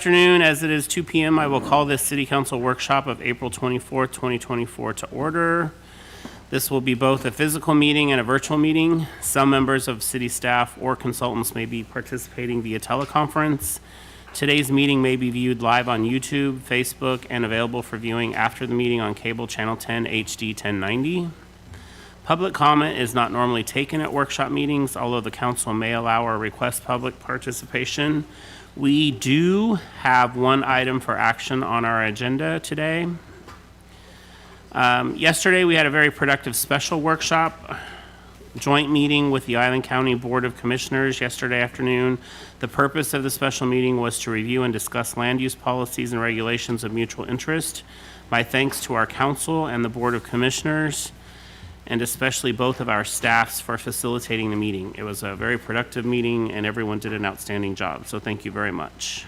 afternoon. As it is 2 p.m., I will call this City Council workshop of April 24th, 2024 to order. This will be both a physical meeting and a virtual meeting. Some members of city staff or consultants may be participating via teleconference. Today's meeting may be viewed live on YouTube, Facebook, and available for viewing after the meeting on cable channel 10 HD 1090. Public comment is not normally taken at workshop meetings, although the council may allow or request public participation. We do have one item for action on our agenda today. Yesterday, we had a very productive special workshop, joint meeting with the Island County Board of Commissioners yesterday afternoon. The purpose of the special meeting was to review and discuss land use policies and regulations of mutual interest. My thanks to our council and the Board of Commissioners, and especially both of our staffs for facilitating the meeting. It was a very productive meeting and everyone did an outstanding job, so thank you very much.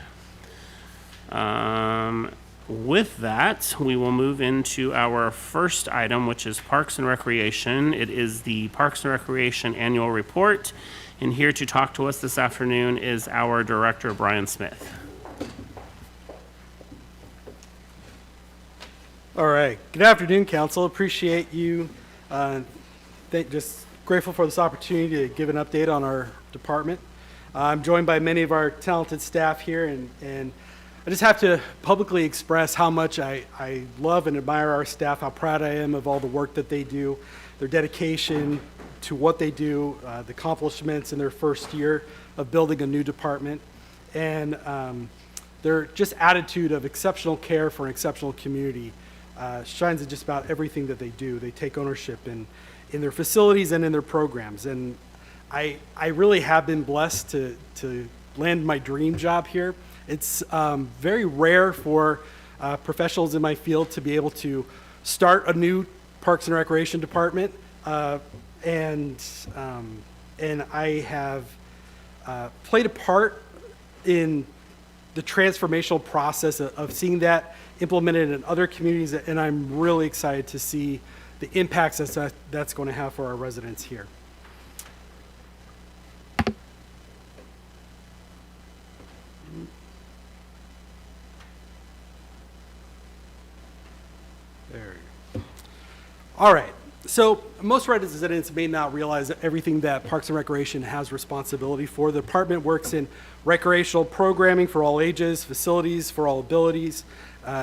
With that, we will move into our first item, which is Parks and Recreation. It is the Parks and Recreation Annual Report, and here to talk to us this afternoon is our Director, Brian Smith. All right, good afternoon, Council. Appreciate you. Just grateful for this opportunity to give an update on our department. I'm joined by many of our talented staff here, and I just have to publicly express how much I love and admire our staff, how proud I am of all the work that they do, their dedication to what they do, the accomplishments in their first year of building a new department, and their just attitude of exceptional care for an exceptional community shines in just about everything that they do. They take ownership in their facilities and in their programs. And I really have been blessed to land my dream job here. It's very rare for professionals in my field to be able to start a new Parks and Recreation department. And I have played a part in the transformational process of seeing that implemented in other communities, and I'm really excited to see the impacts that's going to have for our residents here. There you go. All right. So most residents may not realize that everything that Parks and Recreation has responsibility for. The department works in recreational programming for all ages, facilities for all abilities,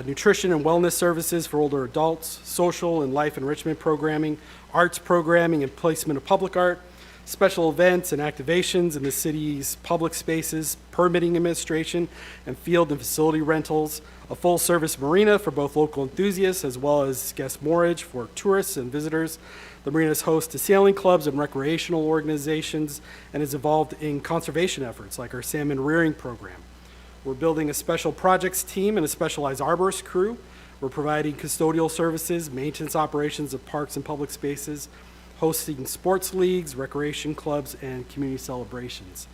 nutrition and wellness services for older adults, social and life enrichment programming, arts programming and placement of public art, special events and activations in the city's public spaces, permitting administration, and field and facility rentals, a full-service marina for both local enthusiasts as well as guest moorage for tourists and visitors. The marina is host to sailing clubs and recreational organizations and is involved in conservation efforts like our salmon rearing program. We're building a special projects team and a specialized arborist crew. We're providing custodial services, maintenance operations of parks and public spaces, hosting sports leagues, recreation clubs, and community celebrations.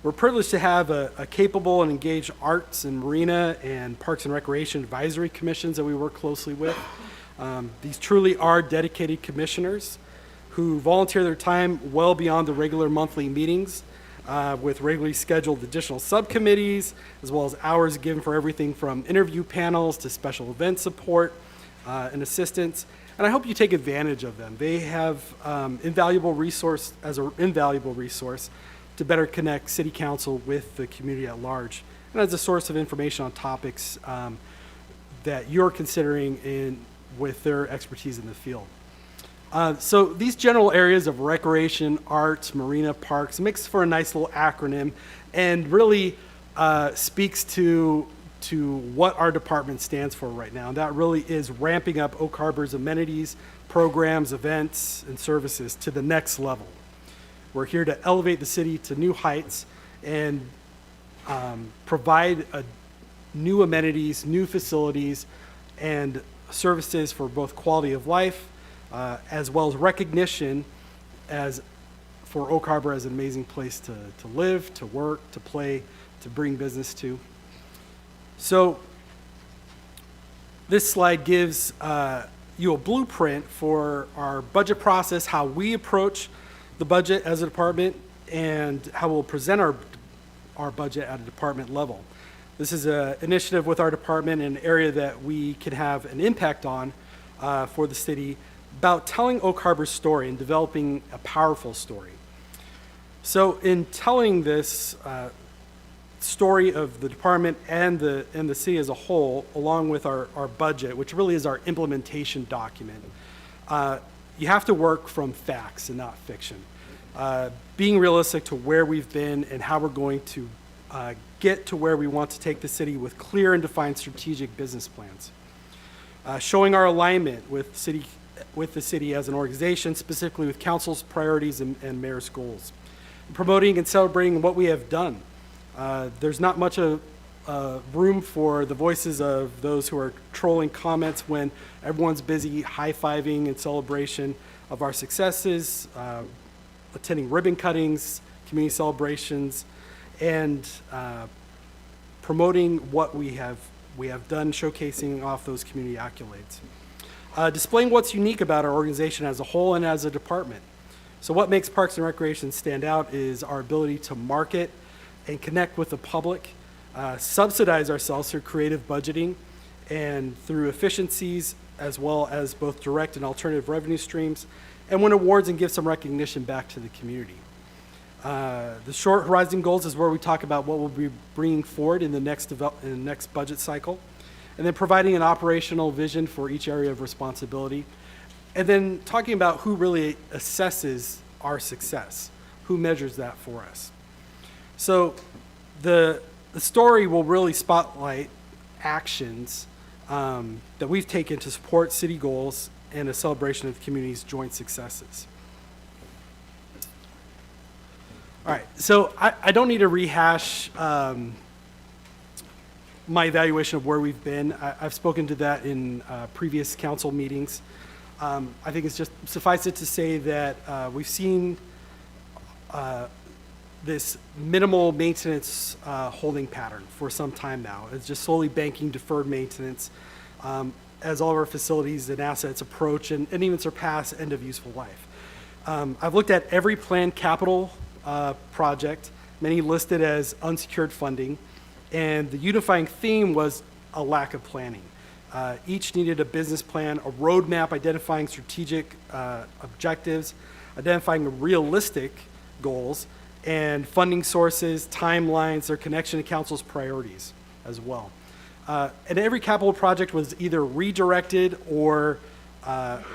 We're privileged to have a capable and engaged arts and marina and parks and recreation advisory commissions that we work closely with. These truly are dedicated commissioners who volunteer their time well beyond the regular monthly meetings with regularly scheduled additional subcommittees, as well as hours given for everything from interview panels to special event support and assistance. And I hope you take advantage of them. They have invaluable resource to better connect City Council with the community at large, and as a source of information on topics that you're considering with their expertise in the field. So these general areas of recreation, arts, marina, parks makes for a nice little acronym and really speaks to what our department stands for right now. And that really is ramping up Oak Harbor's amenities, programs, events, and services to the next level. We're here to elevate the city to new heights and provide new amenities, new facilities, and services for both quality of life, as well as recognition for Oak Harbor as an amazing place to live, to work, to play, to bring business to. So this slide gives you a blueprint for our budget process, how we approach the budget as a department, and how we'll present our budget at a department level. This is an initiative with our department in an area that we can have an impact on for the city about telling Oak Harbor's story and developing a powerful story. So in telling this story of the department and the city as a whole, along with our budget, which really is our implementation document, you have to work from facts and not fiction. Being realistic to where we've been and how we're going to get to where we want to take the city with clear and defined strategic business plans. Showing our alignment with the city as an organization, specifically with council's priorities and mayor's goals. Promoting and celebrating what we have done. There's not much room for the voices of those who are trolling comments when everyone's busy high-fiving in celebration of our successes, attending ribbon cuttings, community celebrations, and promoting what we have done, showcasing off those community accolades. Displaying what's unique about our organization as a whole and as a department. So what makes Parks and Recreation stand out is our ability to market and connect with the public, subsidize ourselves through creative budgeting and through efficiencies, as well as both direct and alternative revenue streams, and win awards and give some recognition back to the community. The short horizon goals is where we talk about what we'll be bringing forward in the next budget cycle, and then providing an operational vision for each area of responsibility, and then talking about who really assesses our success, who measures that for us. So the story will really spotlight actions that we've taken to support city goals and a celebration of the community's joint successes. All right, so I don't need to rehash my evaluation of where we've been. I've spoken to that in previous council meetings. I think it's just suffice it to say that we've seen this minimal maintenance holding pattern for some time now. It's just slowly banking deferred maintenance as all of our facilities and assets approach and even surpass end of useful life. I've looked at every planned capital project, many listed as unsecured funding, and the unifying theme was a lack of planning. Each needed a business plan, a roadmap identifying strategic objectives, identifying realistic goals, and funding sources, timelines, their connection to council's priorities as well. And every capital project was either redirected or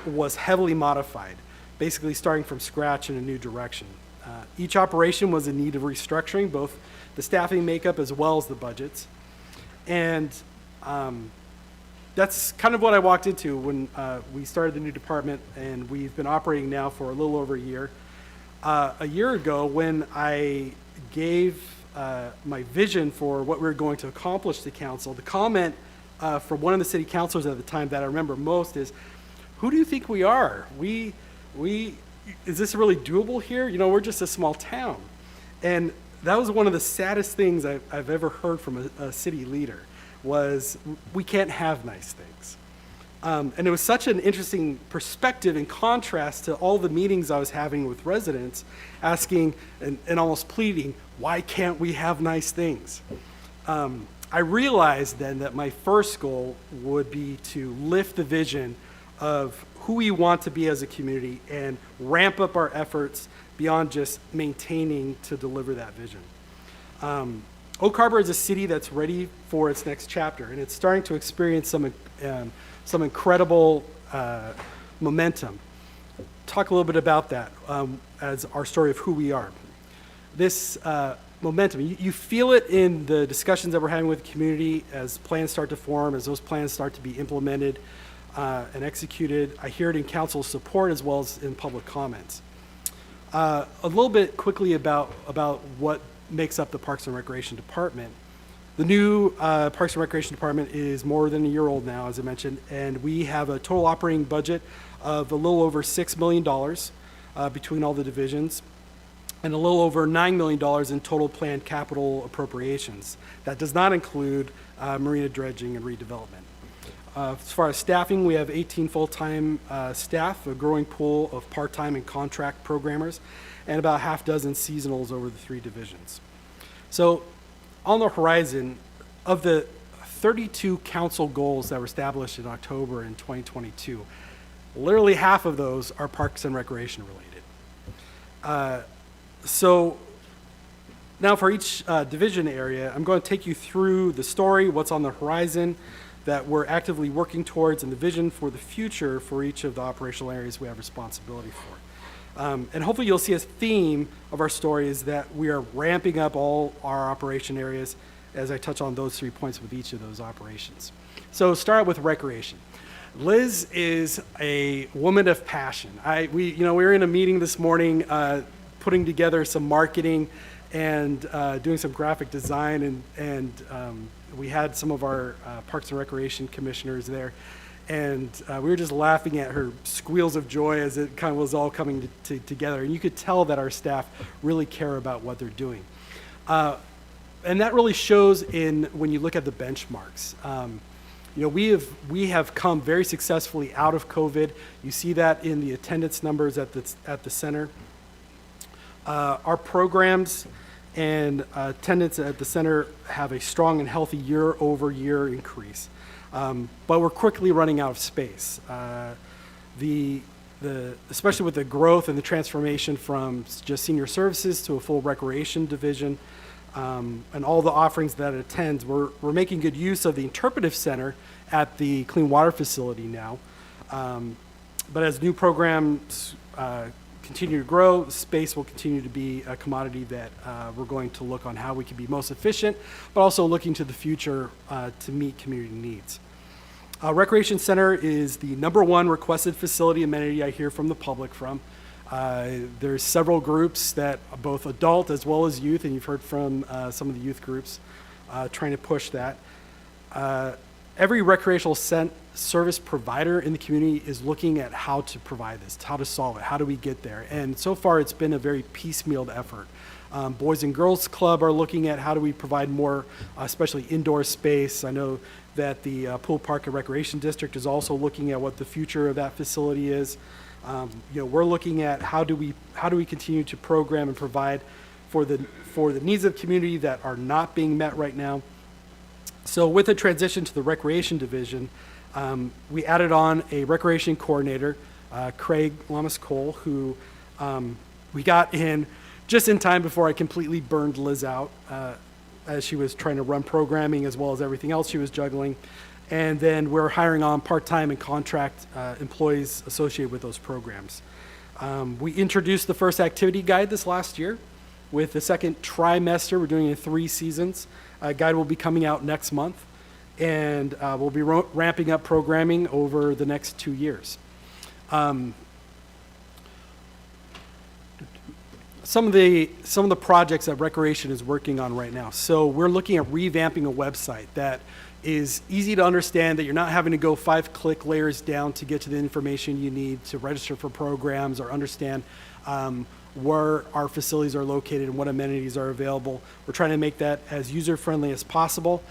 was heavily modified, basically starting from scratch in a new direction. Each operation was in need of restructuring, both the staffing makeup as well as the budgets. And that's kind of what I walked into when we started the new department, and we've been operating now for a little over a year. A year ago, when I gave my vision for what we were going to accomplish to council, the comment from one of the city councilors at the time that I remember most is, "Who do you think we are? Is this really doable here? You know, we're just a small town." And that was one of the saddest things I've ever heard from a city leader, was we can't have nice things. And it was such an interesting perspective in contrast to all the meetings I was having with residents, asking and almost pleading, why can't we have nice things? I realized then that my first goal would be to lift the vision of who we want to be as a community and ramp up our efforts beyond just maintaining to deliver that vision. Oak Harbor is a city that's ready for its next chapter, and it's starting to experience some incredible momentum. Talk a little bit about that as our story of who we are. This momentum, you feel it in the discussions that we're having with the community as plans start to form, as those plans start to be implemented and executed. I hear it in council support as well as in public comments. A little bit quickly about what makes up the Parks and Recreation Department. The new Parks and Recreation Department is more than a year old now, as I mentioned, and we have a total operating budget of a little over $6 million between all the divisions, and a little over $9 million in total planned capital appropriations. That does not include marina dredging and redevelopment. As far as staffing, we have 18 full-time staff, a growing pool of part-time and contract programmers, and about half dozen seasonals over the three divisions. So on the horizon, Of the 32 council goals that were established in October in 2022, literally half of those are Parks and Recreation related. So now for each division area, I'm going to take you through the story, what's on the horizon that we're actively working towards, and the vision for the future for each of the operational areas we have responsibility for. And hopefully you'll see a theme of our story is that we are ramping up all our operation areas as I touch on those 3 points with each of those operations. So start with recreation. Liz is a woman of passion. We were in a meeting this morning putting together some marketing and doing some graphic design, and we had some of our Parks and Recreation commissioners there, and we were just laughing at her squeals of joy as it kind of was all coming together. And you could tell that our staff really care about what they're doing. And that really shows in when you look at the benchmarks. We have come very successfully out of COVID. You see that in the attendance numbers at the center. Our programs and attendance at the center have a strong and healthy year-over-year increase. But we're quickly running out of space. Especially with the growth and the transformation from just senior services to a full recreation division, and all the offerings that it attends, we're making good use of the interpretive center at the clean water facility now. But as new programs continue to grow, space will continue to be a commodity that we're going to look on how we can be most efficient, but also looking to the future to meet community needs. Recreation Center is the #1 requested facility amenity I hear from the public from. There's several groups that both adult as well as youth, and you've heard from some of the youth groups trying to push that. Every recreational service provider in the community is looking at how to provide this, how to solve it, how do we get there? And so far it's been a very piecemealed effort. Boys and Girls Club are looking at how do we provide more, especially indoor space. I know that the Pool Park and Recreation District is also looking at what the future of that facility is. We're looking at how do we continue to program and provide for the needs of the community that are not being met right now. So with the transition to the recreation division, we added on a recreation coordinator, Craig Lamas-Cole, who we got in just in time before I completely burned Liz out as she was trying to run programming as well as everything else she was juggling. And then we're hiring on part-time and contract employees associated with those programs. We introduced the first activity guide this last year. With the second trimester, we're doing it in 3 seasons. A guide will be coming out next month, and we'll be ramping up programming over the next 2 years. Some of the projects that Recreation is working on right now. So we're looking at revamping a website that is easy to understand, that you're not having to go 5-click layers down to get to the information you need to register for programs or understand where our facilities are located and what amenities are available. We're trying to make that as user-friendly as possible.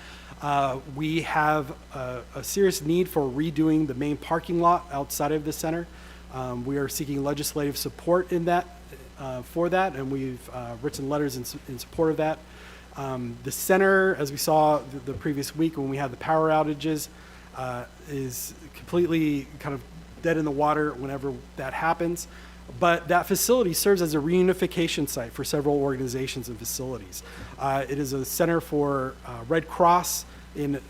We have a serious need for redoing the main parking lot outside of the center. We are seeking legislative support in that, for that, and we've written letters in support of that. The center, as we saw the previous week when we had the power outages, is completely kind of dead in the water whenever that happens. But that facility serves as a reunification site for several organizations and facilities. It is a center for Red Cross in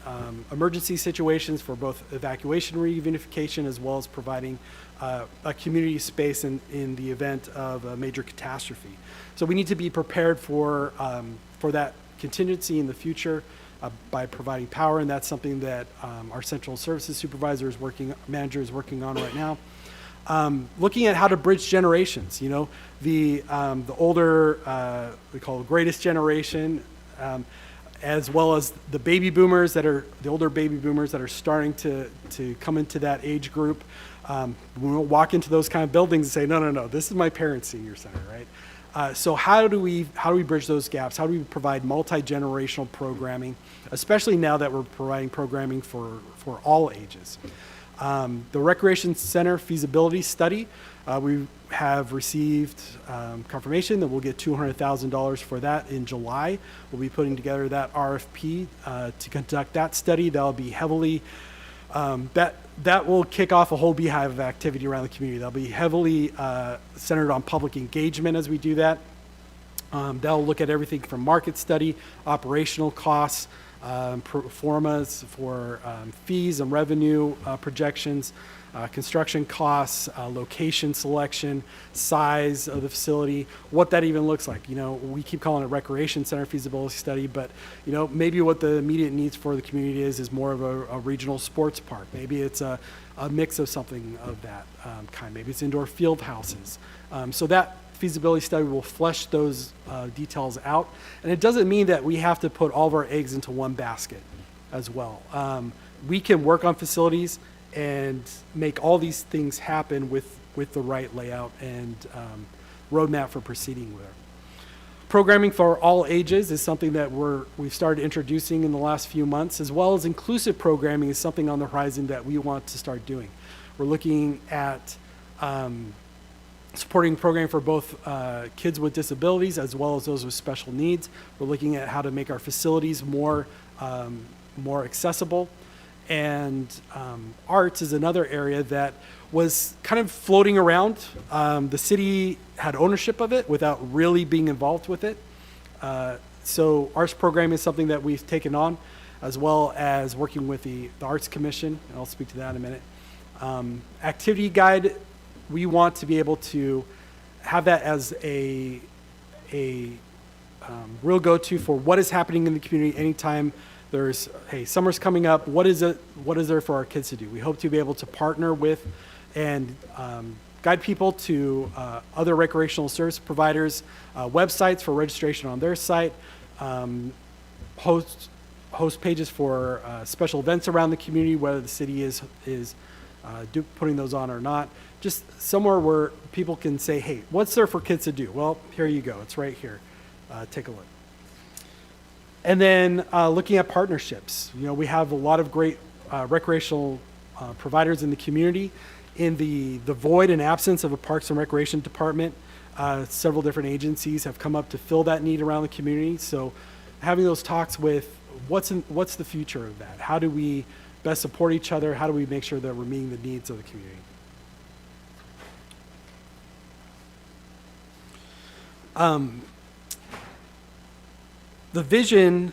emergency situations for both evacuation reunification as well as providing a community space in the event of a major catastrophe. So we need to be prepared for that contingency in the future by providing power, and that's something that our central services manager is working on right now. Looking at how to bridge generations, the older, we call the greatest generation, as well as the baby boomers the older baby boomers that are starting to come into that age group. We'll walk into those kind of buildings and say, no, this is my parents' senior center, right? So how do we bridge those gaps? How do we provide multi-generational programming, especially now that we're providing programming for all ages? The Recreation Center feasibility study, we have received confirmation that we'll get $200,000 for that in July. We'll be putting together that RFP to conduct that study. That'll be heavily, that will kick off a whole beehive of activity around the community. That'll be heavily centered on public engagement as we do that. They'll look at everything from market study, operational costs, pro formas for fees and revenue projections, construction costs, location selection, size of the facility, what that even looks like. You know, we keep calling it recreation center feasibility study, but you know, maybe what the immediate needs for the community is more of a regional sports park. Maybe it's a mix of something of that kind. Maybe it's indoor field houses. So that feasibility study will flesh those details out. And it doesn't mean that we have to put all of our eggs into one basket as well. We can work on facilities and make all these things happen with the right layout and roadmap for proceeding with it. Programming for all ages is something that we've started introducing in the last few months, as well as inclusive programming is something on the horizon that we want to start doing. We're looking at supporting programming for both kids with disabilities as well as those with special needs. We're looking at how to make our facilities more accessible. And arts is another area that was kind of floating around. The city had ownership of it without really being involved with it. So arts programming is something that we've taken on, as well as working with the Arts Commission, and I'll speak to that in a minute. Activity guide, we want to be able to have that as a real go-to for what is happening in the community anytime there's, hey, summer's coming up, what is there for our kids to do? We hope to be able to partner with and guide people to other recreational service providers, websites for registration on their site, host pages for special events around the community, whether the city is putting those on or not. Just somewhere where people can say, hey, what's there for kids to do? Well, here you go. It's right here. Take a look. And then looking at partnerships. You know, we have a lot of great recreational providers in the community. In the void and absence of a Parks and Recreation department, several different agencies have come up to fill that need around the community. So having those talks with what's the future of that? How do we best support each other? How do we make sure that we're meeting the needs of the community? The vision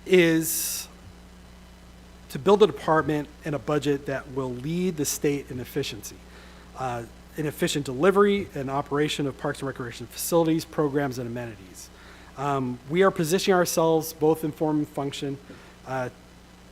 is to build a department and a budget that will lead the state in efficiency, in efficient delivery and operation of parks and recreation facilities, programs, and amenities. We are positioning ourselves, both in form and function,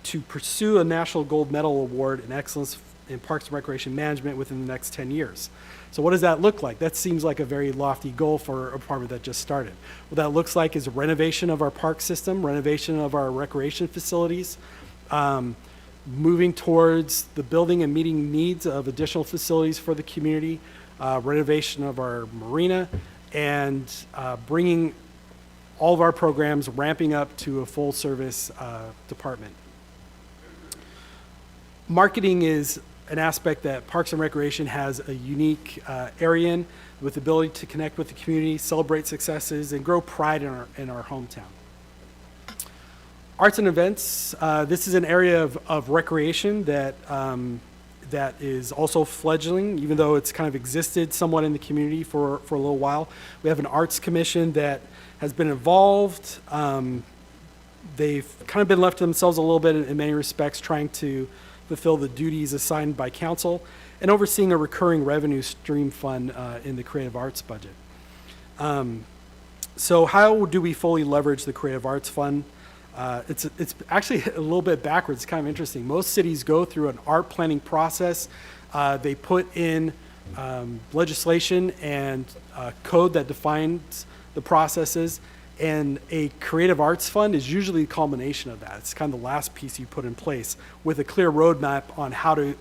to pursue a National Gold Medal Award in excellence in parks and recreation management within the next 10 years. So what does that look like? That seems like a very lofty goal for a department that just started. What that looks like is renovation of our park system, renovation of our recreation facilities, moving towards the building and meeting needs of additional facilities for the community, renovation of our marina, and bringing all of our programs, ramping up to a full service department. Marketing is an aspect that Parks and Recreation has a unique area in, with the ability to connect with the community, celebrate successes, and grow pride in our hometown. Arts and events, this is an area of recreation that is also fledgling, even though it's kind of existed somewhat in the community for a little while. We have an arts commission that has been involved. They've kind of been left to themselves a little bit in many respects, trying to fulfill the duties assigned by council and overseeing a recurring revenue stream fund in the creative arts budget. So how do we fully leverage the creative arts fund? It's actually a little bit backwards. It's kind of interesting. Most cities go through an art planning process. They put in legislation and code that defines the processes, and a creative arts fund is usually the culmination of that. It's kind of the last piece you put in place with a clear roadmap on how to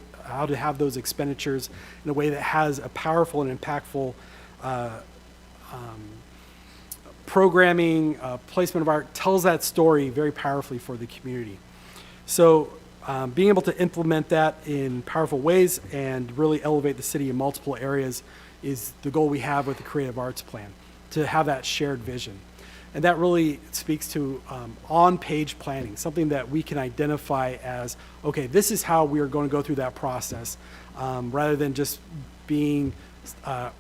have those expenditures in a way that has a powerful and impactful programming, placement of art, tells that story very powerfully for the community. So being able to implement that in powerful ways and really elevate the city in multiple areas is the goal we have with the Creative Arts Plan, to have that shared vision. And that really speaks to on-page planning, something that we can identify as, okay, this is how we are going to go through that process. Rather than just being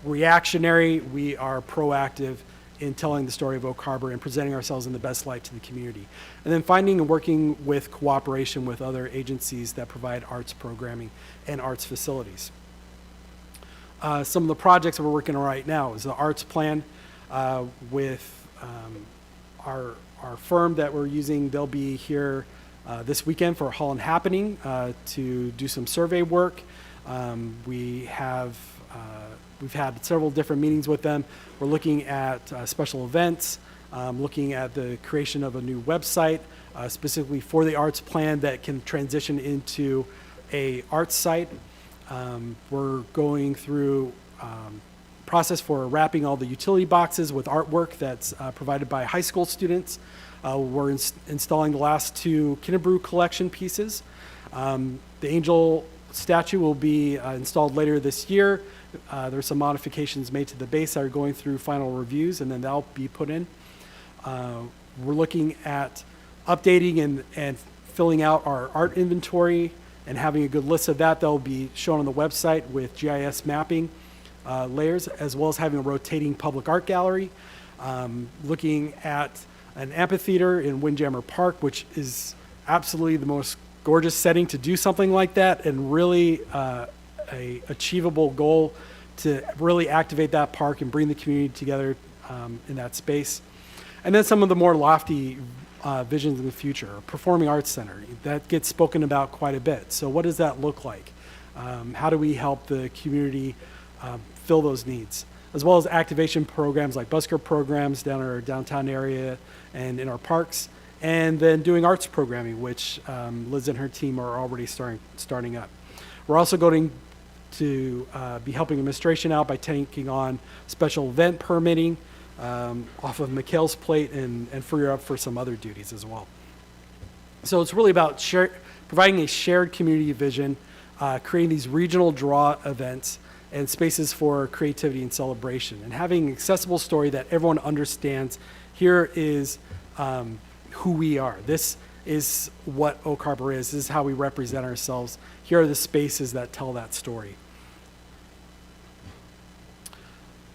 reactionary, we are proactive in telling the story of Oak Harbor and presenting ourselves in the best light to the community. And then finding and working with cooperation with other agencies that provide arts programming and arts facilities. Some of the projects that we're working on right now is the arts plan with our firm that we're using. They'll be here this weekend for Holland Happening to do some survey work. We've had several different meetings with them. We're looking at special events, looking at the creation of a new website specifically for the arts plan that can transition into a arts site. We're going through process for wrapping all the utility boxes with artwork that's provided by high school students. We're installing the last 2 Kinnebrew collection pieces. The angel statue will be installed later this year. There's some modifications made to the base that are going through final reviews, and then that'll be put in. We're looking at updating and filling out our art inventory and having a good list of that. That'll be shown on the website with GIS mapping layers, as well as having a rotating public art gallery. Looking at an amphitheater in Windjammer Park, which is absolutely the most gorgeous setting to do something like that, and really a achievable goal to really activate that park and bring the community together in that space. And then some of the more lofty visions in the future. A performing arts center, that gets spoken about quite a bit. So what does that look like? How do we help the community fill those needs? As well as activation programs like busker programs down our downtown area and in our parks, and then doing arts programming, which Liz and her team are already starting up. We're also going to be helping administration out by taking on special event permitting off of Mikhail's plate and free her up for some other duties as well. So it's really about providing a shared community vision, creating these regional draw events and spaces for creativity and celebration, and having an accessible story that everyone understands. Here is who we are. This is what Oak Harbor is. This is how we represent ourselves. Here are the spaces that tell that story.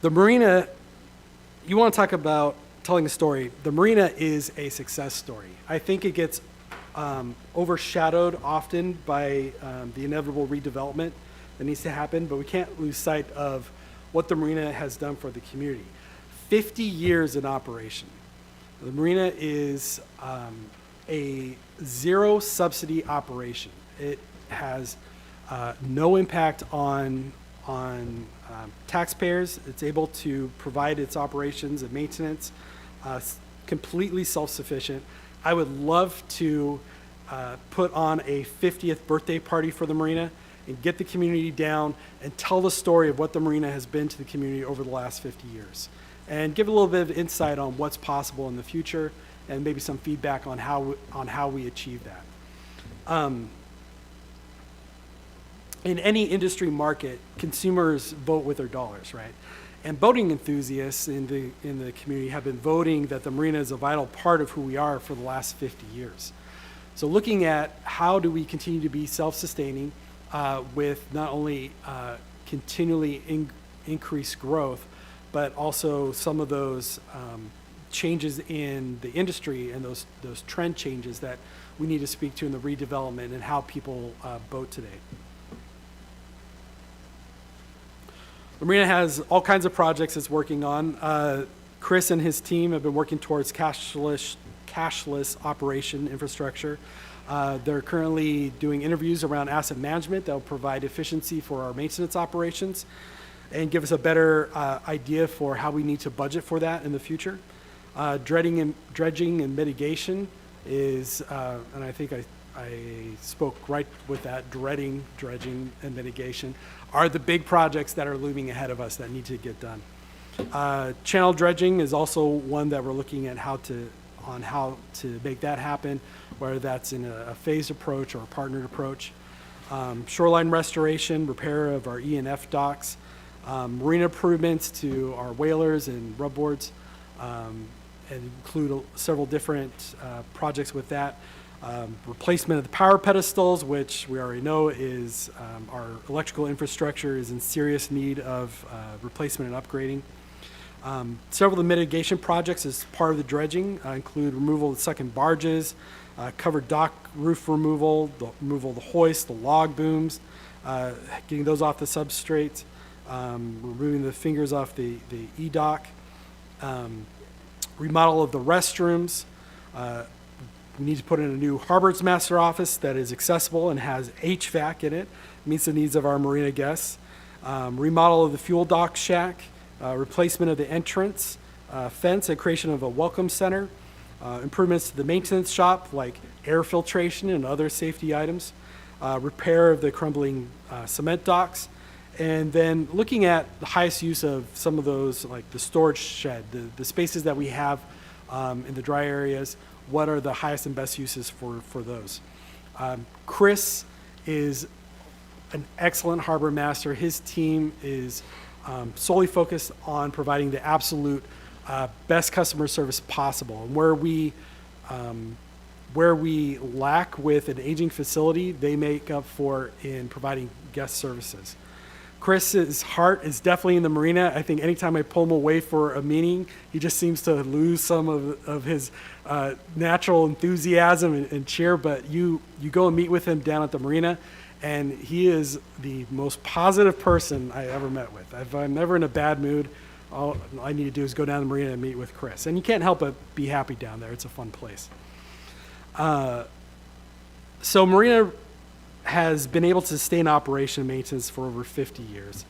The marina, you want to talk about telling a story. The marina is a success story. I think it gets overshadowed often by the inevitable redevelopment that needs to happen, but we can't lose sight of what the marina has done for the community. 50 years in operation. The marina is a zero subsidy operation. It has no impact on taxpayers. It's able to provide its operations and maintenance, completely self-sufficient. I would love to put on a 50th birthday party for the marina and get the community down and tell the story of what the marina has been to the community over the last 50 years. And give a little bit of insight on what's possible in the future and maybe some feedback on how we achieve that. In any industry market, consumers vote with their dollars, right? And boating enthusiasts in the community have been voting that the marina is a vital part of who we are for the last 50 years. So looking at how do we continue to be self-sustaining with not only continually increased growth, but also some of those changes in the industry and those trend changes that we need to speak to in the redevelopment and how people boat today. The marina has all kinds of projects it's working on. Chris and his team have been working towards cashless operation infrastructure. They're currently doing interviews around asset management that will provide efficiency for our maintenance operations and give us a better idea for how we need to budget for that in the future. Dredging and mitigation is, and I think I spoke right with that, dredging and mitigation are the big projects that are looming ahead of us that need to get done. Channel dredging is also one that we're looking at how to on how to make that happen, whether that's in a phased approach or a partnered approach. Shoreline restoration, repair of our E and F docks, marina improvements to our whalers and rubboards, and include several different projects with that. Replacement of the power pedestals, which we already know is our electrical infrastructure is in serious need of replacement and upgrading. Several of the mitigation projects as part of the dredging include removal of sunken barges, covered dock roof removal, the removal of the hoist, the log booms, getting those off the substrate, removing the fingers off the E-dock, remodel of the restrooms. We need to put in a new harbors master office that is accessible and has HVAC in it, meets the needs of our marina guests. Remodel of the fuel dock shack, replacement of the entrance fence, and creation of a welcome center. Improvements to the maintenance shop like air filtration and other safety items. Repair of the crumbling cement docks. And then looking at the highest use of some of those, like the storage shed, the spaces that we have in the dry areas, what are the highest and best uses for those. Chris is an excellent harbor master. His team is solely focused on providing the absolute best customer service possible. And where we lack with an aging facility, they make up for in providing guest services. Chris's heart is definitely in the marina. I think anytime I pull him away for a meeting, he just seems to lose some of his natural enthusiasm and cheer. But you go and meet with him down at the marina, and he is the most positive person I ever met with. If I'm ever in a bad mood, all I need to do is go down to the marina and meet with Chris. And you can't help but be happy down there. It's a fun place. So Marina has been able to sustain operation and maintenance for over 50 years.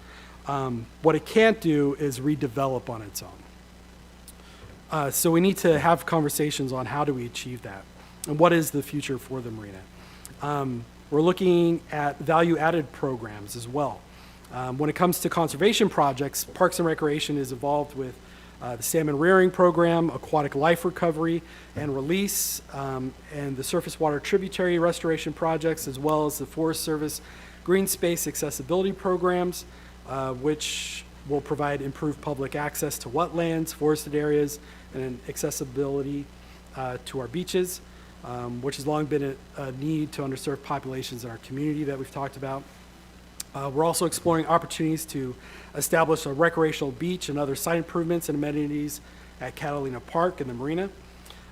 What it can't do is redevelop on its own. So we need to have conversations on how do we achieve that and what is the future for the marina. We're looking at value-added programs as well. When it comes to conservation projects, Parks and Recreation is involved with the salmon rearing program, aquatic life recovery and release, and the surface water tributary restoration projects, as well as the Forest Service green space accessibility programs, which will provide improved public access to wetlands, forested areas, and accessibility to our beaches, which has long been a need to underserved populations in our community that we've talked about. We're also exploring opportunities to establish a recreational beach and other site improvements and amenities at Catalina Park and the marina.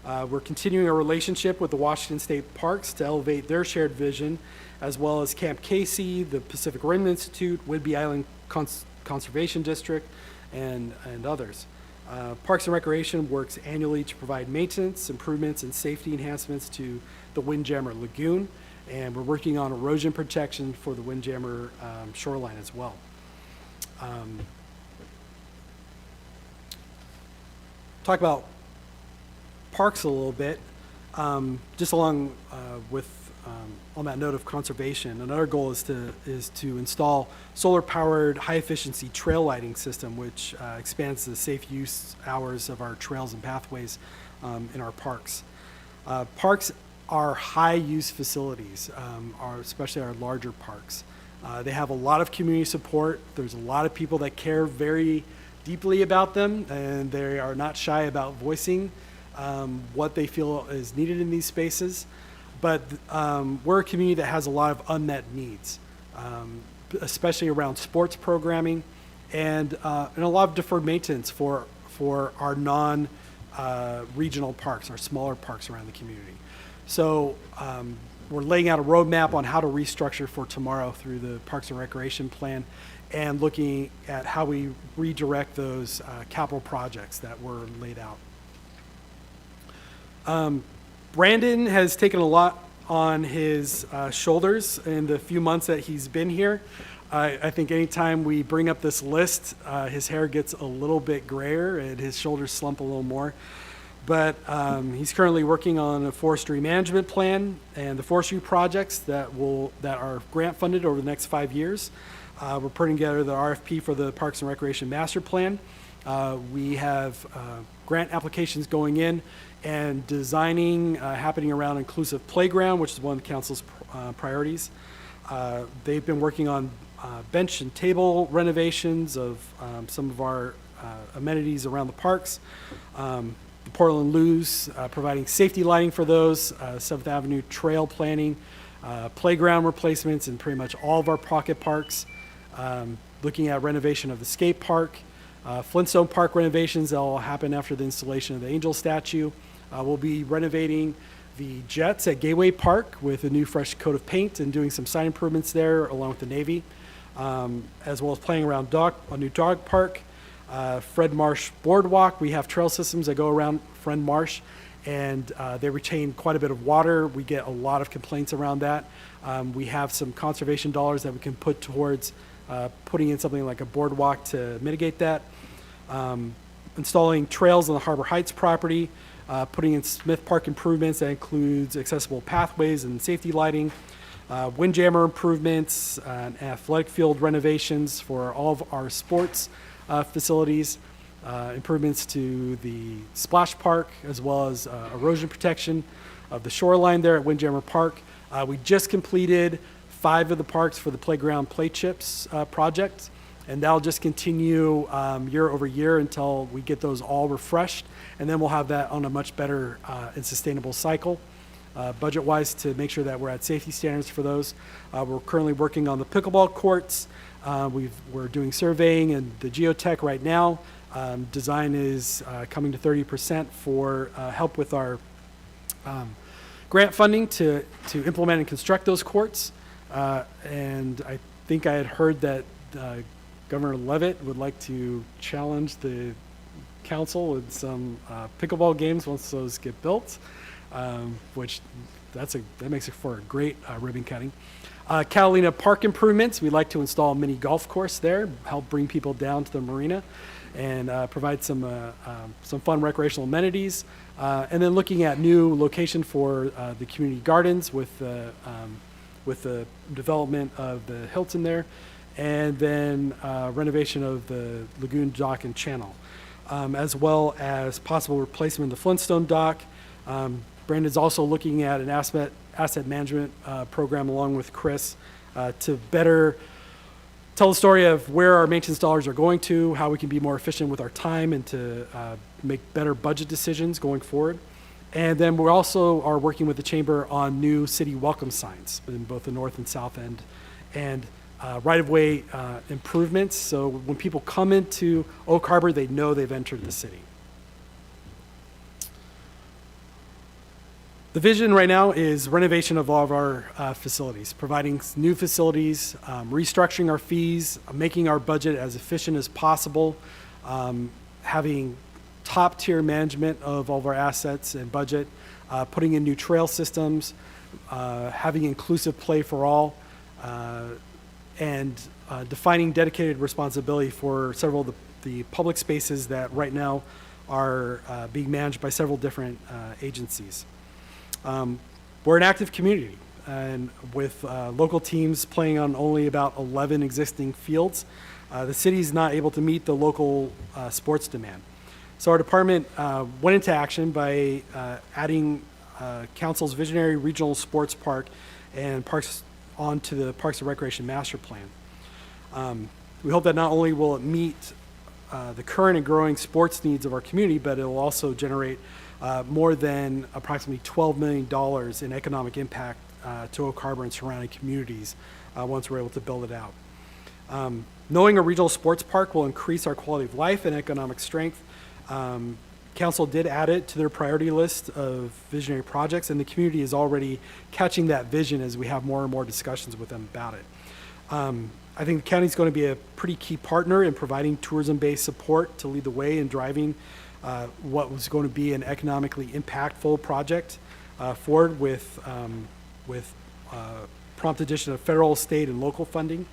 We're continuing a relationship with the Washington State Parks to elevate their shared vision, as well as Camp Casey, the Pacific Rim Institute, Whidbey Island Conservation District, and others. Parks and Recreation works annually to provide maintenance, improvements, and safety enhancements to the Windjammer Lagoon, and we're working on erosion protection for the Windjammer shoreline as well. Talk about parks a little bit. Just along with on that note of conservation, another goal is to install solar-powered, high-efficiency trail lighting system, which expands the safe use hours of our trails and pathways in our parks. Parks are high-use facilities, especially our larger parks. They have a lot of community support. There's a lot of people that care very deeply about them, and they are not shy about voicing what they feel is needed in these spaces. But we're a community that has a lot of unmet needs, especially around sports programming and a lot of deferred maintenance for our non-regional parks, our smaller parks around the community. So we're laying out a roadmap on how to restructure for tomorrow through the Parks and Recreation Plan and looking at how we redirect those capital projects that were laid out. Brandon has taken a lot on his shoulders in the few months that he's been here. I think anytime we bring up this list, his hair gets a little bit grayer and his shoulders slump a little more. But he's currently working on a forestry management plan and the forestry projects that are grant funded over the next 5 years. We're putting together the RFP for the Parks and Recreation Master Plan. We have grant applications going in and designing happening around inclusive playground, which is one of the council's priorities. They've been working on bench and table renovations of some of our amenities around the parks. The Portland Loos providing safety lighting for those, 7th Avenue trail planning, playground replacements in pretty much all of our pocket parks, looking at renovation of the skate park, Flintstone Park renovations that will happen after the installation of the angel statue. We'll be renovating the Jets at Gateway Park with a new fresh coat of paint and doing some sign improvements there along with the Navy, as well as playing around a new dog park. Fred Marsh Boardwalk, we have trail systems that go around Fred Marsh, and they retain quite a bit of water. We get a lot of complaints around that. We have some conservation dollars that we can put towards putting in something like a boardwalk to mitigate that. Installing trails on the Harbor Heights property, putting in Smith Park improvements that includes accessible pathways and safety lighting, windjammer improvements, and athletic field renovations for all of our sports facilities, improvements to the splash park, as well as erosion protection of the shoreline there at Windjammer Park. We just completed 5 of the parks for the playground play chips project, and that'll just continue year over year until we get those all refreshed, and then we'll have that on a much better and sustainable cycle. Budget-wise, to make sure that we're at safety standards for those. We're currently working on the pickleball courts. We're doing surveying and the geotech right now. Design is coming to 30% for help with our grant funding to implement and construct those courts. And I think I had heard that Governor Levitt would like to challenge the council with some pickleball games once those get built, which that makes it for a great ribbon cutting. Catalina Park improvements, we'd like to install a mini golf course there, help bring people down to the marina, and provide some fun recreational amenities. And then looking at new location for the community gardens with the development of the Hilton there, and then renovation of the Lagoon Dock and Channel, as well as possible replacement of the Flintstone Dock. Brandon's also looking at an asset management program along with Chris to better tell the story of where our maintenance dollars are going to, how we can be more efficient with our time, and to make better budget decisions going forward. And then we also are working with the Chamber on new city welcome signs in both the north and south end, and right-of-way improvements. So when people come into Oak Harbor, they know they've entered the city. The vision right now is renovation of all of our facilities, providing new facilities, restructuring our fees, making our budget as efficient as possible, having top-tier management of all of our assets and budget, putting in new trail systems, having inclusive play for all, and defining dedicated responsibility for several of the public spaces that right now are being managed by several different agencies. We're an active community, and with local teams playing on only about 11 existing fields, the city is not able to meet the local sports demand. So our department went into action by adding council's visionary regional sports park and parks onto the Parks and Recreation Master Plan. We hope that not only will it meet the current and growing sports needs of our community, but it will also generate more than approximately $12 million in economic impact to Oak Harbor and surrounding communities once we're able to build it out. Knowing a regional sports park will increase our quality of life and economic strength. Council did add it to their priority list of visionary projects, and the community is already catching that vision as we have more and more discussions with them about it. I think the county is going to be a pretty key partner in providing tourism-based support to lead the way in driving what was going to be an economically impactful project forward with prompt addition of federal, state, and local funding.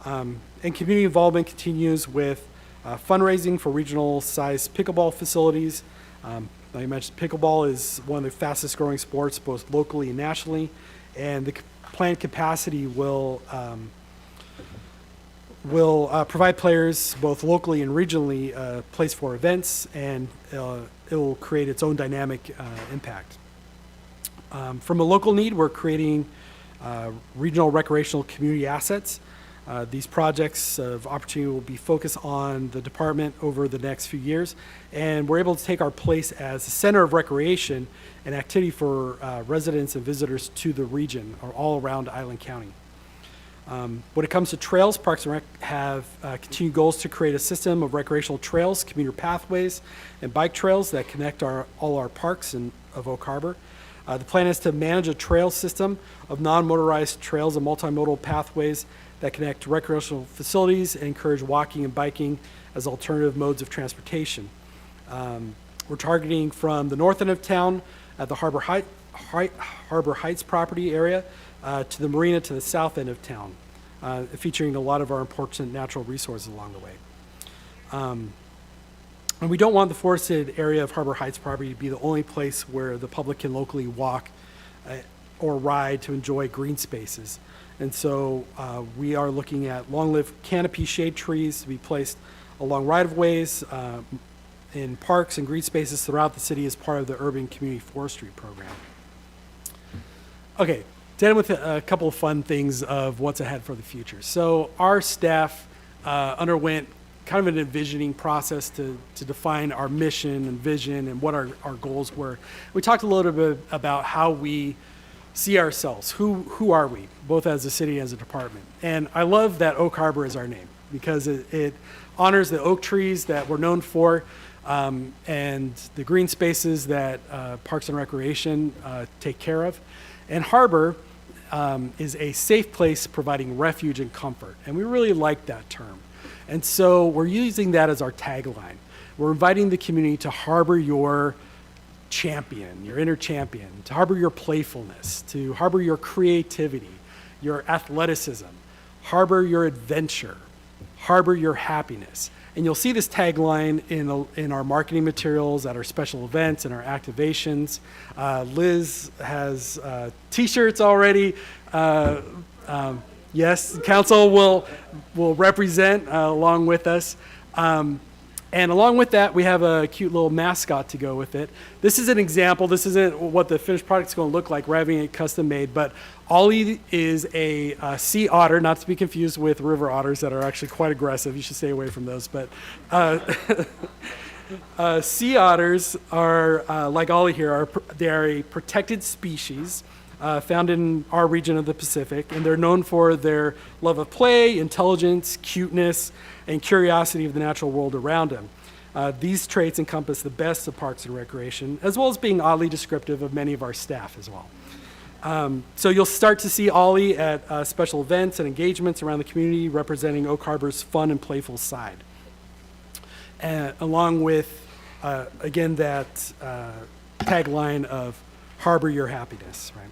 And community involvement continues with fundraising for regional-sized pickleball facilities. Like I mentioned, pickleball is one of the fastest growing sports, both locally and nationally, and the planned capacity will will provide players both locally and regionally a place for events, and it will create its own dynamic impact. From a local need, we're creating regional recreational community assets. These projects of opportunity will be focused on the department over the next few years, and we're able to take our place as a center of recreation and activity for residents and visitors to the region or all around Island County. When it comes to trails, Parks and Rec have continued goals to create a system of recreational trails, commuter pathways, and bike trails that connect all our parks of Oak Harbor. The plan is to manage a trail system of non-motorized trails and multimodal pathways that connect recreational facilities and encourage walking and biking as alternative modes of transportation. We're targeting from the north end of town at the Harbor Heights property area to the marina to the south end of town, featuring a lot of our important natural resources along the way. And we don't want the forested area of Harbor Heights property to be the only place where the public can locally walk or ride to enjoy green spaces. And so we are looking at long-lived canopy shade trees to be placed along right-of-ways in parks and green spaces throughout the city as part of the Urban Community Forestry Program. Okay, then with a couple of fun things of what's ahead for the future. So our staff underwent kind of an envisioning process to define our mission and vision and what our goals were. We talked a little bit about how we see ourselves. Who are we, both as a city and as a department? And I love that Oak Harbor is our name because it honors the oak trees that we're known for and the green spaces that Parks and Recreation take care of. And Harbor is a safe place providing refuge and comfort. And we really like that term. And so we're using that as our tagline. We're inviting the community to harbor your champion, your inner champion, to harbor your playfulness, to harbor your creativity, your athleticism, harbor your adventure, harbor your happiness. And you'll see this tagline in our marketing materials, at our special events, and our activations. Liz has t-shirts already. Yes, council will represent along with us. And along with that, we have a cute little mascot to go with it. This is an example. This isn't what the finished product is going to look like. We're having it custom made. But Ollie is a sea otter, not to be confused with river otters that are actually quite aggressive. You should stay away from those. But sea otters are, like Ollie here, they are a protected species found in our region of the Pacific. And they're known for their love of play, intelligence, cuteness, and curiosity of the natural world around them. These traits encompass the best of Parks and Recreation, as well as being oddly descriptive of many of our staff as well. So you'll start to see Ollie at special events and engagements around the community representing Oak Harbor's fun and playful side. Along with, again, that tagline of harbor your happiness, right?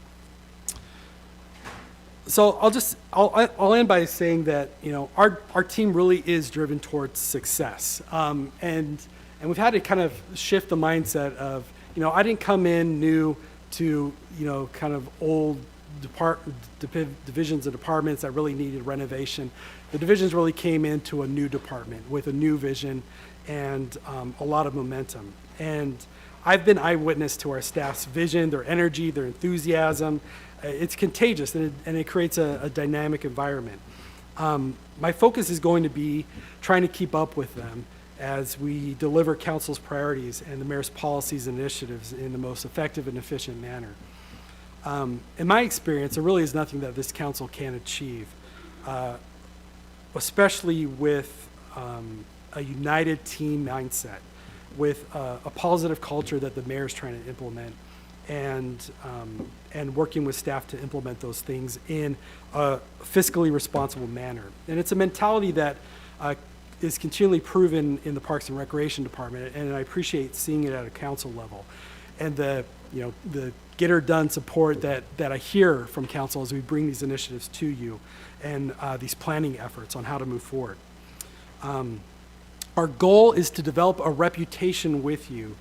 So I'll end by saying that, you know, our team really is driven towards success, and we've had to kind of shift the mindset of, you know, I didn't come in new to, you know, kind of old divisions and departments that really needed renovation. The divisions really came into a new department with a new vision and a lot of momentum. And I've been eyewitness to our staff's vision, their energy, their enthusiasm. It's contagious, and it creates a dynamic environment. My focus is going to be trying to keep up with them as we deliver council's priorities and the mayor's policies and initiatives in the most effective and efficient manner. In my experience, there really is nothing that this council can achieve, especially with a united team mindset, with a positive culture that the mayor's trying to implement, and working with staff to implement those things in a fiscally responsible manner. And it's a mentality that is continually proven in the Parks and Recreation Department, and I appreciate seeing it at a council level. And the get her done support that I hear from council as we bring these initiatives to you, and these planning efforts on how to move forward. Our goal is to develop a reputation with you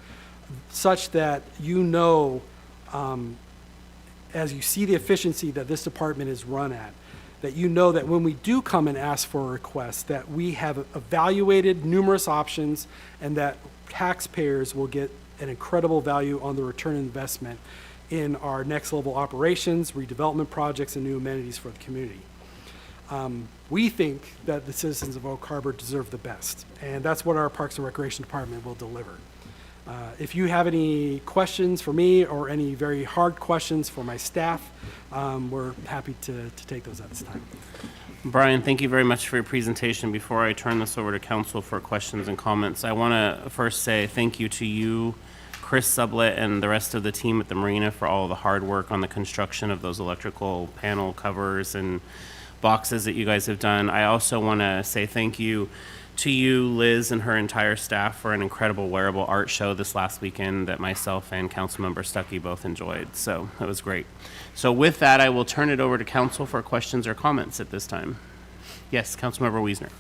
such that you know, as you see the efficiency that this department is run at, that you know that when we do come and ask for a request, that we have evaluated numerous options and that taxpayers will get an incredible value on the return on investment in our next level operations, redevelopment projects, and new amenities for the community. We think that the citizens of Oak Harbor deserve the best, and that's what our Parks and Recreation Department will deliver. If you have any questions for me or any very hard questions for my staff, we're happy to take those at this time. Brian, thank you very much for your presentation. Before I turn this over to council for questions and comments, I want to first say thank you to you, Chris Sublett, and the rest of the team at the marina for all the hard work on the construction of those electrical panel covers and boxes that you guys have done. I also want to say thank you to you, Liz, and her entire staff for an incredible wearable art show this last weekend that myself and Councilmember Stuckey both enjoyed. So it was great. So with that, I will turn it over to council for questions or comments at this time. Yes, Councilmember Wiesner.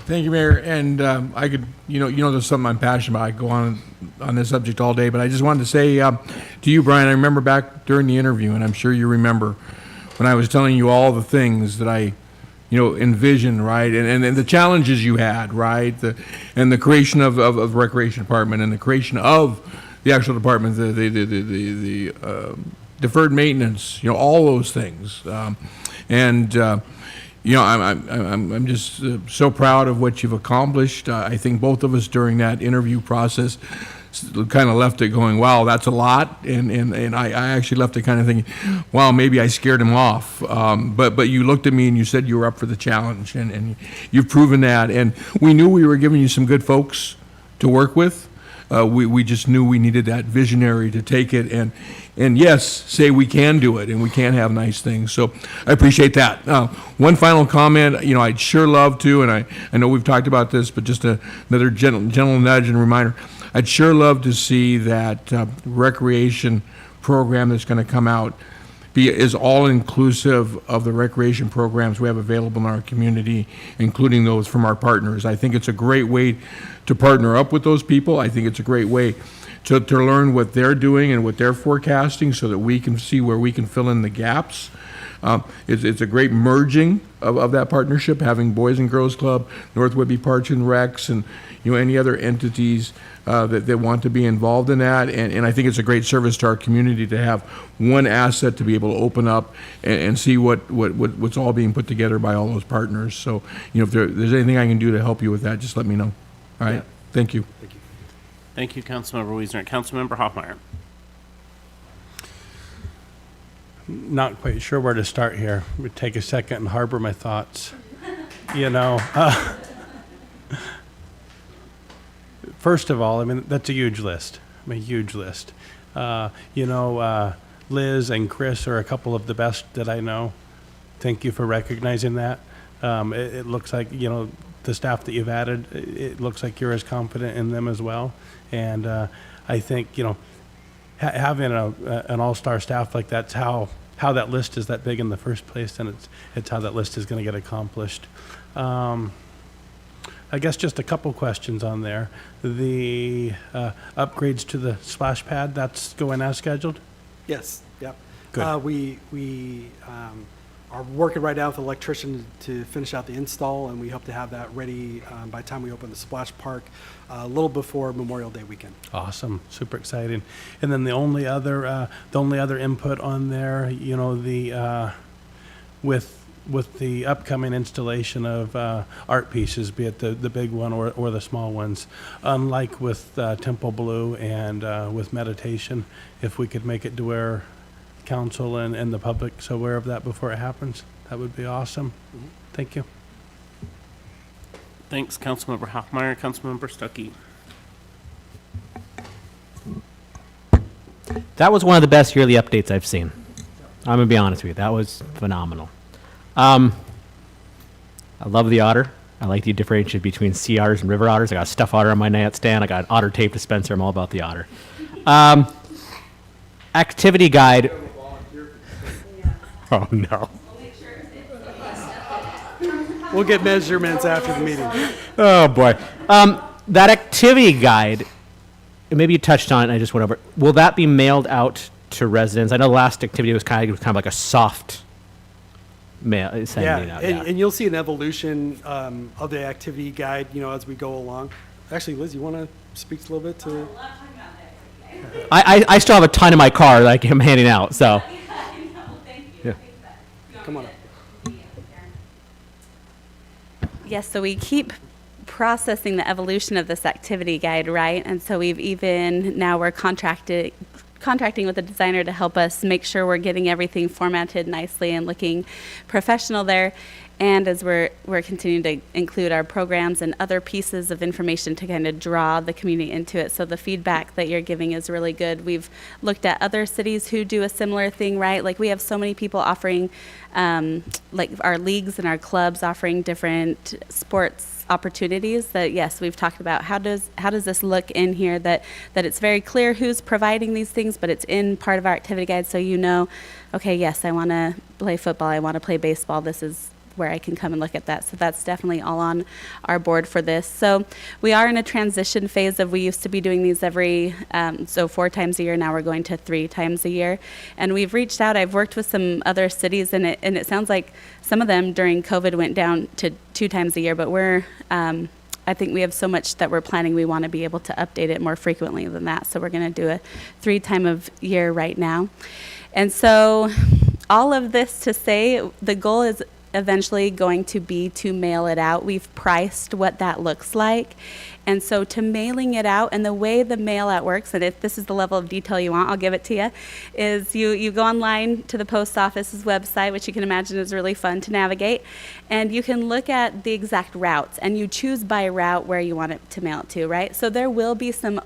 Thank you, Mayor. And I could, there's something I'm passionate about. I could go on this subject all day, but I just wanted to say to you, Brian, I remember back during the interview, and I'm sure you remember when I was telling you all the things that I envision, right? And the challenges you had, right? And the creation of the recreation department and the creation of the actual department, the deferred maintenance, all those things. I'm just so proud of what you've accomplished. I think both of us during that interview process kind of left it going, wow, that's a lot. And I actually left it kind of thinking, wow, maybe I scared him off. But you looked at me and you said you were up for the challenge, and you've proven that. And we knew we were giving you some good folks to work with. We just knew we needed that visionary to take it and yes, say we can do it and we can have nice things. So I appreciate that. One final comment, I'd sure love to, and I know we've talked about this, but just another gentle nudge and reminder. I'd sure love to see that recreation program that's going to come out is all-inclusive of the recreation programs we have available in our community, including those from our partners. I think it's a great way to partner up with those people. I think it's a great way to learn what they're doing and what they're forecasting so that we can see where we can fill in the gaps. It's a great merging of that partnership, having Boys and Girls Club, North Whitby Parks and Recs, and any other entities that want to be involved in that. And I think it's a great service to our community to have one asset to be able to open up and see what's all being put together by all those partners. So, if there's anything I can do to help you with that, just let me know. All right. Yeah. Thank you. Thank you. Thank you, Councilmember Wiesner. Councilmember Hoffmeyer. Not quite sure where to start here. I'm going to take a second and harbor my thoughts. First of all, that's a huge list. Huge list. Liz and Chris are a couple of the best that I know. Thank you for recognizing that. It looks like, the staff that you've added, it looks like you're as confident in them as well. And I think, having an all-star staff like that's how that list is that big in the first place, and it's how that list is going to get accomplished. I guess just a couple questions on there. The upgrades to the splash pad, that's going as scheduled? Yes, yep. Good. We are working right now with the electrician to finish out the install, and we hope to have that ready by the time we open the splash park a little before Memorial Day weekend. Awesome, super exciting. And then the only other input on there, with the upcoming installation of art pieces, be it the big one or the small ones, unlike with Temple Blue and with meditation, if we could make it to where council and the public's aware of that before it happens, that would be awesome. Mm-hmm. Thank you. Thanks, Councilmember Hoffmeyer. Councilmember Stuckey. That was one of the best yearly updates I've seen. I'm going to be honest with you. That was phenomenal. I love the otter. I like the differentiation between sea otters and river otters. I got a stuffed otter on my nightstand. I got an otter tape dispenser. I'm all about the otter. Activity guide. Oh, no. We'll get measurements after the meeting. Oh, boy. That activity guide, and maybe you touched on it and I just went over it. Will that be mailed out to residents? I know the last activity was kind of like a soft sending out. Yeah. And you'll see an evolution of the activity guide, as we go along. Actually, Liz, you want to speak a little bit to? I still have a ton in my car that I'm handing out. So yeah. Come on up. Yes, so we keep processing the evolution of this activity guide, right? And so we're contracting with a designer to help us make sure we're getting everything formatted nicely and looking professional there. And as we're continuing to include our programs and other pieces of information to kind of draw the community into it. So the feedback that you're giving is really good. We've looked at other cities who do a similar thing, right? Like we have so many people offering, like our leagues and our clubs offering different sports opportunities that, yes, we've talked about how does this look in here, that it's very clear who's providing these things, but it's in part of our activity guide, so okay, yes, I want to play football, I want to play baseball, this is where I can come and look at that. So that's definitely all on our board for this. So we are in a transition phase of, we used to be doing these every, 4 times a year, now we're going to 3 times a year. And we've reached out, I've worked with some other cities, and it sounds like some of them during COVID went down to 2 times a year, but I think we have so much that we're planning, we want to be able to update it more frequently than that. So we're going to do a 3 time of year right now. And so all of this to say, the goal is eventually going to be to mail it out. We've priced what that looks like. And so to mailing it out, and the way the mail out works, and if this is the level of detail you want, I'll give it to you, is you go online to the post office's website, which you can imagine is really fun to navigate, and you can look at the exact routes, and you choose by route where you want it to mail it to, right? So there will be some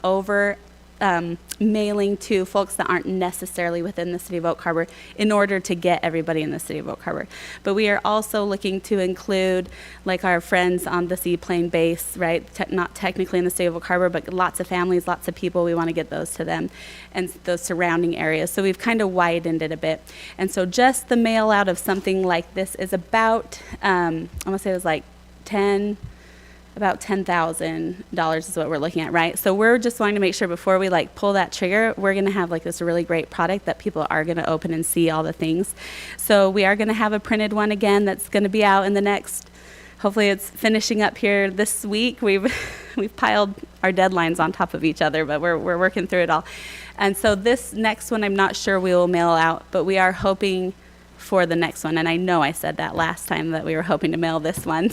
mailing to folks that aren't necessarily within the city of Oak Harbor in order to get everybody in the city of Oak Harbor. But we are also looking to include like our friends on the seaplane base, right? Not technically in the city of Oak Harbor, but lots of families, lots of people, we want to get those to them and those surrounding areas. So we've kind of widened it a bit. And so just the mail out of something like this is about, I want to say it was like about $10,000 is what we're looking at, right? So we're just wanting to make sure before we like pull that trigger, we're going to have like this really great product that people are going to open and see all the things. So we are going to have a printed one again that's going to be out in the next, hopefully it's finishing up here this week. We've piled our deadlines on top of each other, but we're working through it all. And so this next one, I'm not sure we will mail out, but we are hoping for the next one. And I know I said that last time that we were hoping to mail this one,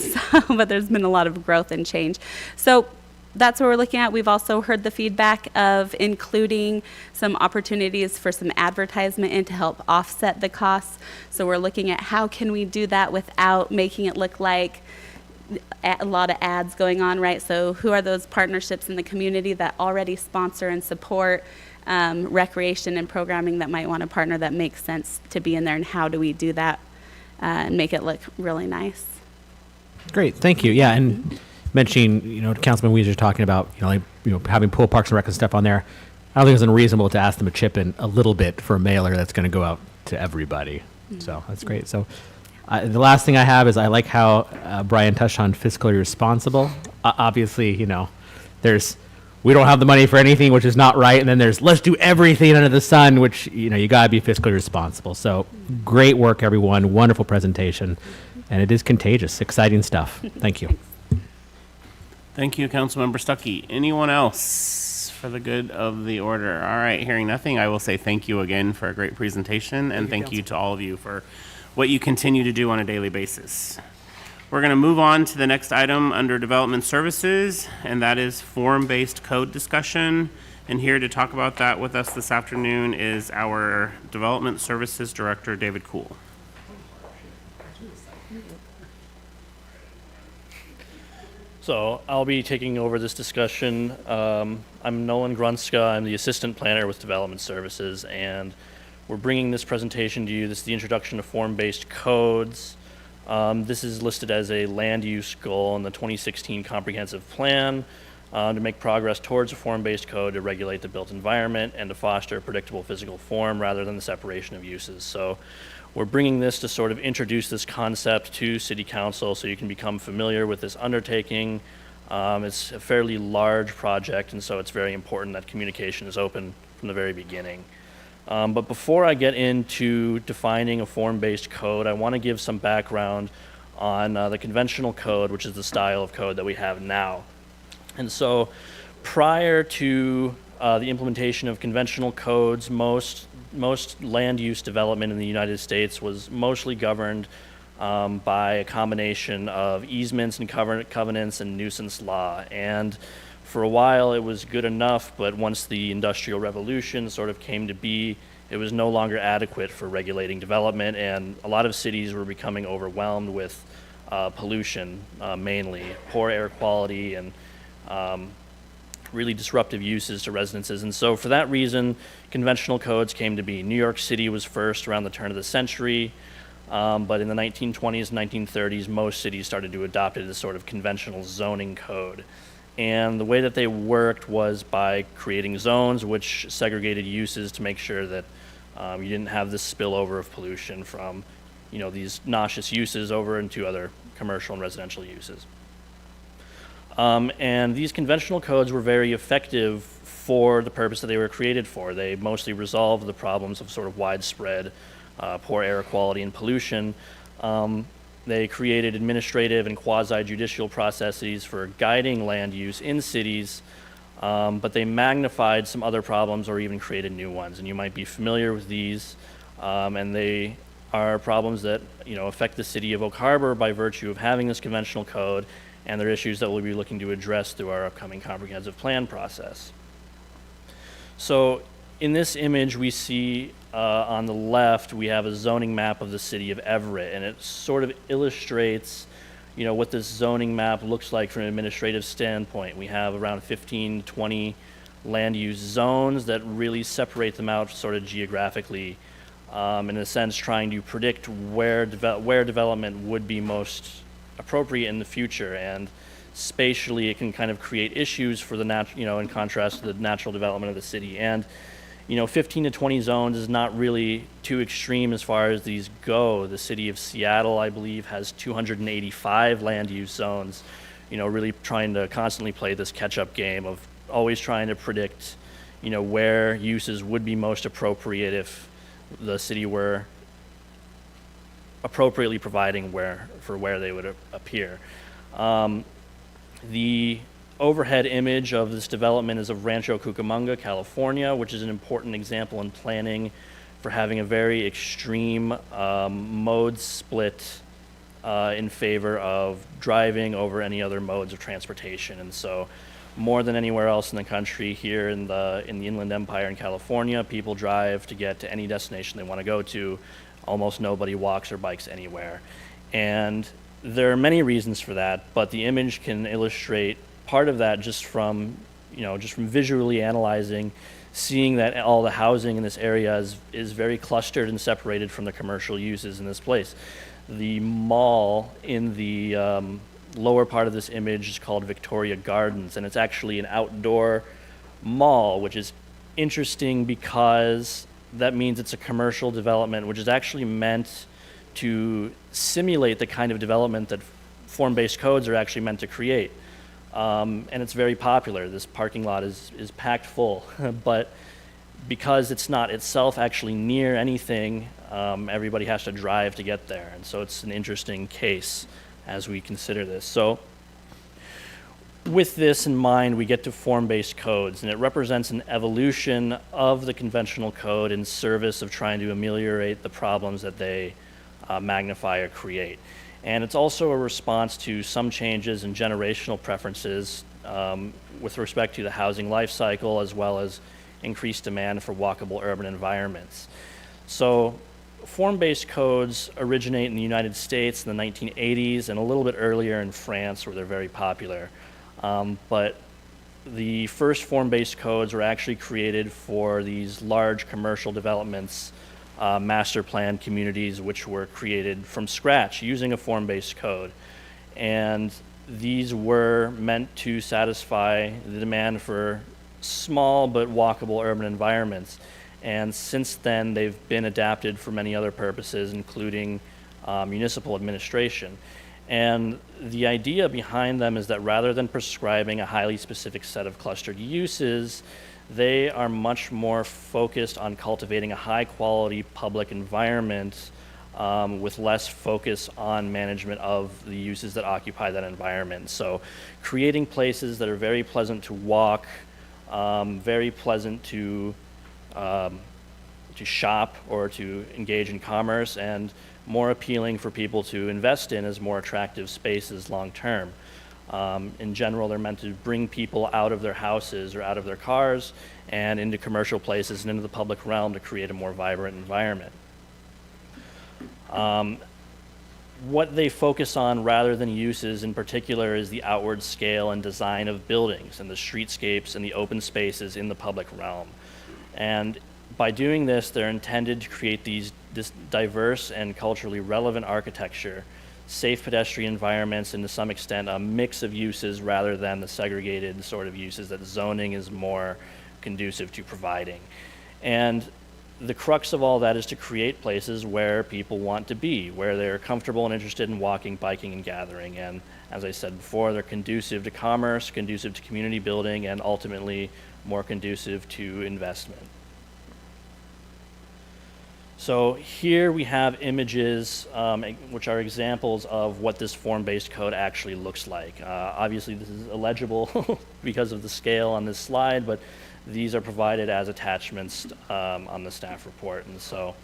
but there's been a lot of growth and change. So that's what we're looking at. We've also heard the feedback of including some opportunities for some advertisement in to help offset the costs. So we're looking at how can we do that without making it look like a lot of ads going on, right? So who are those partnerships in the community that already sponsor and support recreation and programming that might want to partner that makes sense to be in there, and how do we do that and make it look really nice? Great, thank you. Yeah, and mentioning, Councilman Weezer talking about, having pool parks and rec and stuff on there. I don't think it's unreasonable to ask them to chip in a little bit for a mailer that's going to go out to everybody. Mm-hmm. So that's great. So the last thing I have is I like how Brian touched on fiscally responsible. Obviously, we don't have the money for anything, which is not right. And then there's let's do everything under the sun, which, you got to be fiscally responsible. So great work, everyone. Wonderful presentation. And it is contagious. Exciting stuff. Thank you. Thank you, Councilmember Stuckey. Anyone else for the good of the order? All right, hearing nothing, I will say thank you again for a great presentation, and thank you to all of you for what you continue to do on a daily basis. We're going to move on to the next item under Development Services, and that is form-based code discussion. And here to talk about that with us this afternoon is our Development Services Director, David Kuhl. So I'll be taking over this discussion. I'm Nolan Grunska. I'm the Assistant Planner with Development Services, and we're bringing this presentation to you. This is the introduction to form-based codes. This is listed as a land use goal in the 2016 Comprehensive Plan to make progress towards a form-based code to regulate the built environment and to foster a predictable physical form rather than the separation of uses. So we're bringing this to sort of introduce this concept to City Council so you can become familiar with this undertaking. It's a fairly large project, and so it's very important that communication is open from the very beginning. But before I get into defining a form-based code, I want to give some background on the conventional code, which is the style of code that we have now. And so prior to the implementation of conventional codes, most land use development in the United States was mostly governed by a combination of easements and covenants and nuisance law. And for a while it was good enough, but once the Industrial Revolution sort of came to be, it was no longer adequate for regulating development, and a lot of cities were becoming overwhelmed with pollution, mainly poor air quality and really disruptive uses to residences. And so for that reason, conventional codes came to be. New York City was first around the turn of the century, but in the 1920s and 1930s, most cities started to adopt it as sort of conventional zoning code. And the way that they worked was by creating zones which segregated uses to make sure that you didn't have this spillover of pollution from, these noxious uses over into other commercial and residential uses. And these conventional codes were very effective for the purpose that they were created for. They mostly resolved the problems of sort of widespread poor air quality and pollution. They created administrative and quasi-judicial processes for guiding land use in cities, but they magnified some other problems or even created new ones. And you might be familiar with these, and they are problems that affect the city of Oak Harbor by virtue of having this conventional code, and they're issues that we'll be looking to address through our upcoming comprehensive plan process. So in this image we see on the left, we have a zoning map of the city of Everett, and it sort of illustrates, what this zoning map looks like from an administrative standpoint. We have around 15, 20 land use zones that really separate them out sort of geographically, in a sense trying to predict where development would be most appropriate in the future. And spatially, it can kind of create issues for the in contrast to the natural development of the city. And 15 to 20 zones is not really too extreme as far as these go. The city of Seattle, I believe, has 285 land use zones, really trying to constantly play this catch-up game of always trying to predict, where uses would be most appropriate if the city were appropriately providing where they would appear. The overhead image of this development is of Rancho Cucamonga, California, which is an important example in planning for having a very extreme mode split in favor of driving over any other modes of transportation. And so more than anywhere else in the country, here in the Inland Empire in California, people drive to get to any destination they want to go to. Almost nobody walks or bikes anywhere. And there are many reasons for that, but the image can illustrate part of that just from visually analyzing, seeing that all the housing in this area is very clustered and separated from the commercial uses in this place. The mall in the lower part of this image is called Victoria Gardens, and it's actually an outdoor mall, which is interesting because that means it's a commercial development, which is actually meant to simulate the kind of development that form-based codes are actually meant to create. And it's very popular. This parking lot is packed full, but because it's not itself actually near anything, everybody has to drive to get there. And so it's an interesting case as we consider this. So with this in mind, we get to form-based codes, and it represents an evolution of the conventional code in service of trying to ameliorate the problems that they magnify or create. And it's also a response to some changes in generational preferences with respect to the housing life cycle, as well as increased demand for walkable urban environments. So form-based codes originate in the United States in the 1980s and a little bit earlier in France, where they're very popular. But the first form-based codes were actually created for these large commercial developments, master plan communities, which were created from scratch using a form-based code. And these were meant to satisfy the demand for small but walkable urban environments. And since then, they've been adapted for many other purposes, including municipal administration. And the idea behind them is that rather than prescribing a highly specific set of clustered uses, They are much more focused on cultivating a high-quality public environment with less focus on management of the uses that occupy that environment. So creating places that are very pleasant to walk, very pleasant to shop or to engage in commerce, and more appealing for people to invest in as more attractive spaces long-term. In general, they're meant to bring people out of their houses or out of their cars and into commercial places and into the public realm to create a more vibrant environment. What they focus on rather than uses in particular is the outward scale and design of buildings and the streetscapes and the open spaces in the public realm. And by doing this, they're intended to create this diverse and culturally relevant architecture, safe pedestrian environments, and to some extent a mix of uses rather than the segregated sort of uses that zoning is more conducive to providing. And the crux of all that is to create places where people want to be, where they're comfortable and interested in walking, biking, and gathering. And as I said before, they're conducive to commerce, conducive to community building, and ultimately more conducive to investment. So here we have images which are examples of what this form-based code actually looks like. Obviously this is illegible because of the scale on this slide, but these are provided as attachments on the staff report. And so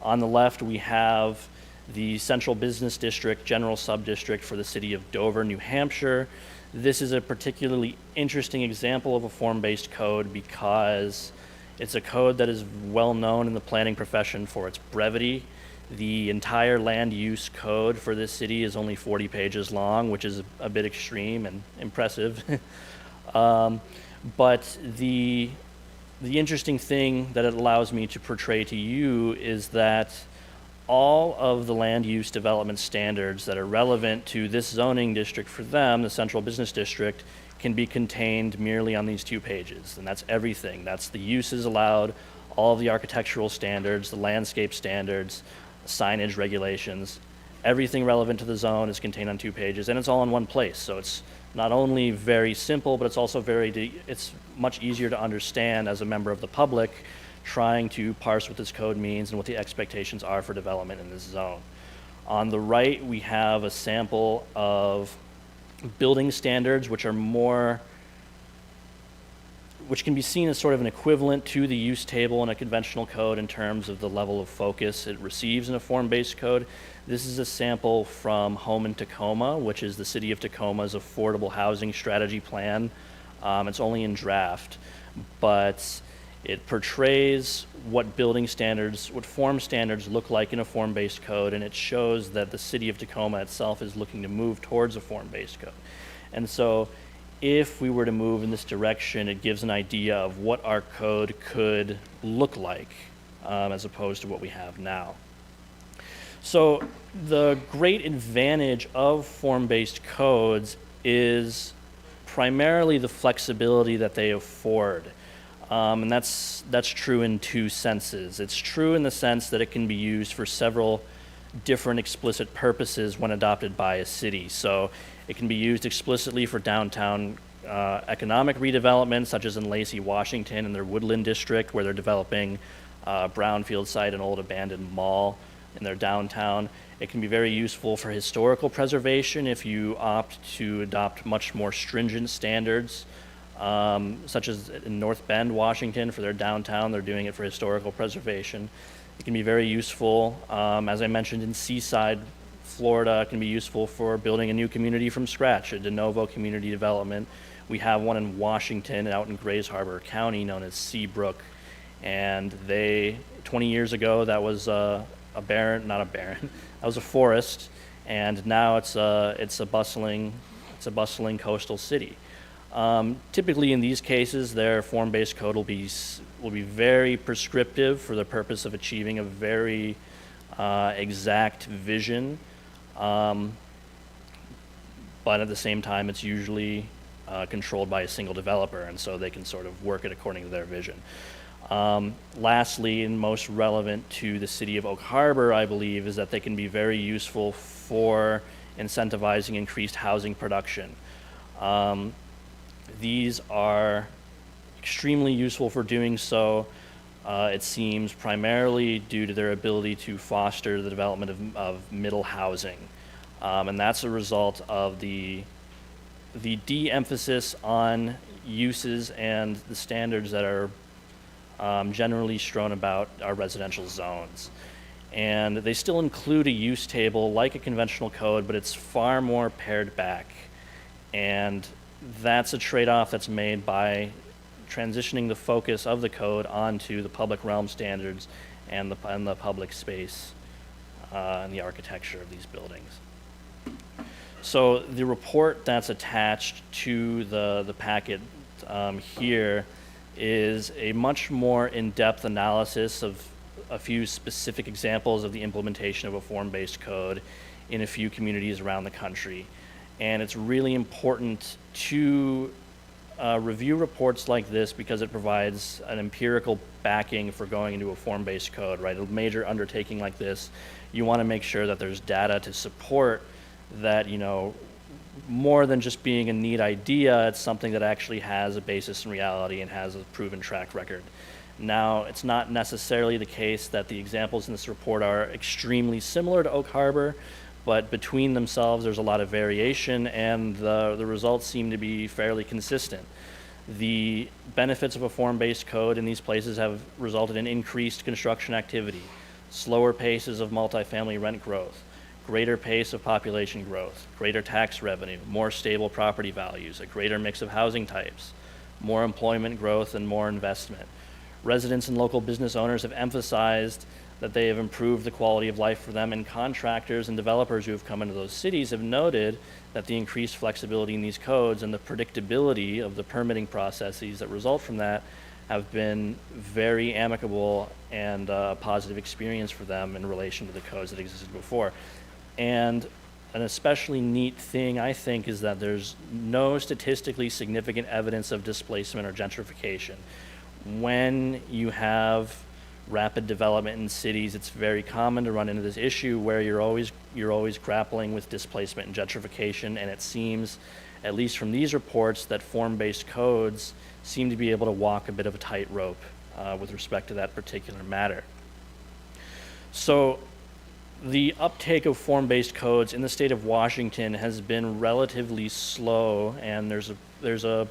on the left we have the Central Business District General Subdistrict for the city of Dover, New Hampshire. This is a particularly interesting example of a form-based code because it's a code that is well known in the planning profession for its brevity. The entire land use code for this city is only 40 pages long, which is a bit extreme and impressive. But the interesting thing that it allows me to portray to you is that all of the land use development standards that are relevant to this zoning district for them, the Central Business District, can be contained merely on these 2 pages. And that's everything. That's the uses allowed, all of the architectural standards, the landscape standards, signage regulations. Everything relevant to the zone is contained on 2 pages, and it's all in one place. So it's not only very simple, but it's also it's much easier to understand as a member of the public trying to parse what this code means and what the expectations are for development in this zone. On the right, we have a sample of building standards, which can be seen as sort of an equivalent to the use table in a conventional code in terms of the level of focus it receives in a form-based code. This is a sample from Home in Tacoma, which is the city of Tacoma's affordable housing strategy plan. It's only in draft, but it portrays what building standards, what form standards look like in a form-based code, and it shows that the city of Tacoma itself is looking to move towards a form-based code. And so if we were to move in this direction, it gives an idea of what our code could look like as opposed to what we have now. So the great advantage of form-based codes is primarily the flexibility that they afford. And that's true in 2 senses. It's true in the sense that it can be used for several different explicit purposes when adopted by a city. So it can be used explicitly for downtown economic redevelopment, such as in Lacey, Washington, in their Woodland District, where they're developing a brownfield site, an old abandoned mall in their downtown. It can be very useful for historical preservation if you opt to adopt much more stringent standards, such as in North Bend, Washington, for their downtown. They're doing it for historical preservation. It can be very useful, as I mentioned, in Seaside, Florida. It can be useful for building a new community from scratch, a de novo community development. We have one in Washington, out in Grays Harbor County, known as Seabrook. And 20 years ago, that was that was a forest, and now it's a bustling coastal city. Typically in these cases, their form-based code will be very prescriptive for the purpose of achieving a very exact vision, but at the same time it's usually controlled by a single developer, and so they can sort of work it according to their vision. Lastly, and most relevant to the city of Oak Harbor, I believe, is that they can be very useful for incentivizing increased housing production. These are extremely useful for doing so. It seems primarily due to their ability to foster the development of middle housing. And that's a result of the de-emphasis on uses and the standards that are generally strewn about our residential zones. And they still include a use table like a conventional code, but it's far more pared back. And that's a trade-off that's made by transitioning the focus of the code onto the public realm standards and the public space and the architecture of these buildings. So the report that's attached to the packet here is a much more in-depth analysis of a few specific examples of the implementation of a form-based code in a few communities around the country. And it's really important to review reports like this because it provides an empirical backing for going into a form-based code, right? A major undertaking like this, you want to make sure that there's data to support that, you know, more than just being a neat idea, it's something that actually has a basis in reality and has a proven track record. Now, it's not necessarily the case that the examples in this report are extremely similar to Oak Harbor, but between themselves there's a lot of variation and the results seem to be fairly consistent. The benefits of a form-based code in these places have resulted in increased construction activity, slower paces of multifamily rent growth, greater pace of population growth, greater tax revenue, more stable property values, a greater mix of housing types, more employment growth, and more investment. Residents and local business owners have emphasized that they have improved the quality of life for them, and contractors and developers who have come into those cities have noted that the increased flexibility in these codes and the predictability of the permitting processes that result from that have been very amicable and a positive experience for them in relation to the codes that existed before. And an especially neat thing, I think, is that there's no statistically significant evidence of displacement or gentrification. When you have rapid development in cities, it's very common to run into this issue where you're always grappling with displacement and gentrification, and it seems, at least from these reports, that form-based codes seem to be able to walk a bit of a tightrope with respect to that particular matter. So the uptake of form-based codes in the state of Washington has been relatively slow, and there's a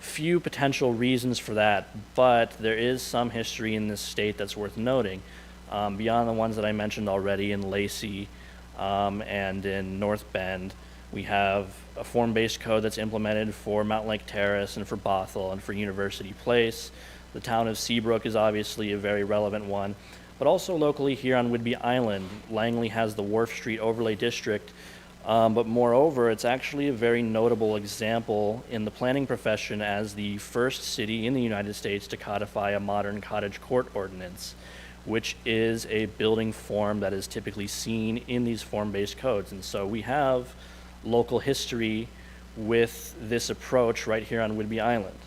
few potential reasons for that, but there is some history in this state that's worth noting. Beyond the ones that I mentioned already in Lacey and in North Bend, we have a form-based code that's implemented for Mountain Lake Terrace and for Bothell and for University Place. The town of Seabrook is obviously a very relevant one, but also locally here on Whidbey Island, Langley has the Wharf Street Overlay District, but moreover, it's actually a very notable example in the planning profession as the first city in the United States to codify a modern cottage court ordinance, which is a building form that is typically seen in these form-based codes. And so we have local history with this approach right here on Whidbey Island.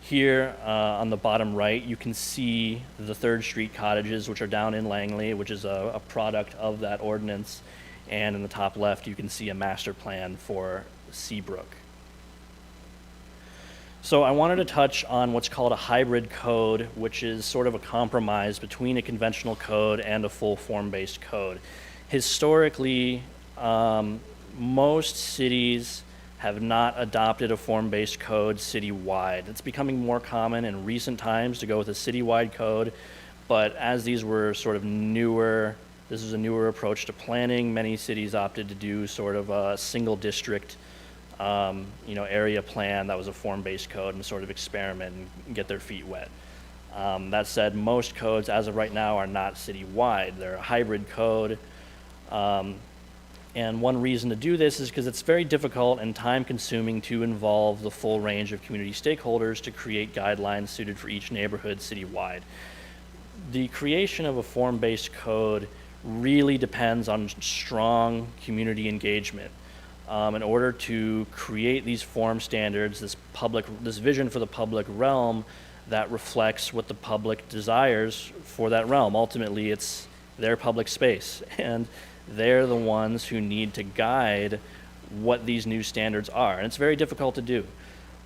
Here on the bottom right, you can see the 3rd Street cottages, which are down in Langley, which is a product of that ordinance. And in the top left, you can see a master plan for Seabrook. So I wanted to touch on what's called a hybrid code, which is sort of a compromise between a conventional code and a full form-based code. Historically, most cities have not adopted a form-based code citywide. It's becoming more common in recent times to go with a citywide code, but as these were sort of newer, this is a newer approach to planning, many cities opted to do sort of a single district area plan that was a form-based code and sort of experiment and get their feet wet. That said, most codes as of right now are not citywide. They're a hybrid code. And one reason to do this is because it's very difficult and time-consuming to involve the full range of community stakeholders to create guidelines suited for each neighborhood citywide. The creation of a form-based code really depends on strong community engagement. In order to create these form standards, this vision for the public realm that reflects what the public desires for that realm. Ultimately, it's their public space, and they're the ones who need to guide what these new standards are, and it's very difficult to do.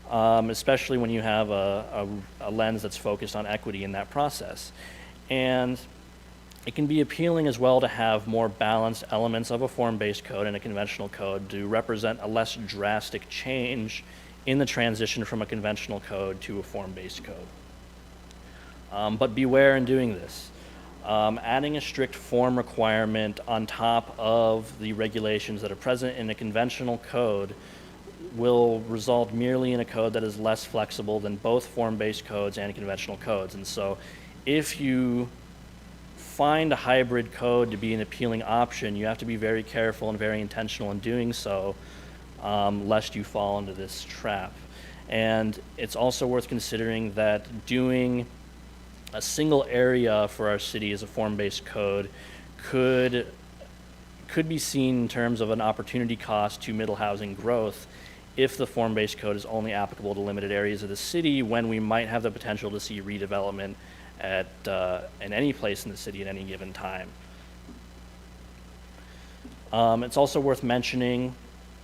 especially when you have a lens that's focused on equity in that process. And it can be appealing as well to have more balanced elements of a form-based code and a conventional code to represent a less drastic change in the transition from a conventional code to a form-based code. But beware in doing this. Adding a strict form requirement on top of the regulations that are present in a conventional code will result merely in a code that is less flexible than both form-based codes and conventional codes. And so if you find a hybrid code to be an appealing option, you have to be very careful and very intentional in doing so, lest you fall into this trap. And it's also worth considering that doing a single area for our city as a form-based code could be seen in terms of an opportunity cost to middle housing growth if the form-based code is only applicable to limited areas of the city, when we might have the potential to see redevelopment in any place in the city at any given time. It's also worth mentioning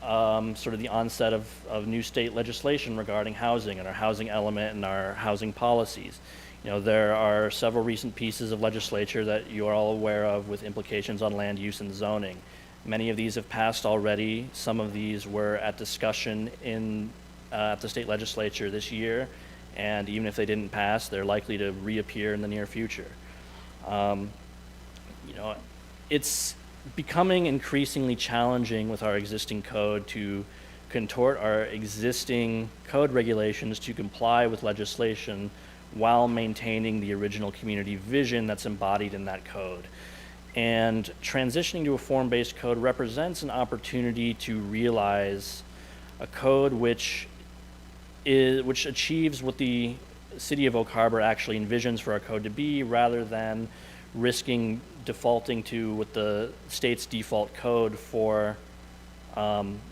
sort of the onset of new state legislation regarding housing and our housing element and our housing policies. You know, there are several recent pieces of legislature that you are all aware of with implications on land use and zoning. Many of these have passed already. Some of these were at discussion at the state legislature this year, and even if they didn't pass, they're likely to reappear in the near future. It's becoming increasingly challenging with our existing code to contort our existing code regulations to comply with legislation while maintaining the original community vision that's embodied in that code. And transitioning to a form-based code represents an opportunity to realize a code which achieves what the city of Oak Harbor actually envisions for our code to be, rather than risking defaulting to what the state's default code for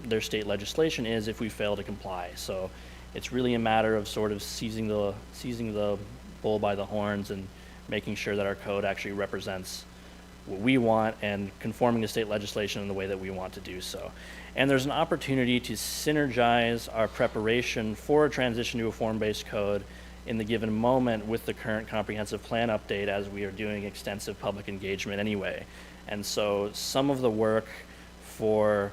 their state legislation is if we fail to comply. So it's really a matter of sort of seizing the bull by the horns and making sure that our code actually represents what we want and conforming to state legislation in the way that we want to do so. And there's an opportunity to synergize our preparation for a transition to a form-based code in the given moment with the current comprehensive plan update, as we are doing extensive public engagement anyway. And so some of the work for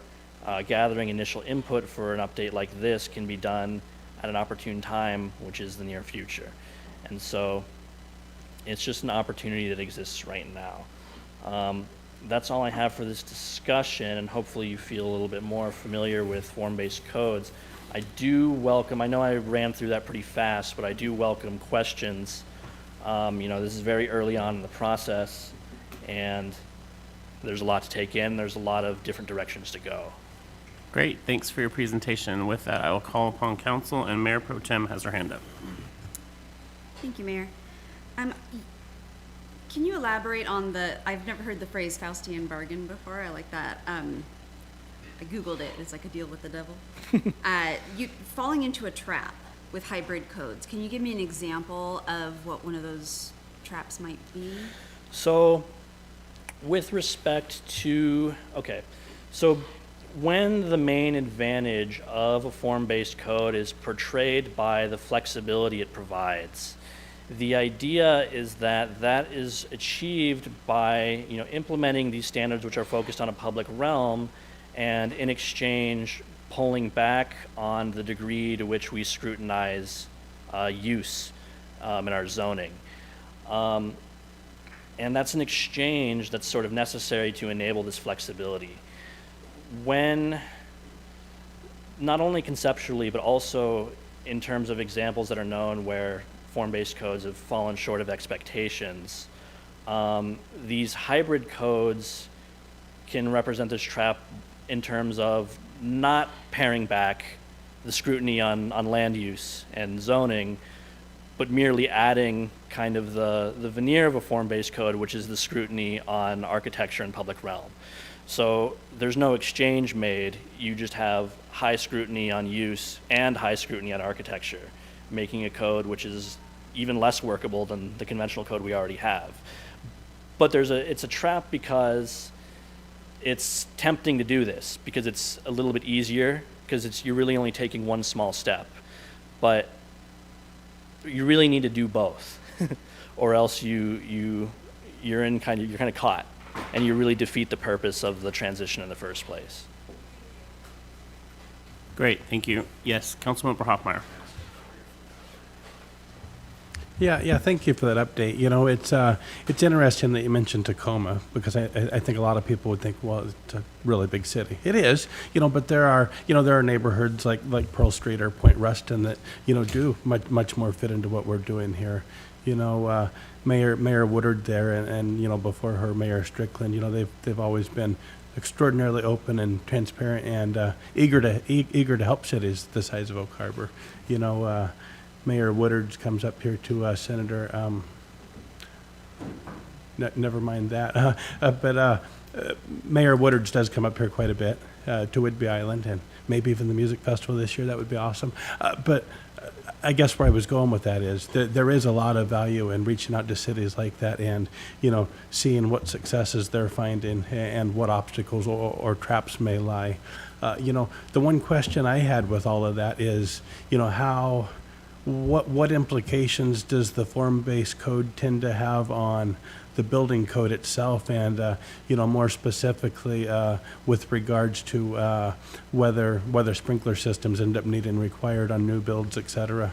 gathering initial input for an update like this can be done at an opportune time, which is the near future. And so it's just an opportunity that exists right now. That's all I have for this discussion, and hopefully you feel a little bit more familiar with form-based codes. I do welcome, I know I ran through that pretty fast, but I do welcome questions. This is very early on in the process, and there's a lot to take in. There's a lot of different directions to go. Great, thanks for your presentation. With that, I will call upon council, and Mayor Pro Tem has her hand up. Thank you, Mayor. Can you elaborate on I've never heard the phrase Faustian bargain before. I like that. I Googled it. It's like a deal with the devil. You falling into a trap with hybrid codes. Can you give me an example of what one of those traps might be? So with respect to, so when the main advantage of a form-based code is portrayed by the flexibility it provides, the idea is that that is achieved by implementing these standards which are focused on a public realm, and in exchange pulling back on the degree to which we scrutinize use in our zoning. And that's an exchange that's sort of necessary to enable this flexibility. When, not only conceptually, but also in terms of examples that are known where form-based codes have fallen short of expectations, these hybrid codes can represent this trap in terms of not paring back the scrutiny on land use and zoning, but merely adding kind of the veneer of a form-based code, which is the scrutiny on architecture and public realm. So there's no exchange made. You just have high scrutiny on use and high scrutiny on architecture, making a code which is even less workable than the conventional code we already have. But it's a trap because it's tempting to do this, because it's a little bit easier, because you're really only taking one small step. but you really need to do both, or else you're kind of caught, and you really defeat the purpose of the transition in the first place. Great, thank you. Yes, Councilmember Hoffmeyer. Yeah, thank you for that update. You know, it's interesting that you mentioned Tacoma, because I think a lot of people would think, well, it's a really big city. It is, you know, but there are neighborhoods like Pearl Street or Point Ruston that, you know, do much more fit into what we're doing here. You know, Mayor Woodard there and you know, before her, Mayor Strickland, you know, they've always been extraordinarily open and transparent and eager to help cities the size of Oak Harbor. You know, Mayor Woodard comes up here to Senator. Never mind that. But Mayor Woodard's does come up here quite a bit to Whidbey Island, and maybe even the music festival this year. That would be awesome. But I guess where I was going with that is there is a lot of value in reaching out to cities like that, and you know, seeing what successes they're finding and what obstacles or traps may lie. You know, the one question I had with all of that is, you know, what implications does the form-based code tend to have on the building code itself, and you know, more specifically with regards to whether sprinkler systems end up needing required on new builds, et cetera?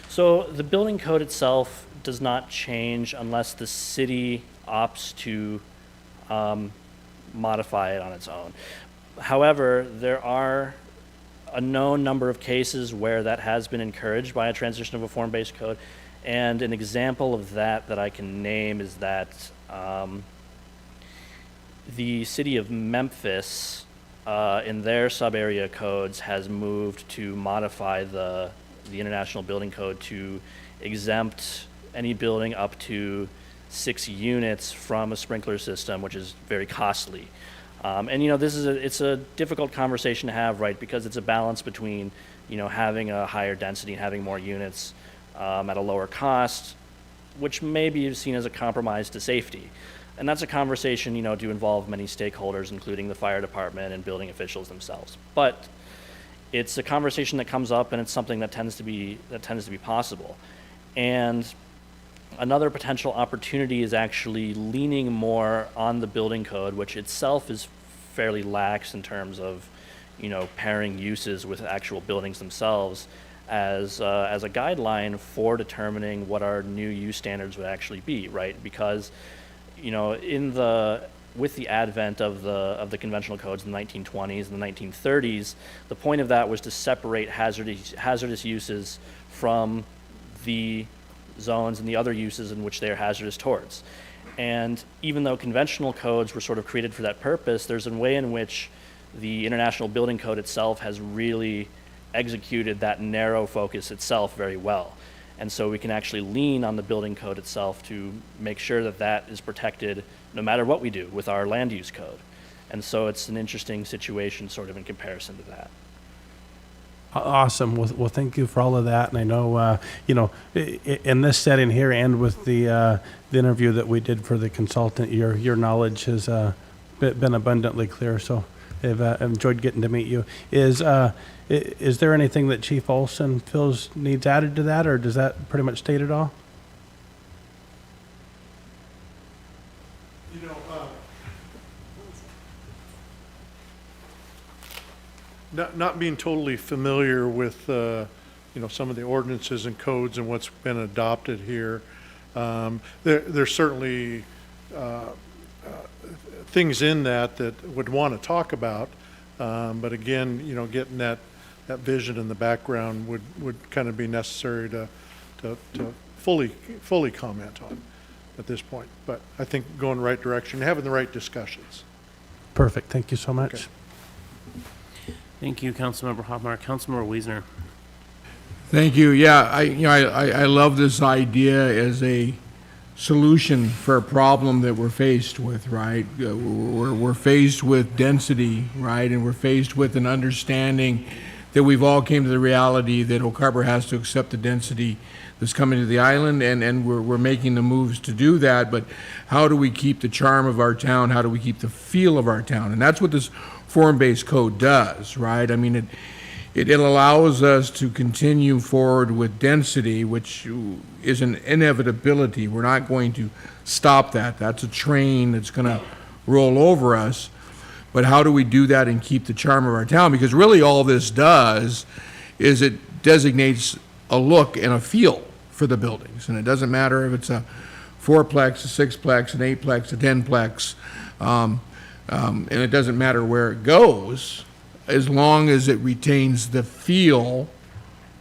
So the building code itself does not change unless the city opts to modify it on its own. However, there are a known number of cases where that has been encouraged by a transition of a form-based code. And an example of that I can name is that the city of Memphis, in their sub-area codes, has moved to modify the International Building Code to exempt any building up to 6 units from a sprinkler system, which is very costly. And you know, it's a difficult conversation to have, right? Because it's a balance between, you know, having a higher density and having more units at a lower cost, which may be seen as a compromise to safety. And that's a conversation, you know, to involve many stakeholders, including the fire department and building officials themselves. But it's a conversation that comes up, and it's something that tends to be possible. And another potential opportunity is actually leaning more on the building code, which itself is fairly lax in terms of, you know, pairing uses with actual buildings themselves, as a guideline for determining what our new use standards would actually be, right? Because, you know, with the advent of the conventional codes in the 1920s and the 1930s, the point of that was to separate hazardous uses from the zones and the other uses in which they are hazardous towards. And even though conventional codes were sort of created for that purpose, there's a way in which the International Building Code itself has really executed that narrow focus itself very well. And so we can actually lean on the building code itself to make sure that that is protected no matter what we do with our land use code. And so it's an interesting situation sort of in comparison to that. Awesome. Well, thank you for all of that. And I know, you know, in this setting here and with the interview that we did for the consultant, your knowledge has been abundantly clear. So I've enjoyed getting to meet you. Is there anything that Chief Olson feels needs added to that, or does that pretty much state it all? You know, not being totally familiar with, you know, some of the ordinances and codes and what's been adopted here, there's certainly things in that would want to talk about, but again, you know, getting that vision in the background would kind of be necessary to fully comment on at this point. But I think going the right direction, having the right discussions. Perfect. Thank you so much. Okay. Thank you, Councilmember Hoffmeyer. Councilmember Wiesner. Thank you. Yeah, I love this idea as a solution for a problem that we're faced with, right? We're faced with density, right? And we're faced with an understanding that we've all came to the reality that Oak Harbor has to accept the density that's coming to the island, and we're making the moves to do that. But how do we keep the charm of our town? How do we keep the feel of our town? And that's what this form-based code does, right? I mean, it allows us to continue forward with density, which is an inevitability. We're not going to stop that. That's a train that's going to roll over us. But how do we do that and keep the charm of our town? Because really all this does is it designates a look and a feel for the buildings. And it doesn't matter if it's a fourplex, a sixplex, an eightplex, a tenplex, and it doesn't matter where it goes, as long as it retains the feel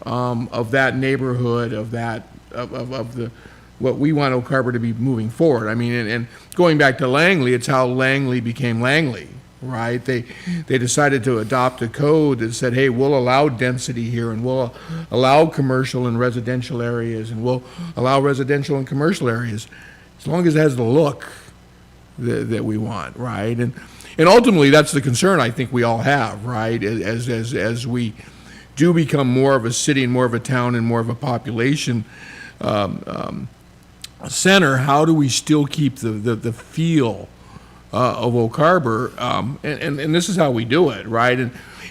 of that neighborhood, of the what we want Oak Harbor to be moving forward. I mean, and going back to Langley, it's how Langley became Langley, right? They decided to adopt a code that said, hey, we'll allow density here, and we'll allow commercial and residential areas, and we'll allow residential and commercial areas, as long as it has the look that we want, right? And ultimately, that's the concern I think we all have, right? As we do become more of a city and more of a town and more of a population center, how do we still keep the feel of Oak Harbor? And this is how we do it, right?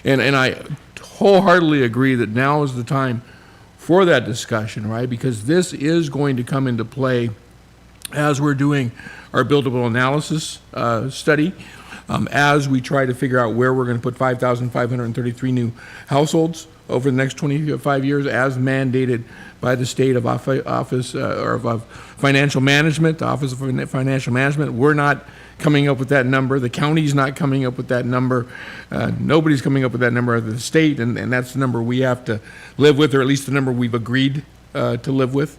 And I wholeheartedly agree that now is the time for that discussion, right? Because this is going to come into play as we're doing our buildable analysis study, as we try to figure out where we're going to put 5,533 new households over the next 25 years, as mandated by the state of office of financial management, the Office of Financial Management. We're not coming up with that number. The county's not coming up with that number. Nobody's coming up with that number other than the state, and that's the number we have to live with, or at least the number we've agreed to live with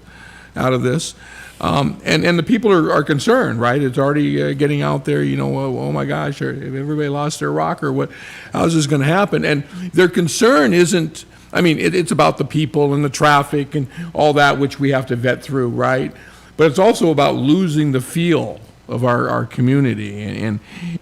out of this. And the people are concerned, right? It's already getting out there, oh my gosh, have everybody lost their rocker? How's this going to happen? And their concern isn't, it's about the people and the traffic and all that, which we have to vet through, right? But it's also about losing the feel of our community.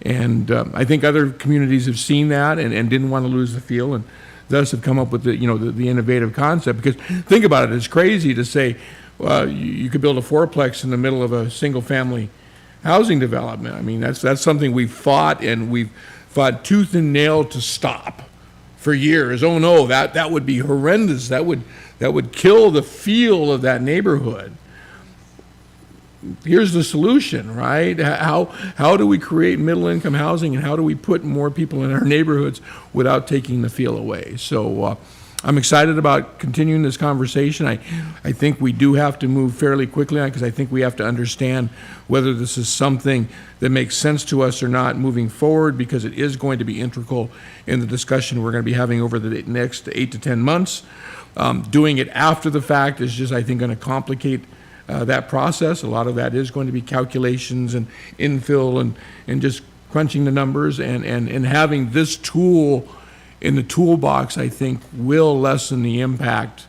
And I think other communities have seen that and didn't want to lose the feel, and thus have come up with the innovative concept. Because think about it, it's crazy to say, you could build a fourplex in the middle of a single-family housing development. That's something we've fought tooth and nail to stop for years. Oh no, that would be horrendous. That would kill the feel of that neighborhood. Here's the solution, right? How do we create middle-income housing, and how do we put more people in our neighborhoods without taking the feel away? So I'm excited about continuing this conversation. I think we do have to move fairly quickly on it, because I think we have to understand whether this is something that makes sense to us or not moving forward, because it is going to be integral in the discussion we're going to be having over the next 8 to 10 months. Doing it after the fact is just, I think, going to complicate that process. A lot of that is going to be calculations and infill and just crunching the numbers, and having this tool in the toolbox, I think, will lessen the impact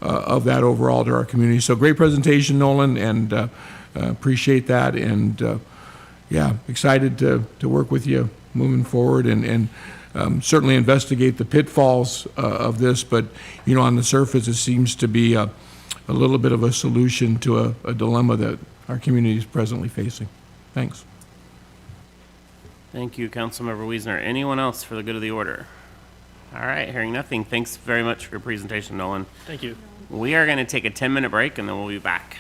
of that overall to our community. So great presentation, Nolan, and appreciate that. And excited to work with you moving forward, and certainly investigate the pitfalls of this. But, on the surface, it seems to be a little bit of a solution to a dilemma that our community is presently facing. Thanks. Thank you, Councilmember Wiesner. Anyone else for the good of the order? All right, hearing nothing, thanks very much for your presentation, Nolan. Thank you. We are going to take a 10-minute break, and then we'll be back.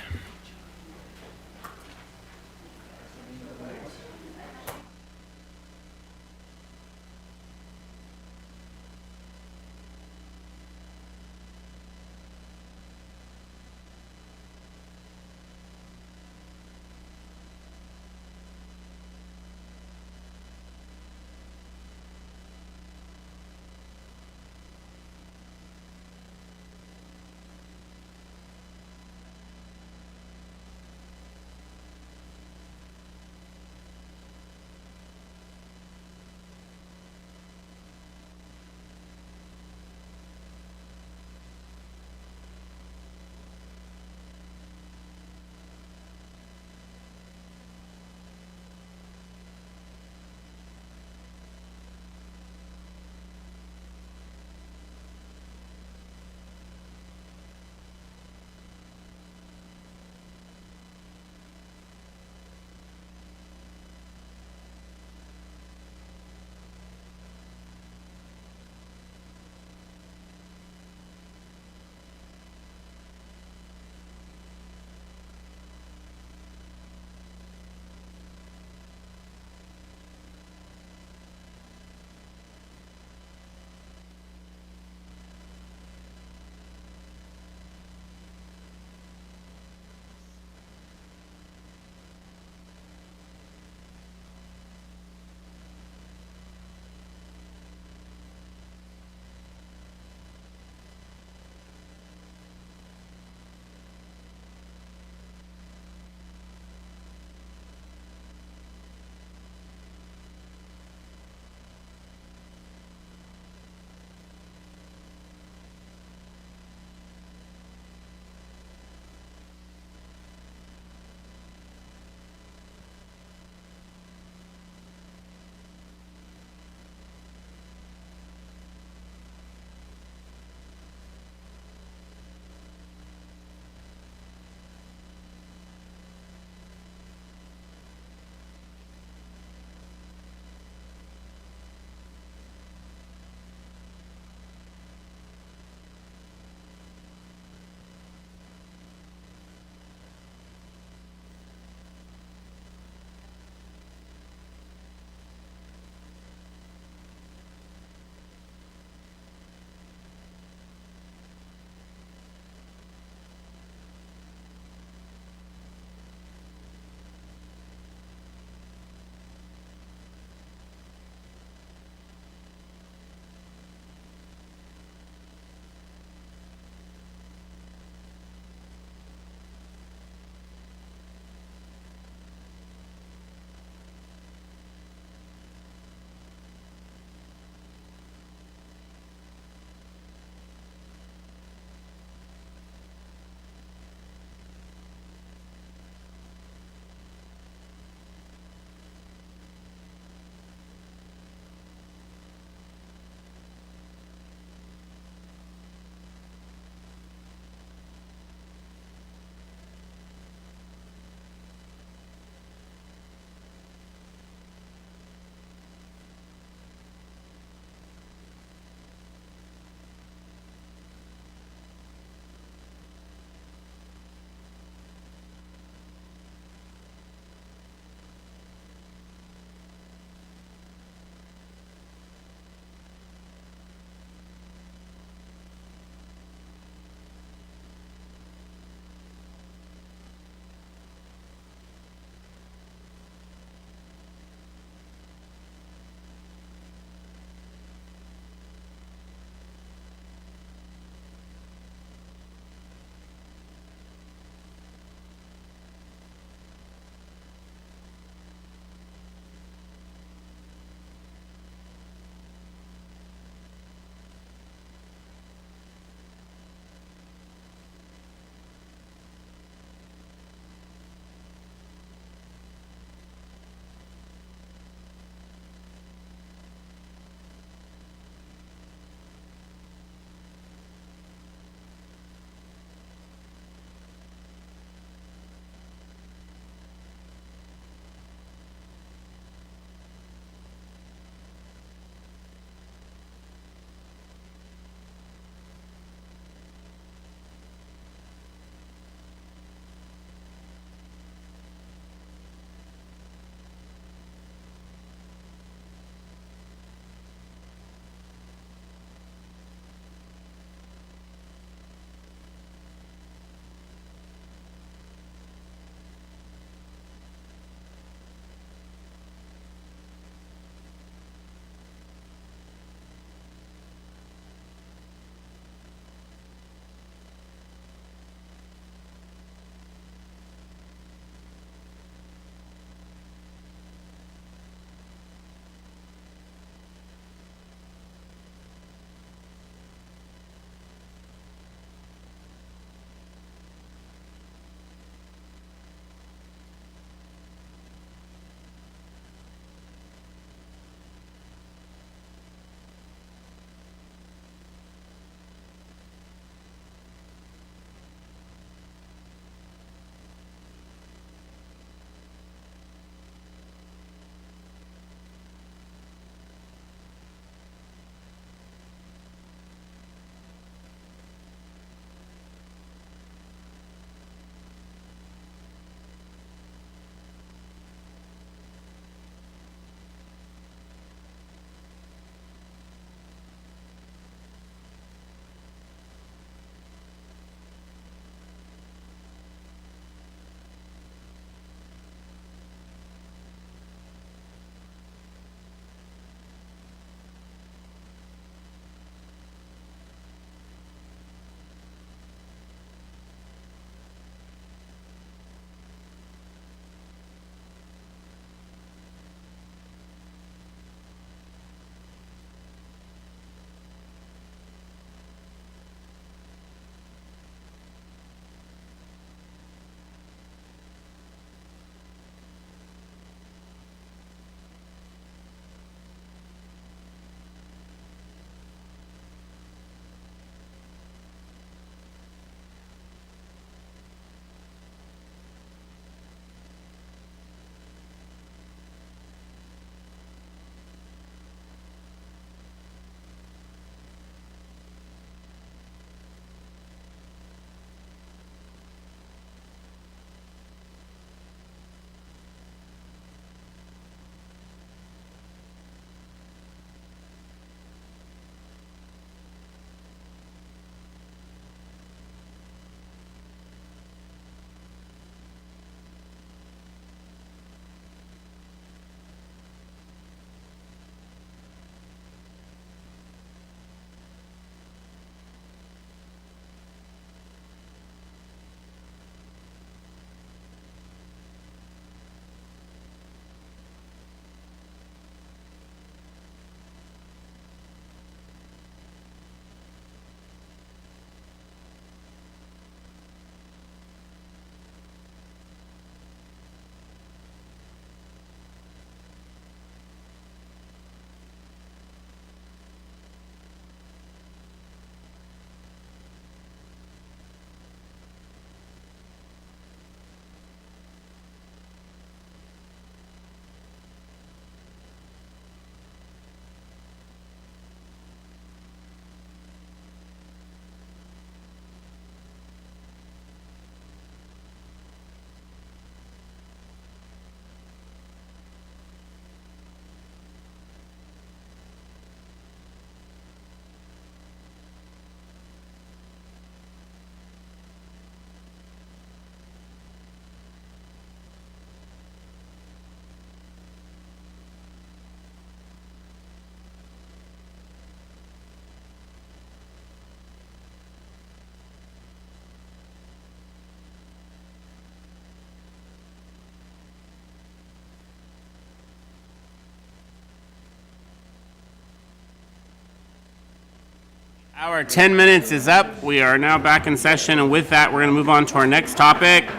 Our 10 minutes is up. We are now back in session, and with that, we're going to move on to our next topic.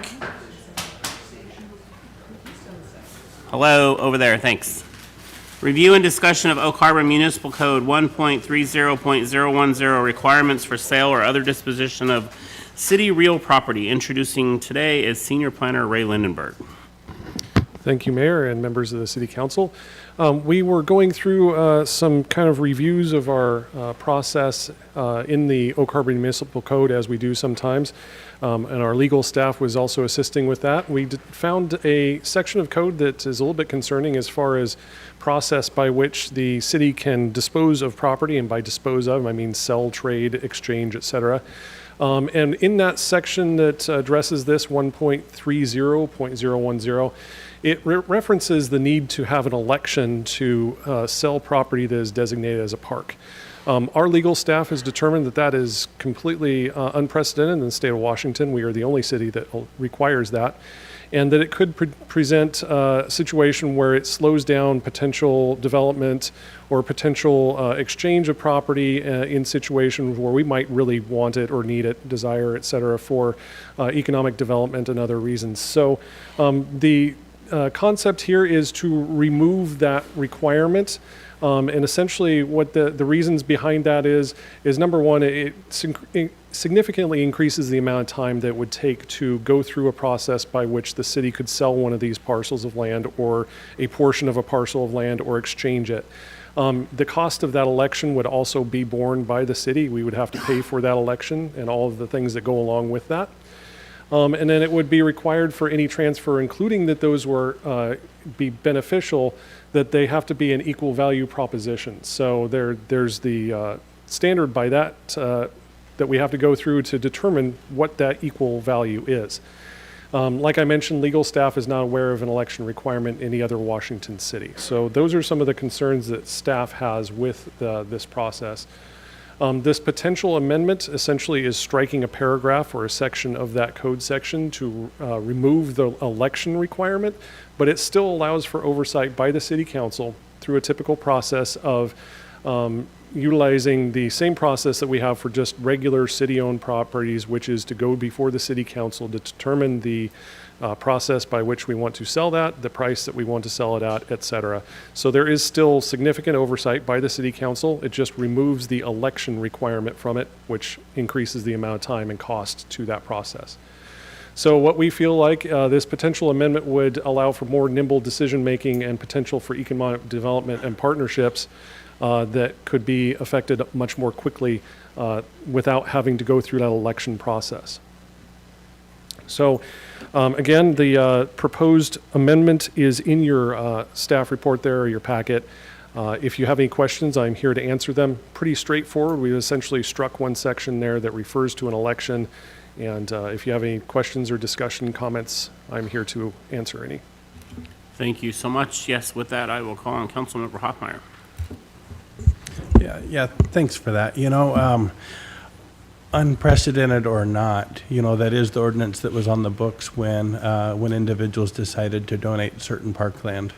Hello, over there, thanks. Review and discussion of Oak Harbor Municipal Code 1.30.010 requirements for sale or other disposition of city real property. Introducing today is Senior Planner Ray Lindenberg. Thank you, Mayor and members of the City Council. We were going through some kind of reviews of our process in the Oak Harbor Municipal Code, as we do sometimes, and our legal staff was also assisting with that. We found a section of code that is a little bit concerning as far as process by which the city can dispose of property, and by dispose of, I mean sell, trade, exchange, etc. And in that section that addresses this 1.30.010, it references the need to have an election to sell property that is designated as a park. Our legal staff has determined that that is completely unprecedented in the state of Washington. We are the only city that requires that, and that it could present a situation where it slows down potential development or potential exchange of property in situations where we might really want it or need it, desire, et cetera, for economic development and other reasons. So the concept here is to remove that requirement. And essentially what the reasons behind that is number one, it significantly increases the amount of time that it would take to go through a process by which the city could sell one of these parcels of land or a portion of a parcel of land or exchange it. The cost of that election would also be borne by the city. We would have to pay for that election and all of the things that go along with that. And then it would be required for any transfer, including that those were be beneficial, that they have to be an equal value proposition. So there's the standard by that that we have to go through to determine what that equal value is. Like I mentioned, legal staff is not aware of an election requirement in any other Washington city. So those are some of the concerns that staff has with this process. This potential amendment essentially is striking a paragraph or a section of that code section to remove the election requirement, but it still allows for oversight by the City Council through a typical process of utilizing the same process that we have for just regular city-owned properties, which is to go before the City Council to determine the process by which we want to sell that, the price that we want to sell it at, et cetera. So there is still significant oversight by the City Council. It just removes the election requirement from it, which increases the amount of time and cost to that process. So what we feel like this potential amendment would allow for more nimble decision-making and potential for economic development and partnerships that could be affected much more quickly without having to go through that election process. So again, the proposed amendment is in your staff report there, or your packet. If you have any questions, I'm here to answer them. Pretty straightforward. We essentially struck one section there that refers to an election. And if you have any questions or discussion comments, I'm here to answer any. Thank you so much. Yes, with that, I will call on Councilmember Hoffmeyer. Yeah, thanks for that. You know, unprecedented or not, you know, that is the ordinance that was on the books when individuals decided to donate certain parkland.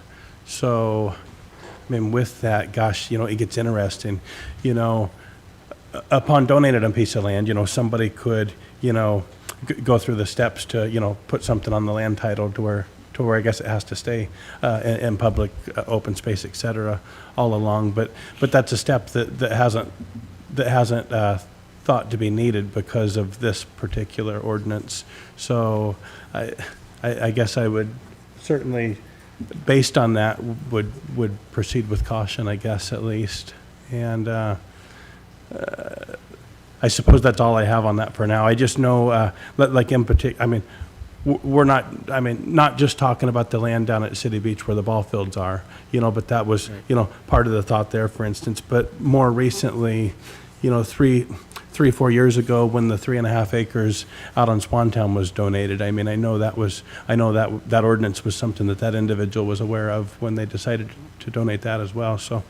So, I mean, with that, gosh, you know, it gets interesting. You know, upon donating a piece of land, you know, somebody could, you know, go through the steps to, you know, put something on the land title to where I guess it has to stay in public, open space, et cetera, all along. But that's a step that hasn't thought to be needed because of this particular ordinance. So I guess I would certainly, based on that, would proceed with caution, I guess, at least. And I suppose that's all I have on that for now. I just know, like in particular, I mean, we're not, I mean, not just talking about the land down at City Beach where the ball fields are, you know, but that was, you know, part of the thought there, for instance. But more recently, you know, 4 years ago when the 3.5 acres out on Swantown was donated, I mean, I know that ordinance was something that individual was aware of when they decided to donate that as well. So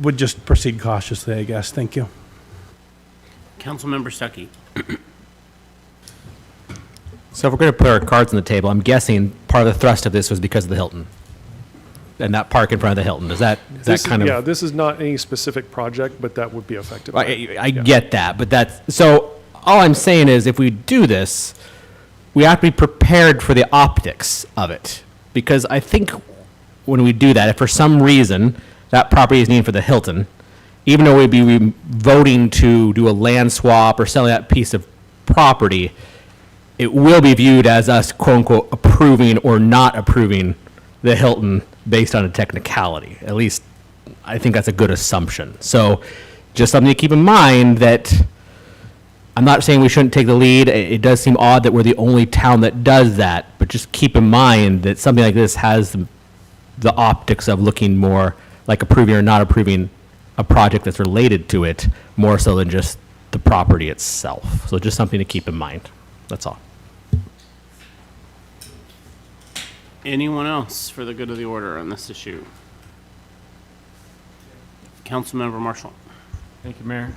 would just proceed cautiously, I guess. Thank you. Councilmember Stuckey. So if we're going to put our cards on the table, I'm guessing part of the thrust of this was because of the Hilton. and that park in front of the Hilton. Is that This is- kind of? Yeah, this is not any specific project, but that would be affected by it. I get that, but so all I'm saying is if we do this, we have to be prepared for the optics of it. Because I think when we do that, if for some reason that property is needed for the Hilton, even though we'd be voting to do a land swap or selling that piece of property, it will be viewed as us, quote unquote, approving or not approving the Hilton based on a technicality. At least I think that's a good assumption. So just something to keep in mind that I'm not saying we shouldn't take the lead. It does seem odd that we're the only town that does that, but just keep in mind that something like this has the optics of looking more like approving or not approving a project that's related to it, more so than just the property itself. So just something to keep in mind. That's all. Anyone else for the good of the order on this issue? Councilmember Marshall. Thank you, Mayor.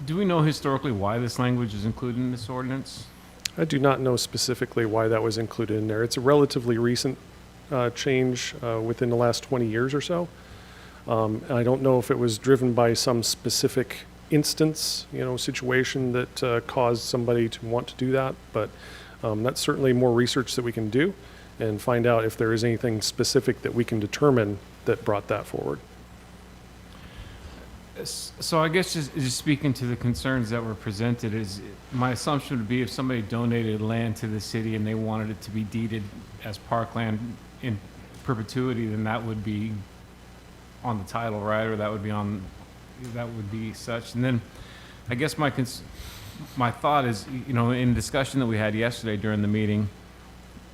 Do we know historically why this language is included in this ordinance? I do not know specifically why that was included in there. It's a relatively recent change within the last 20 years or so. I don't know if it was driven by some specific instance, situation that caused somebody to want to do that, but that's certainly more research that we can do and find out if there is anything specific that we can determine that brought that forward. So I guess just speaking to the concerns that were presented, is my assumption would be if somebody donated land to the city and they wanted it to be deeded as parkland in perpetuity, then that would be on the title, right? Or that would be such. And then I guess my thought is, in discussion that we had yesterday during the meeting,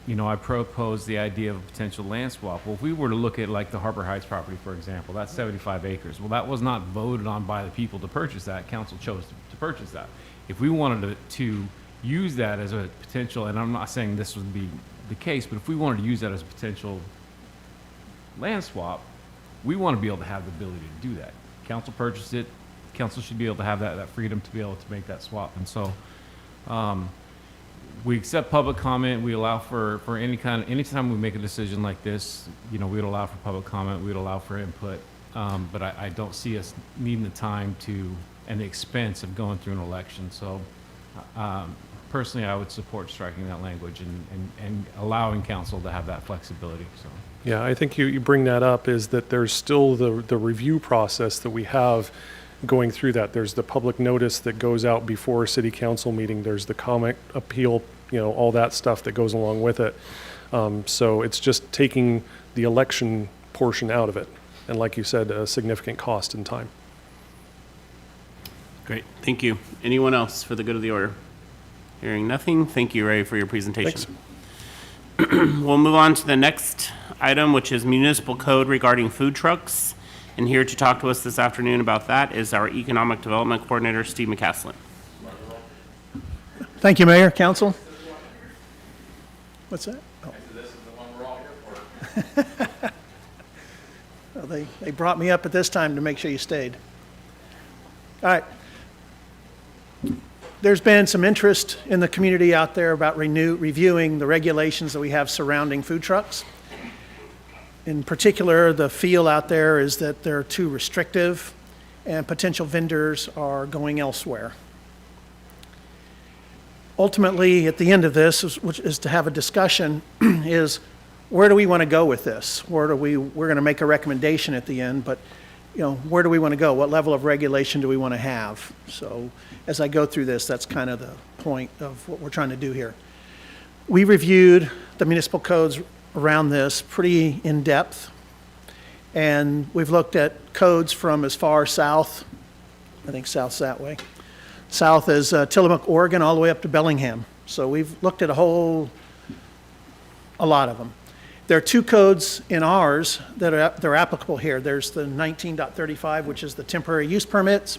I proposed the idea of a potential land swap. Well, if we were to look at like the Harbor Heights property, for example, that's 75 acres. Well, that was not voted on by the people to purchase that. Council chose to purchase that. If we wanted to use that as a potential, and I'm not saying this would be the case, but if we wanted to use that as a potential land swap, we want to be able to have the ability to do that. Council purchased it. Council should be able to have that freedom to be able to make that swap. And so, we accept public comment. We allow for anytime we make a decision like this, we'd allow for public comment. We'd allow for input. But I don't see us needing the time and the expense of going through an election. So, personally, I would support striking that language and allowing council to have that flexibility. So. Yeah, I think you bring that up is that there's still the review process that we have going through that. There's the public notice that goes out before a city council meeting. There's the comment appeal, all that stuff that goes along with it. So it's just taking the election portion out of it. And like you said, a significant cost in time. Great, thank you. Anyone else for the good of the order? Hearing nothing, thank you, Ray, for your presentation. We'll move on to the next item, which is municipal code regarding food trucks. And here to talk to us this afternoon about that is our Economic Development Coordinator, Steve McCaslin. Thank you, Mayor, Council. What's that? Oh. This is the one we're all here for. Well, they brought me up at this time to make sure you stayed. All right. There's been some interest in the community out there about reviewing the regulations that we have surrounding food trucks. In particular, the feel out there is that they're too restrictive and potential vendors are going elsewhere. Ultimately, at the end of this, which is to have a discussion, is where do we want to go with this? We're going to make a recommendation at the end, but where do we want to go? What level of regulation do we want to have? So as I go through this, that's kind of the point of what we're trying to do here. We reviewed the municipal codes around this pretty in depth, and we've looked at codes from as far south, I think south's that way, south as Tillamook, Oregon, all the way up to Bellingham. So we've looked at a lot of them. There are two codes in ours that are applicable here. There's the 19.35, which is the temporary use permits,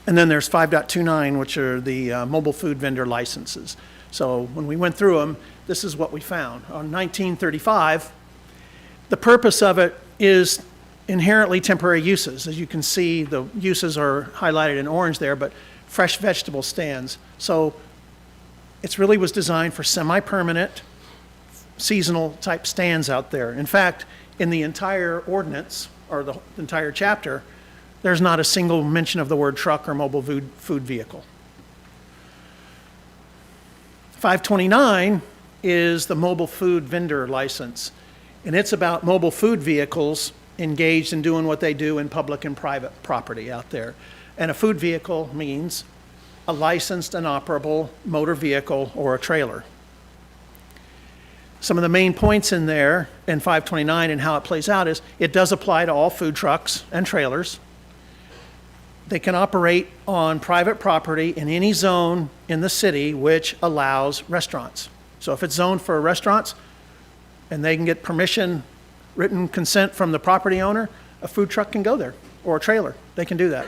and then there's 5.29, which are the mobile food vendor licenses. So when we went through them, this is what we found. On 1935, the purpose of it is inherently temporary uses. As you can see, the uses are highlighted in orange there, but fresh vegetable stands. So it really was designed for semi-permanent seasonal type stands out there. In fact, in the entire ordinance, or the entire chapter, there's not a single mention of the word truck or mobile food vehicle. 529 is the mobile food vendor license, and it's about mobile food vehicles engaged in doing what they do in public and private property out there. And a food vehicle means a licensed and operable motor vehicle or a trailer. Some of the main points in there in 529 and how it plays out is it does apply to all food trucks and trailers. They can operate on private property in any zone in the city which allows restaurants. So if it's zoned for restaurants and they can get permission, written consent from the property owner, a food truck can go there, or a trailer. They can do that.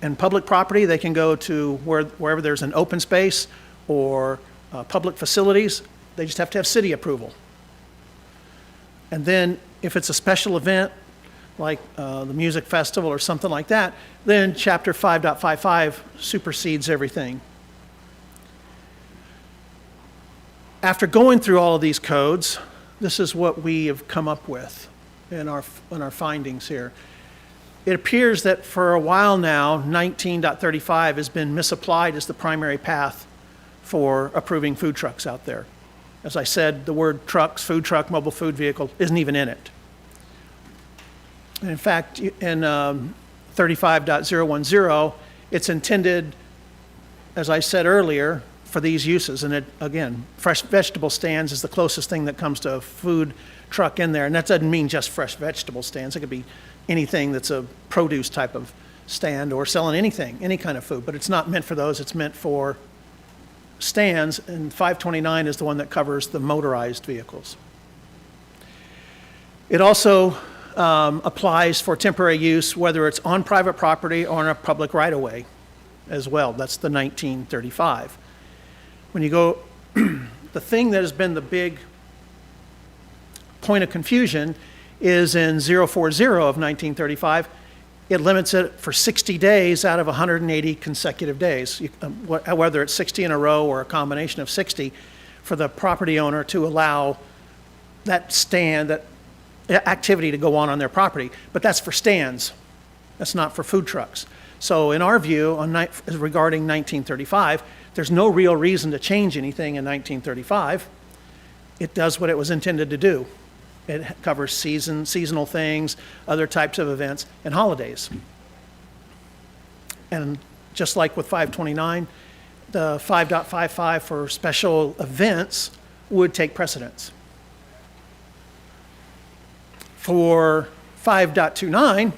And public property, they can go to wherever there's an open space or public facilities. They just have to have city approval. And then if it's a special event, like the music festival or something like that, then Chapter 5.55 supersedes everything. After going through all of these codes, this is what we have come up with in our findings here. It appears that for a while now, 19.35 has been misapplied as the primary path for approving food trucks out there. As I said, the word trucks, food truck, mobile food vehicle isn't even in it. And in fact, in 35.010, it's intended, as I said earlier, for these uses. And again, fresh vegetable stands is the closest thing that comes to a food truck in there. And that doesn't mean just fresh vegetable stands. It could be anything that's a produce type of stand or selling anything, any kind of food. But it's not meant for those. It's meant for stands. And 529 is the one that covers the motorized vehicles. It also applies for temporary use, whether it's on private property or on a public right-of-way as well. That's the 1935. When you go, the thing that has been the big point of confusion is in 040 of 1935. It limits it for 60 days out of 180 consecutive days, whether it's 60 in a row or a combination of 60, for the property owner to allow that stand, that activity to go on their property. But that's for stands. That's not for food trucks. So in our view, regarding 1935, there's no real reason to change anything in 1935. It does what it was intended to do. It covers seasonal things, other types of events, and holidays. And just like with 529, the 5.55 for special events would take precedence. For 5.29,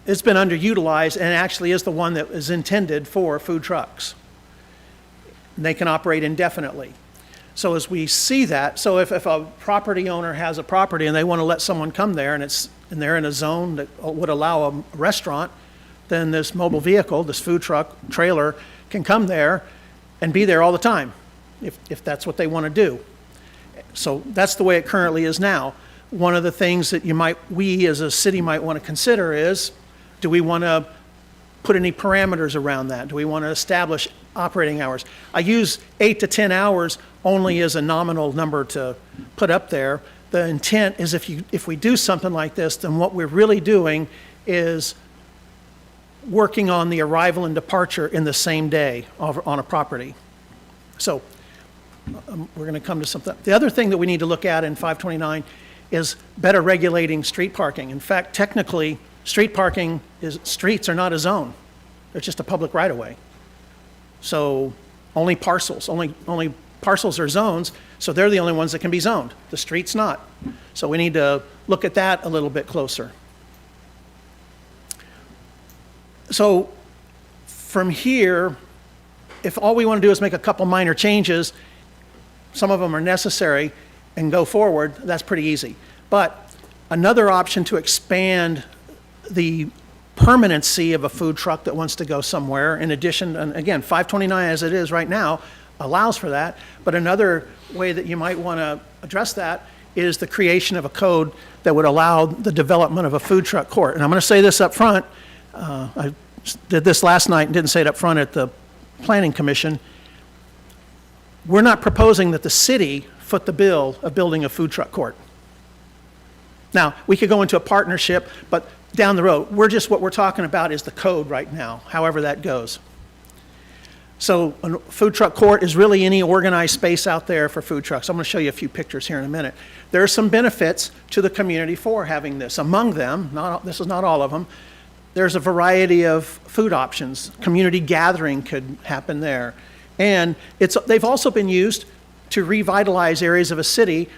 it's been underutilized and actually is the one that is intended for food trucks. And they can operate indefinitely. So as we see that, so if a property owner has a property and they want to let someone come there and they're in a zone that would allow a restaurant, then this mobile vehicle, this food truck, trailer, can come there and be there all the time if that's what they want to do. So that's the way it currently is now. One of the things that we as a city might want to consider is, do we want to put any parameters around that? Do we want to establish operating hours? I use 8 to 10 hours only as a nominal number to put up there. The intent is if we do something like this, then what we're really doing is working on the arrival and departure in the same day on a property. So we're going to come to something. The other thing that we need to look at in 529 is better regulating street parking. In fact, technically, streets are not a zone. They're just a public right-of-way. So only parcels are zones, so they're the only ones that can be zoned. The street's not. So we need to look at that a little bit closer. So from here, if all we want to do is make a couple minor changes, some of them are necessary, and go forward, that's pretty easy. But another option to expand the permanency of a food truck that wants to go somewhere, in addition, and again, 529 as it is right now allows for that, but another way that you might want to address that is the creation of a code that would allow the development of a food truck court. And I'm going to say this up front. I did this last night and didn't say it up front at the Planning Commission. we're not proposing that the city foot the bill of building a food truck court. Now, we could go into a partnership, but down the road, what we're talking about is the code right now, however that goes. So a food truck court is really any organized space out there for food trucks. I'm going to show you a few pictures here in a minute. There are some benefits to the community for having this. Among them, this is not all of them, there's a variety of food options. Community gathering could happen there. And they've also been used to revitalize areas of a city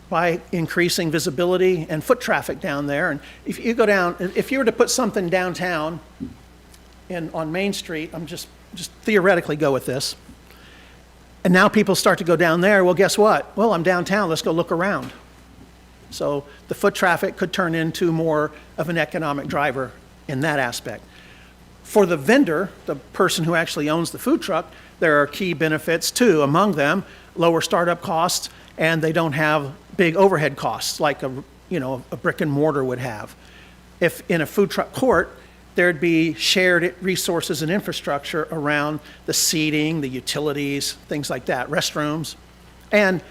by increasing visibility and foot traffic down there. And if you go down, if you were to put something downtown on Main Street, I'm just theoretically go with this, and now people start to go down there, well, guess what? Well, I'm downtown, let's go look around. So the foot traffic could turn into more of an economic driver in that aspect. For the vendor, the person who actually owns the food truck, there are key benefits too. Among them, lower startup costs, and they don't have big overhead costs like a brick and mortar would have. If in a food truck court, there'd be shared resources and infrastructure around the seating, the utilities, things like that, restrooms. And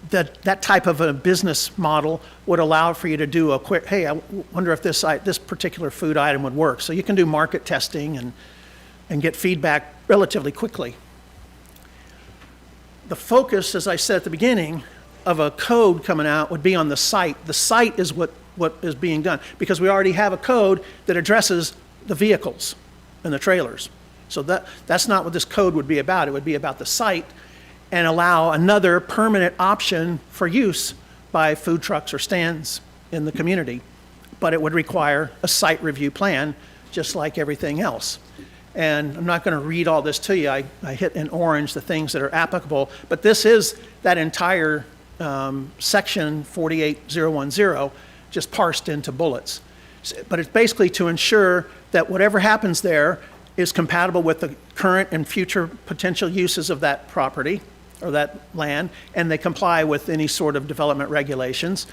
that type of a business model would allow for you to do a quick, hey, I wonder if this particular food item would work. So you can do market testing and get feedback relatively quickly. The focus, as I said at the beginning, of a code coming out would be on the site. The site is what is being done, because we already have a code that addresses the vehicles and the trailers. So that's not what this code would be about. It would be about the site and allow another permanent option for use by food trucks or stands in the community. But it would require a site review plan, just like everything else. And I'm not going to read all this to you. I hit in orange the things that are applicable, but this is that entire section 48010 just parsed into bullets. But it's basically to ensure that whatever happens there is compatible with the current and future potential uses of that property or that land, and they comply with any sort of development regulations.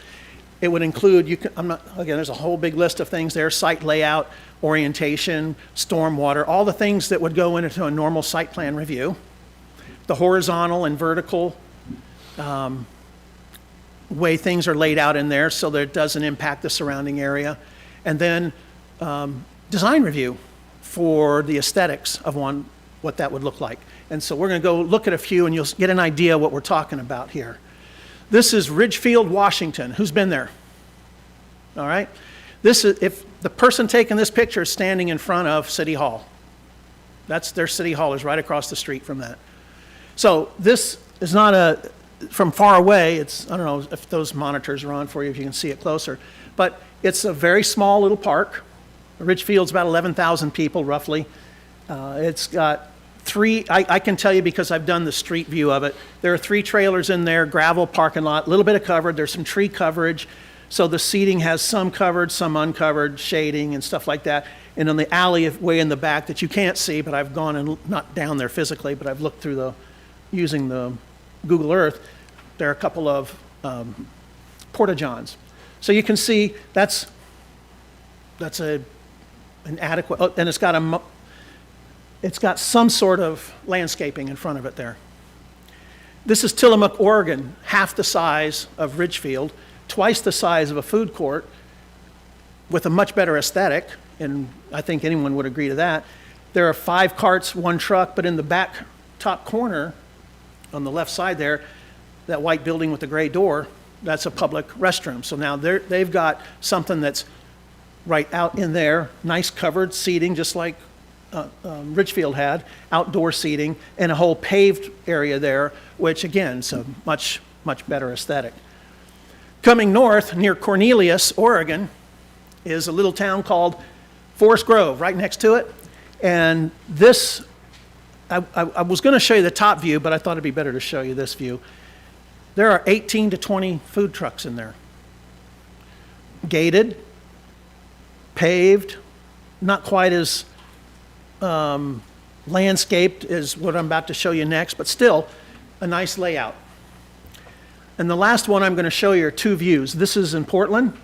It would include, again, there's a whole big list of things there: site layout, orientation, stormwater, all the things that would go into a normal site plan review. The horizontal and vertical way things are laid out in there so that it doesn't impact the surrounding area. And then design review for the aesthetics of what that would look like. And so we're going to go look at a few, and you'll get an idea what we're talking about here. This is Ridgefield, Washington. Who's been there? All right. This is, if the person taking this picture is standing in front of City Hall. That's their City Hall is right across the street from that. So this is not from far away, I don't know if those monitors are on for you, if you can see it closer, but it's a very small little park. Ridgefield's about 11,000 people roughly. It's got I can tell you because I've done the street view of it. There are 3 trailers in there, gravel parking lot, a little bit of covered. There's some tree coverage. So the seating has some covered, some uncovered, shading and stuff like that. And on the alley way in the back that you can't see, but I've gone and not down there physically, but I've looked through using the Google Earth, there are a couple of porta-johns. So you can see that's an adequate, and it's got some sort of landscaping in front of it there. This is Tillamook, Oregon, half the size of Ridgefield, twice the size of a food court, with a much better aesthetic, and I think anyone would agree to that. There are 5 carts, 1 truck, but in the back top corner, on the left side there, that white building with the gray door, that's a public restroom. So now they've got something that's right out in there, nice covered seating, just like Ridgefield had, outdoor seating, and a whole paved area there, which again, is a much, much better aesthetic. Coming north, near Cornelius, Oregon, is a little town called Forest Grove, right next to it. And this, I was going to show you the top view, but I thought it'd be better to show you this view. There are 18 to 20 food trucks in there. Gated, paved, not quite as landscaped as what I'm about to show you next, but still a nice layout. And the last one I'm going to show you are 2 views. This is in Portland.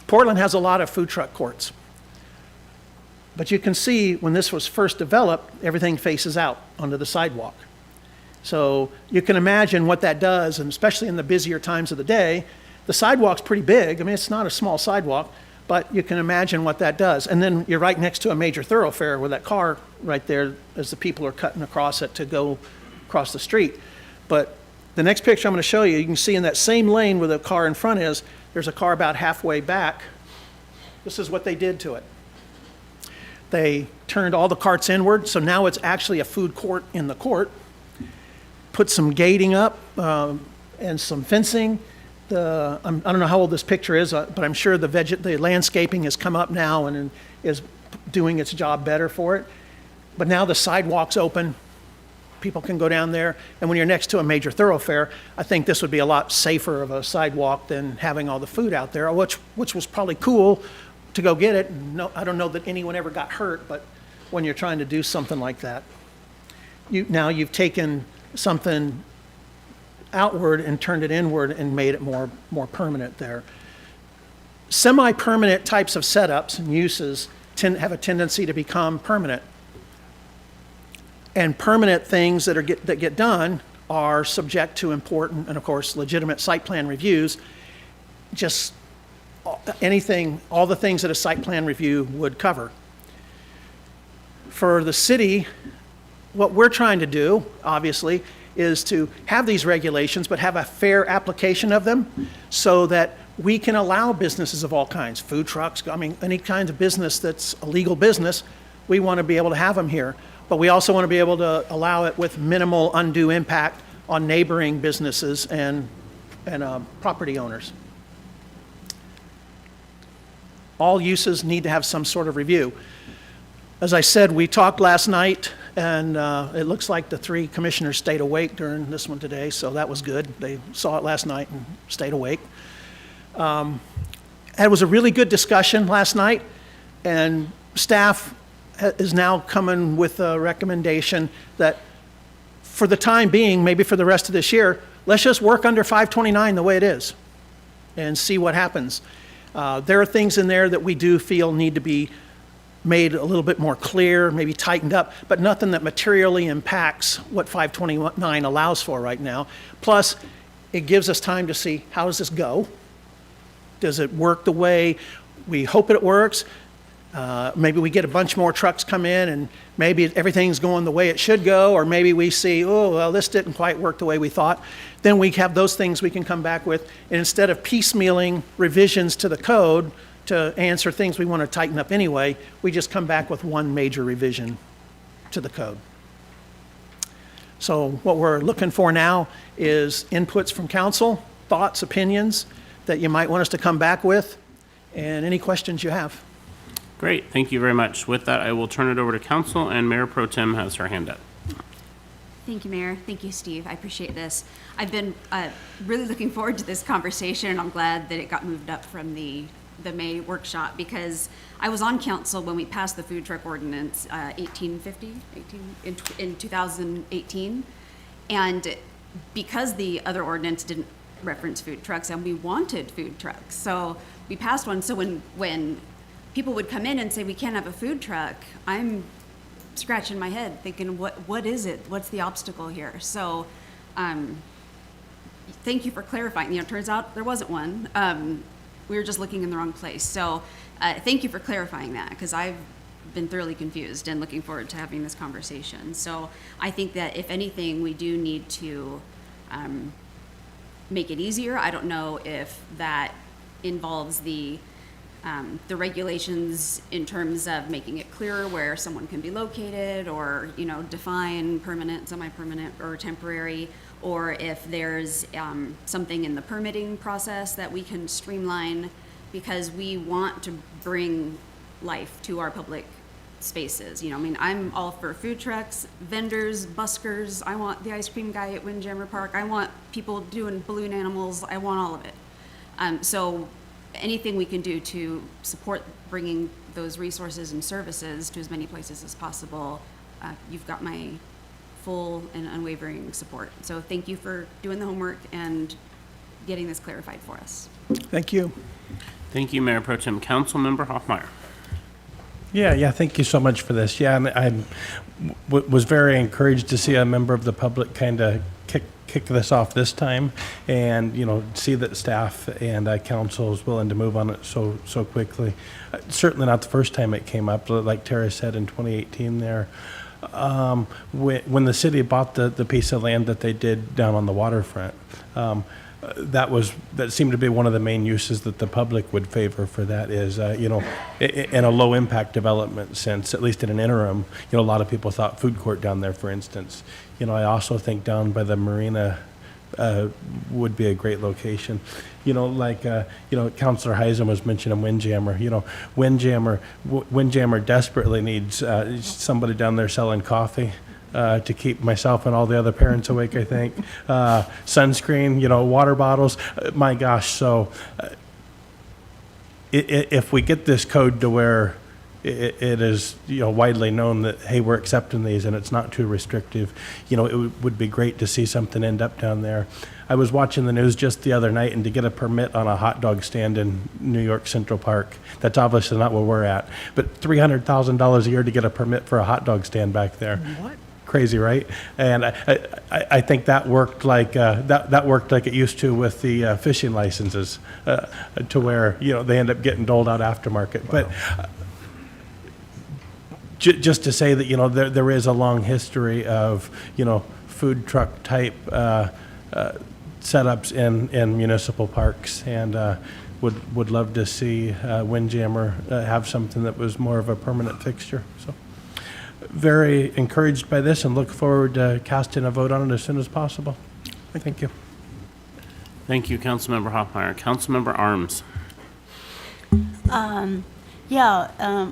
Portland has a lot of food truck courts. But you can see when this was first developed, everything faces out onto the sidewalk. So you can imagine what that does, and especially in the busier times of the day. The sidewalk's pretty big. I mean, it's not a small sidewalk, but you can imagine what that does. And then you're right next to a major thoroughfare with that car right there as the people are cutting across it to go across the street. But the next picture I'm going to show you, you can see in that same lane where the car in front is, there's a car about halfway back. This is what they did to it. They turned all the carts inward, so now it's actually a food court in the court. Put some gating up and some fencing. I don't know how old this picture is, but I'm sure the landscaping has come up now and is doing its job better for it. But now the sidewalk's open. People can go down there. And when you're next to a major thoroughfare, I think this would be a lot safer of a sidewalk than having all the food out there, which was probably cool to go get it. No, I don't know that anyone ever got hurt, but when you're trying to do something like that, now you've taken something outward and turned it inward and made it more permanent there. Semi-permanent types of setups and uses have a tendency to become permanent. And permanent things that get done are subject to important and, of course, legitimate site plan reviews. Just anything, all the things that a site plan review would cover. For the city, what we're trying to do, obviously, is to have these regulations, but have a fair application of them so that we can allow businesses of all kinds, food trucks, I mean, any kind of business that's a legal business, we want to be able to have them here. But we also want to be able to allow it with minimal undue impact on neighboring businesses and property owners. All uses need to have some sort of review. As I said, we talked last night, and it looks like the 3 commissioners stayed awake during this one today, so that was good. They saw it last night and stayed awake. It was a really good discussion last night, and staff is now coming with a recommendation that for the time being, maybe for the rest of this year, let's just work under 529 the way it is and see what happens. There are things in there that we do feel need to be made a little bit more clear, maybe tightened up, but nothing that materially impacts what 529 allows for right now. Plus, it gives us time to see, how does this go? Does it work the way we hope it works? Maybe we get a bunch more trucks come in and maybe everything's going the way it should go, or maybe we see, oh, well, this didn't quite work the way we thought. Then we have those things we can come back with. And instead of piecemealing revisions to the code to answer things we want to tighten up anyway, we just come back with one major revision to the code. So what we're looking for now is inputs from council, thoughts, opinions that you might want us to come back with, and any questions you have. Great, thank you very much. With that, I will turn it over to council, and Mayor Pro Tem has her hand up. Thank you, Mayor. Thank you, Steve. I appreciate this. I've been really looking forward to this conversation, and I'm glad that it got moved up from the May workshop, because I was on council when we passed the food truck ordinance in 2018, and because the other ordinance didn't reference food trucks, and we wanted food trucks, so we passed one. So when people would come in and say we can't have a food truck, I'm scratching my head thinking, what is it? What's the obstacle here? So thank you for clarifying. It turns out there wasn't one. We were just looking in the wrong place. So thank you for clarifying that, because I've been thoroughly confused and looking forward to having this conversation. So I think that if anything, we do need to make it easier. I don't know if that involves the regulations in terms of making it clearer where someone can be located, or define permanent, semi-permanent, or temporary, or if there's something in the permitting process that we can streamline, because we want to bring life to our public spaces. I'm all for food trucks, vendors, buskers. I want the ice cream guy at Windjammer Park. I want people doing balloon animals. I want all of it. So anything we can do to support bringing those resources and services to as many places as possible, you've got my full and unwavering support. So thank you for doing the homework and getting this clarified for us. Thank you. Thank you, Mayor Pro Tem. Councilmember Hoffmeyer. Yeah, thank you so much for this. Yeah, was very encouraged to see a member of the public kind of kick this off this time, and see that staff and council is willing to move on it so quickly. Certainly not the first time it came up, like Tara said in 2018 there. When the city bought the piece of land that they did down on the waterfront, that seemed to be one of the main uses that the public would favor for that is, in a low impact development sense, at least in an interim, a lot of people thought food court down there, for instance. I also think down by the marina would be a great location. Councilor Heisen was mentioning Windjammer. Windjammer desperately needs somebody down there selling coffee. To keep myself and all the other parents awake, I think. Sunscreen, water bottles. My gosh, so if we get this code to where it is widely known that, hey, we're accepting these and it's not too restrictive, it would be great to see something end up down there. I was watching the news just the other night, and to get a permit on a hot dog stand in New York Central Park, that's obviously not where we're at, but $300,000 a year to get a permit for a hot dog stand back there. What? Crazy, right? And I think that worked like that worked like it used to with the fishing licenses, to where they end up getting doled out aftermarket. But just to say that there is a long history of food truck type setups in municipal parks, and would love to see Windjammer have something that was more of a permanent fixture. So. Very encouraged by this and look forward to casting a vote on it as soon as possible. Thank you. Thank you, Councilmember Hoffmeyer. Councilmember Arms.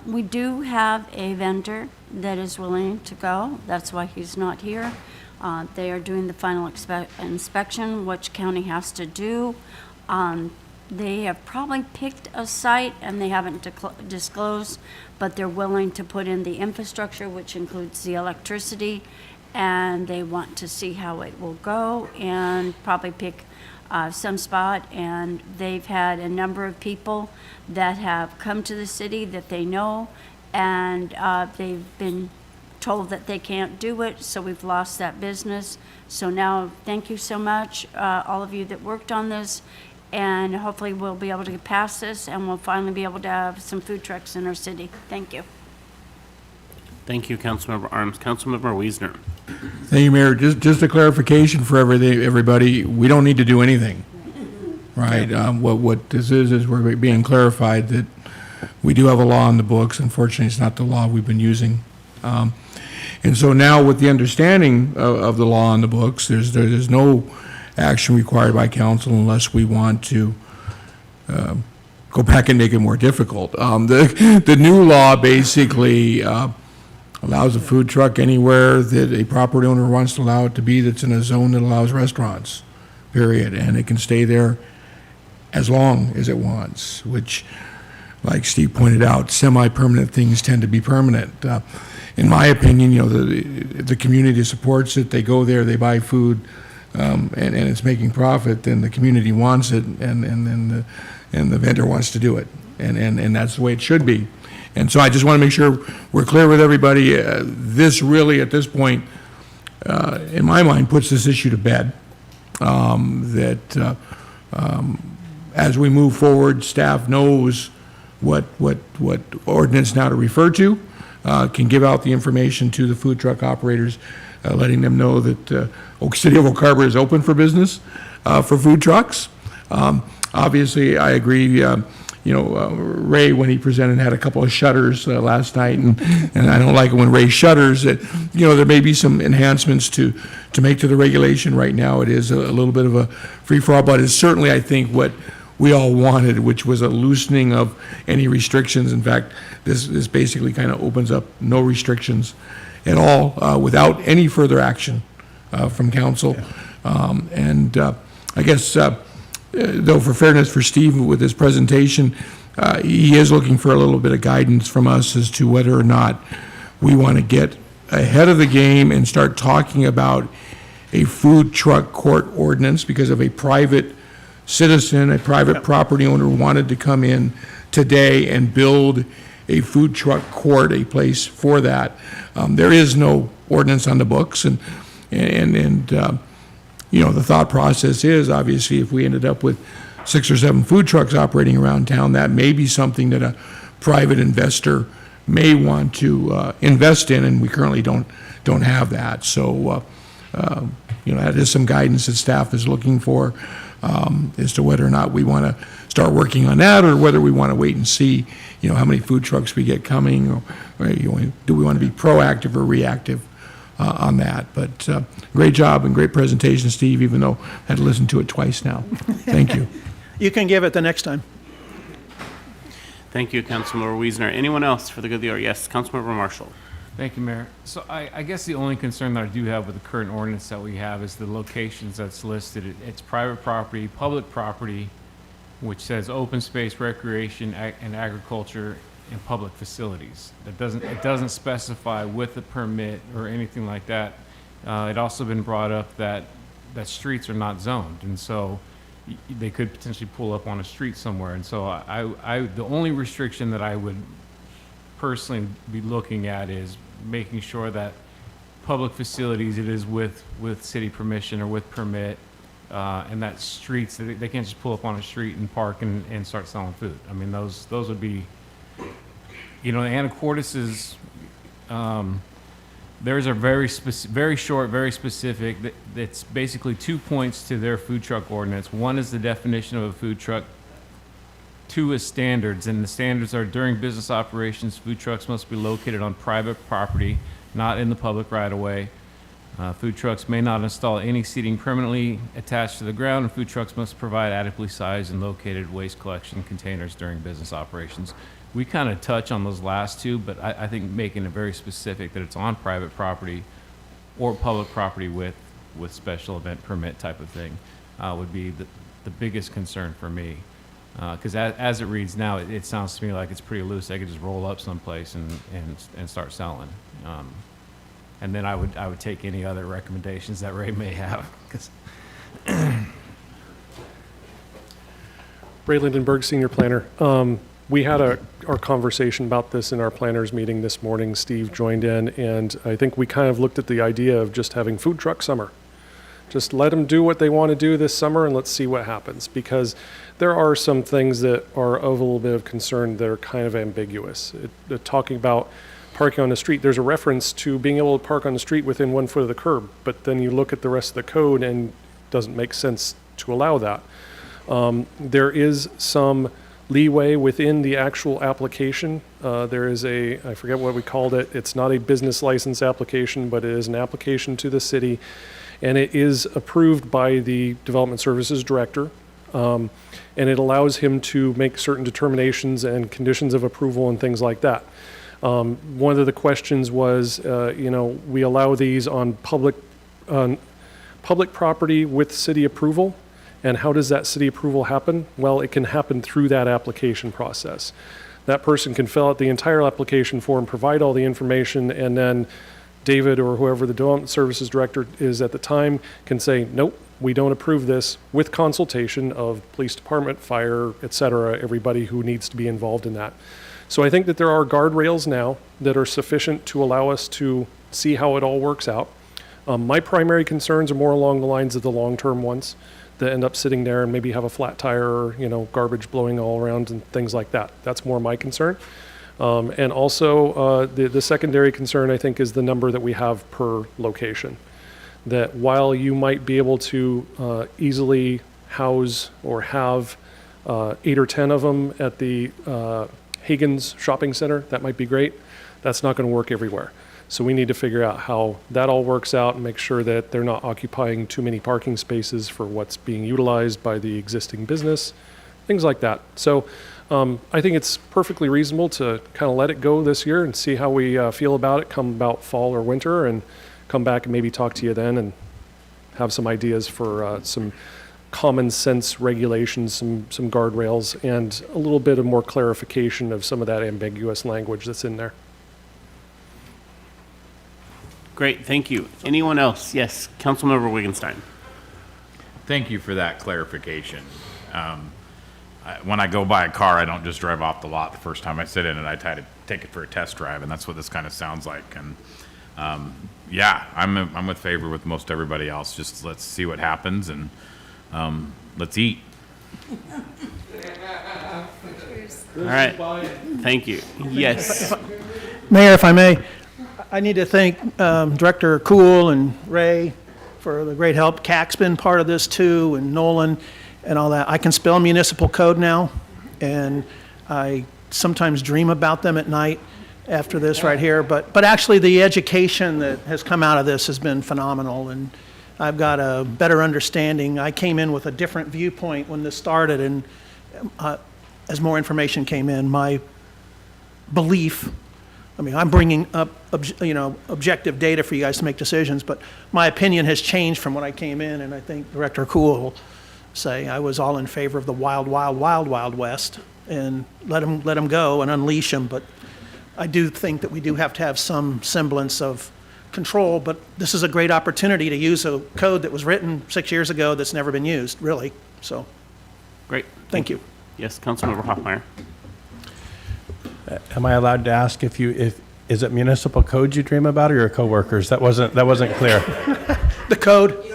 We do have a vendor that is willing to go. That's why he's not here. They are doing the final inspection, which county has to do. They have probably picked a site and they haven't disclosed, but they're willing to put in the infrastructure, which includes the electricity, and they want to see how it will go and probably pick some spot. And they've had a number of people that have come to the city that they know, and they've been told that they can't do it, so we've lost that business. So now, thank you so much, all of you that worked on this. And hopefully we'll be able to get past this, and we'll finally be able to have some food trucks in our city. Thank you. Thank you, Councilmember Arms. Councilmember Wiesner. Thank you, Mayor. Just a clarification for everybody. We don't need to do anything, right? What this is we're being clarified that we do have a law in the books. Unfortunately, it's not the law we've been using. And so now with the understanding of the law in the books, there's no action required by council unless we want to go back and make it more difficult. The new law basically allows a food truck anywhere that a property owner wants to allow it to be that's in a zone that allows restaurants, period. And it can stay there as long as it wants, which, like Steve pointed out, semi-permanent things tend to be permanent. In my opinion, the community supports it. They go there, they buy food, and it's making profit, then the community wants it, and the vendor wants to do it, and that's the way it should be. And so I just want to make sure we're clear with everybody. This really, at this point, in my mind, puts this issue to bed. As we move forward, staff knows what ordinance now to refer to, can give out the information to the food truck operators, letting them know that City of Oak Harbor is open for business for food trucks. Obviously, I agree, Ray, when he presented, had a couple of shutters last night, and I don't like it when Ray shutters. There may be some enhancements to make to the regulation. Right now, it is a little bit of a free-for-all, but it's certainly, I think, what we all wanted, which was a loosening of any restrictions. In fact, this basically kind of opens up no restrictions at all without any further action from council. I guess, though, for fairness for Steve with his presentation, he is looking for a little bit of guidance from us as to whether or not we want to get ahead of the game and start talking about a food truck court ordinance because of a private citizen, a private property owner wanted to come in today and build a food truck court, a place for that. There is no ordinance on the books, and you know, the thought process is, obviously, if we ended up with 6 or 7 food trucks operating around town, that may be something that a private investor may want to invest in, and we currently don't have that. So, you know, that is some guidance that staff is looking for as to whether or not we want to start working on that, or whether we want to wait and see, you know, how many food trucks we get coming, or you know, do we want to be proactive or reactive on that. But great job and great presentation, Steve, even though I had to listen to it twice now. Thank you. You can give it the next time. Thank you, Councilmember Wiesner. Anyone else for the good of the order? Yes, Councilmember Marshall. Thank you, Mayor. So I guess the only concern that I do have with the current ordinance that we have is the locations that's listed. It's private property, public property, which says open space, recreation, and agriculture, and public facilities. It doesn't specify with a permit or anything like that. It also been brought up that streets are not zoned, and so they could potentially pull up on a street somewhere. And so the only restriction that I would personally be looking at is making sure that public facilities, it is with city permission or with permit, and that streets, they can't just pull up on a street and park and start selling food. I mean, those would be, you know, the Anacortes is, theirs are very short, very specific. It's basically 2 points to their food truck ordinance. One is the definition of a food truck. 2 is standards, and the standards are during business operations, food trucks must be located on private property, not in the public right-of-way. Food trucks may not install any seating permanently attached to the ground, and food trucks must provide adequately sized and located waste collection containers during business operations. We kind of touch on those last 2, but I think making it very specific that it's on private property or public property with special event permit type of thing would be the biggest concern for me. Because as it reads now, it sounds to me like it's pretty loose. They could just roll up someplace and start selling. And then I would take any other recommendations that Ray may have. Ray Lindenberg, Senior Planner. We had our conversation about this in our planners meeting this morning. Steve joined in, and I think we kind of looked at the idea of just having food truck summer. Just let them do what they want to do this summer, and let's see what happens. Because there are some things that are of a little bit of concern that are kind of ambiguous. Talking about parking on the street, there's a reference to being able to park on the street within 1 foot of the curb, but then you look at the rest of the code and it doesn't make sense to allow that. There is some leeway within the actual application. There is I forget what we called it. It's not a business license application, but it is an application to the city, and it is approved by the Development Services Director. And it allows him to make certain determinations and conditions of approval and things like that. One of the questions was, you know, we allow these on public property with city approval. And how does that city approval happen? Well, it can happen through that application process. That person can fill out the entire application form, provide all the information, and then David or whoever the Development Services Director is at the time can say, nope, we don't approve this, with consultation of police department, fire, et cetera, everybody who needs to be involved in that. So I think that there are guardrails now that are sufficient to allow us to see how it all works out. My primary concerns are more along the lines of the long-term ones that end up sitting there and maybe have a flat tire or, you know, garbage blowing all around and things like that. That's more my concern. And also the secondary concern, I think, is the number that we have per location. That while you might be able to easily house or have 8 or 10 of them at the Higgins Shopping Center, that might be great. That's not going to work everywhere. So we need to figure out how that all works out and make sure that they're not occupying too many parking spaces for what's being utilized by the existing business, things like that. So I think it's perfectly reasonable to kind of let it go this year and see how we feel about it come about fall or winter, and come back and maybe talk to you then and have some ideas for some common sense regulations, some guardrails, and a little bit of more clarification of some of that ambiguous language that's in there. Great, thank you. Anyone else? Yes, Councilmember Wittgenstein. Thank you for that clarification. When I go buy a car, I don't just drive off the lot the first time I sit in it. I take it for a test drive, and that's what this kind of sounds like. And yeah, I'm with favor with most everybody else. Just let's see what happens, and let's eat. All right, thank you. Yes. Mayor, if I may, I need to thank Director Cool and Ray for the great help. CAC's been part of this too, and Nolan and all that. I can spell municipal code now, and I sometimes dream about them at night after this right here. But actually, the education that has come out of this has been phenomenal, and I've got a better understanding. I came in with a different viewpoint when this started, and as more information came in, my belief, I mean, I'm bringing up, objective data for you guys to make decisions, but my opinion has changed from when I came in, and I think Director Cool will say I was all in favor of the wild, wild, wild, wild west, and let them go and unleash them. But I do think that we do have to have some semblance of control, but this is a great opportunity to use a code that was written 6 years ago that's never been used, really. So, Great. thank you. Yes, Councilmember Hoffmeyer. Am I allowed to ask if is it municipal code you dream about or your coworkers? That wasn't clear. The code,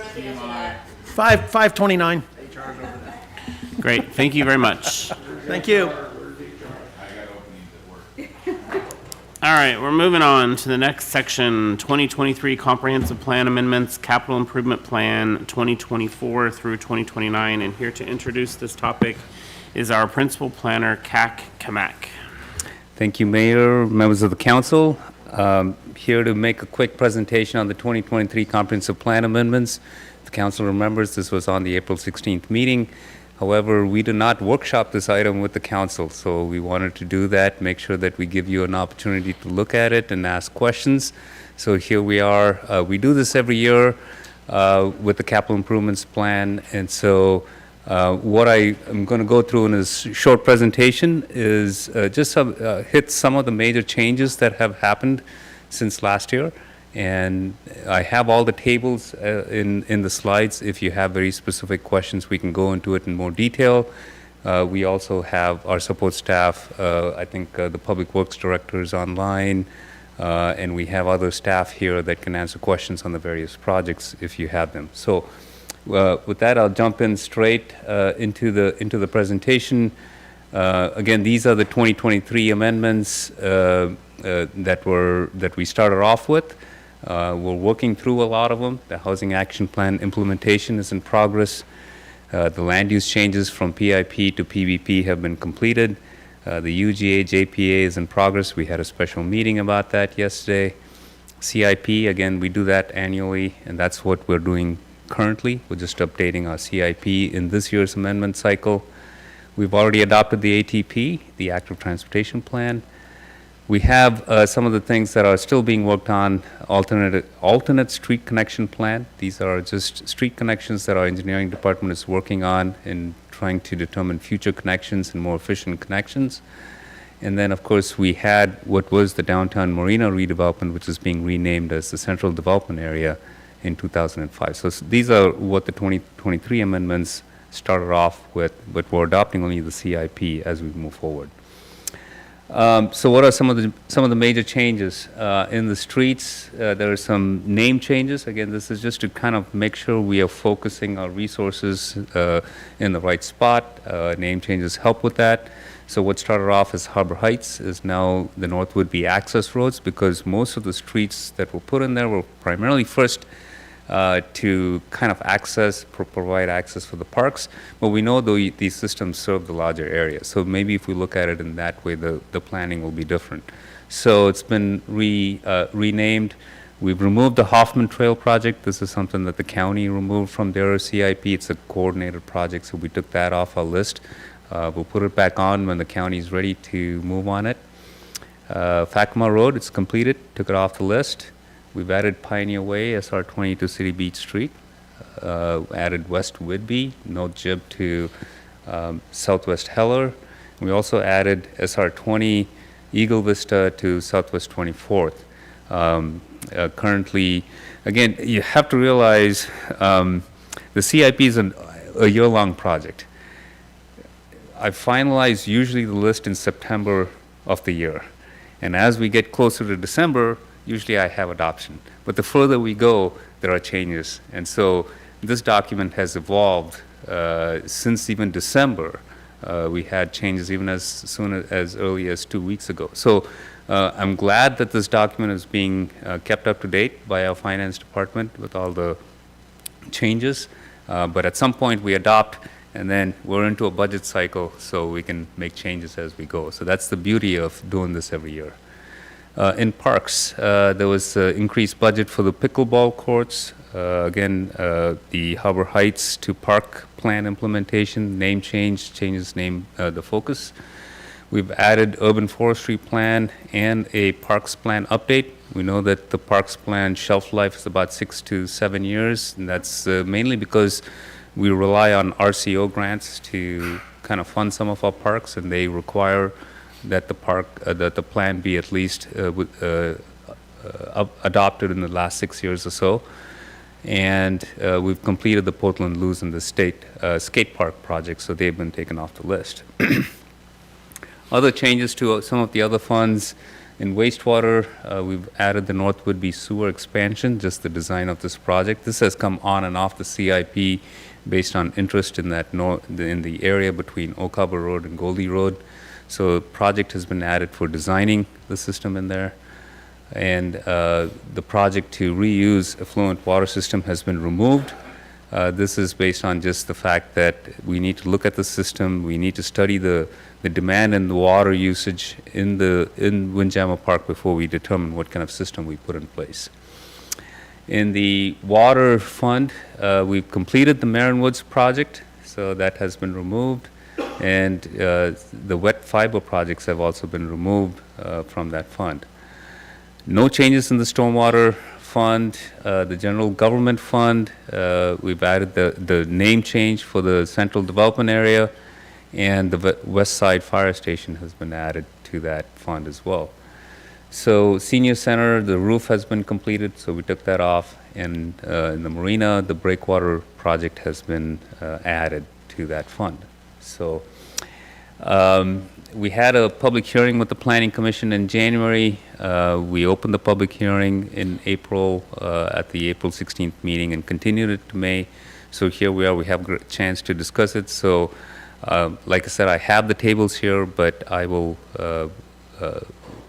529. Great, thank you very much. Thank you. All right, we're moving on to the next section, 2023 Comprehensive Plan Amendments, Capital Improvement Plan 2024 through 2029. And here to introduce this topic is our Principal Planner, CAC Kamak. Thank you, Mayor, members of the council. Here to make a quick presentation on the 2023 Comprehensive Plan Amendments. The council remembers this was on the April 16th meeting. However, we did not workshop this item with the council, so we wanted to do that, make sure that we give you an opportunity to look at it and ask questions. So here we are. We do this every year with the capital improvements plan, and so what I am going to go through in this short presentation is just hit some of the major changes that have happened since last year. And I have all the tables in the slides. If you have very specific questions, we can go into it in more detail. We also have our support staff, I think the Public Works Director is online, and we have other staff here that can answer questions on the various projects if you have them. So with that, I'll jump in straight into the presentation. Again, these are the 2023 amendments that we started off with. We're working through a lot of them. The Housing Action Plan implementation is in progress. The land use changes from PIP to PBP have been completed. The UGA JPA is in progress. We had a special meeting about that yesterday. CIP, again, we do that annually, and that's what we're doing currently. We're just updating our CIP in this year's amendment cycle. We've already adopted the ATP, the Active Transportation Plan. We have some of the things that are still being worked on, alternate street connection plan. These are just street connections that our engineering department is working on and trying to determine future connections and more efficient connections. And then, of course, we had what was the downtown Marina redevelopment, which is being renamed as the Central Development Area in 2005. So these are what the 2023 amendments started off with, but we're adopting only the CIP as we move forward. So what are some of the major changes in the streets? There are some name changes. Again, this is just to kind of make sure we are focusing our resources in the right spot. Name changes help with that. So what started off as Harbor Heights is now the North Woodby access roads, because most of the streets that were put in there were primarily first to kind of provide access for the parks, but we know these systems serve the larger area. So maybe if we look at it in that way, the planning will be different. So it's been renamed. We've removed the Hoffman Trail project. This is something that the county removed from their CIP. It's a coordinated project, so we took that off our list. We'll put it back on when the county is ready to move on it. Facoma Road, it's completed, took it off the list. We've added Pioneer Way, SR 20 to City Beach Street, added West Whidbey, no jib to Southwest Heller. We also added SR 20 Eagle Vista to Southwest 24th. Currently, again, you have to realize the CIP is a year-long project. I finalize usually the list in September of the year. And as we get closer to December, usually I have adoption. But the further we go, there are changes. And so this document has evolved since even December. We had changes even as soon as early as 2 weeks ago. So I'm glad that this document is being kept up to date by our finance department with all the changes. But at some point we adopt, and then we're into a budget cycle, so we can make changes as we go. So that's the beauty of doing this every year. In parks, there was increased budget for the pickleball courts. Again, the Harbor Heights to park plan implementation, name change, changes name, the focus. We've added urban forestry plan and a parks plan update. We know that the parks plan shelf life is about 6 to 7 years, and that's mainly because we rely on RCO grants to kind of fund some of our parks, and they require that the plan be at least adopted in the last 6 years or so. And we've completed the Portland Loos and the state skate park project, so they've been taken off the list. Other changes to some of the other funds in wastewater, we've added the North Woodby sewer expansion, just the design of this project. This has come on and off the CIP based on interest in that in the area between Oak Harbor Road and Goldie Road. So the project has been added for designing the system in there. And the project to reuse effluent water system has been removed. This is based on just the fact that we need to look at the system, we need to study the demand and the water usage in Windjammer Park before we determine what kind of system we put in place. In the water fund, we've completed the Marin Woods project, so that has been removed. And the wet fiber projects have also been removed from that fund. No changes in the stormwater fund, the general government fund. We've added the name change for the central development area, and the West Side Fire Station has been added to that fund as well. So senior center, the roof has been completed, so we took that off. And in the marina, the breakwater project has been added to that fund. So we had a public hearing with the Planning Commission in January. We opened the public hearing in April at the April 16th meeting and continued it to May. So here we are, we have a chance to discuss it. So like I said, I have the tables here, but I will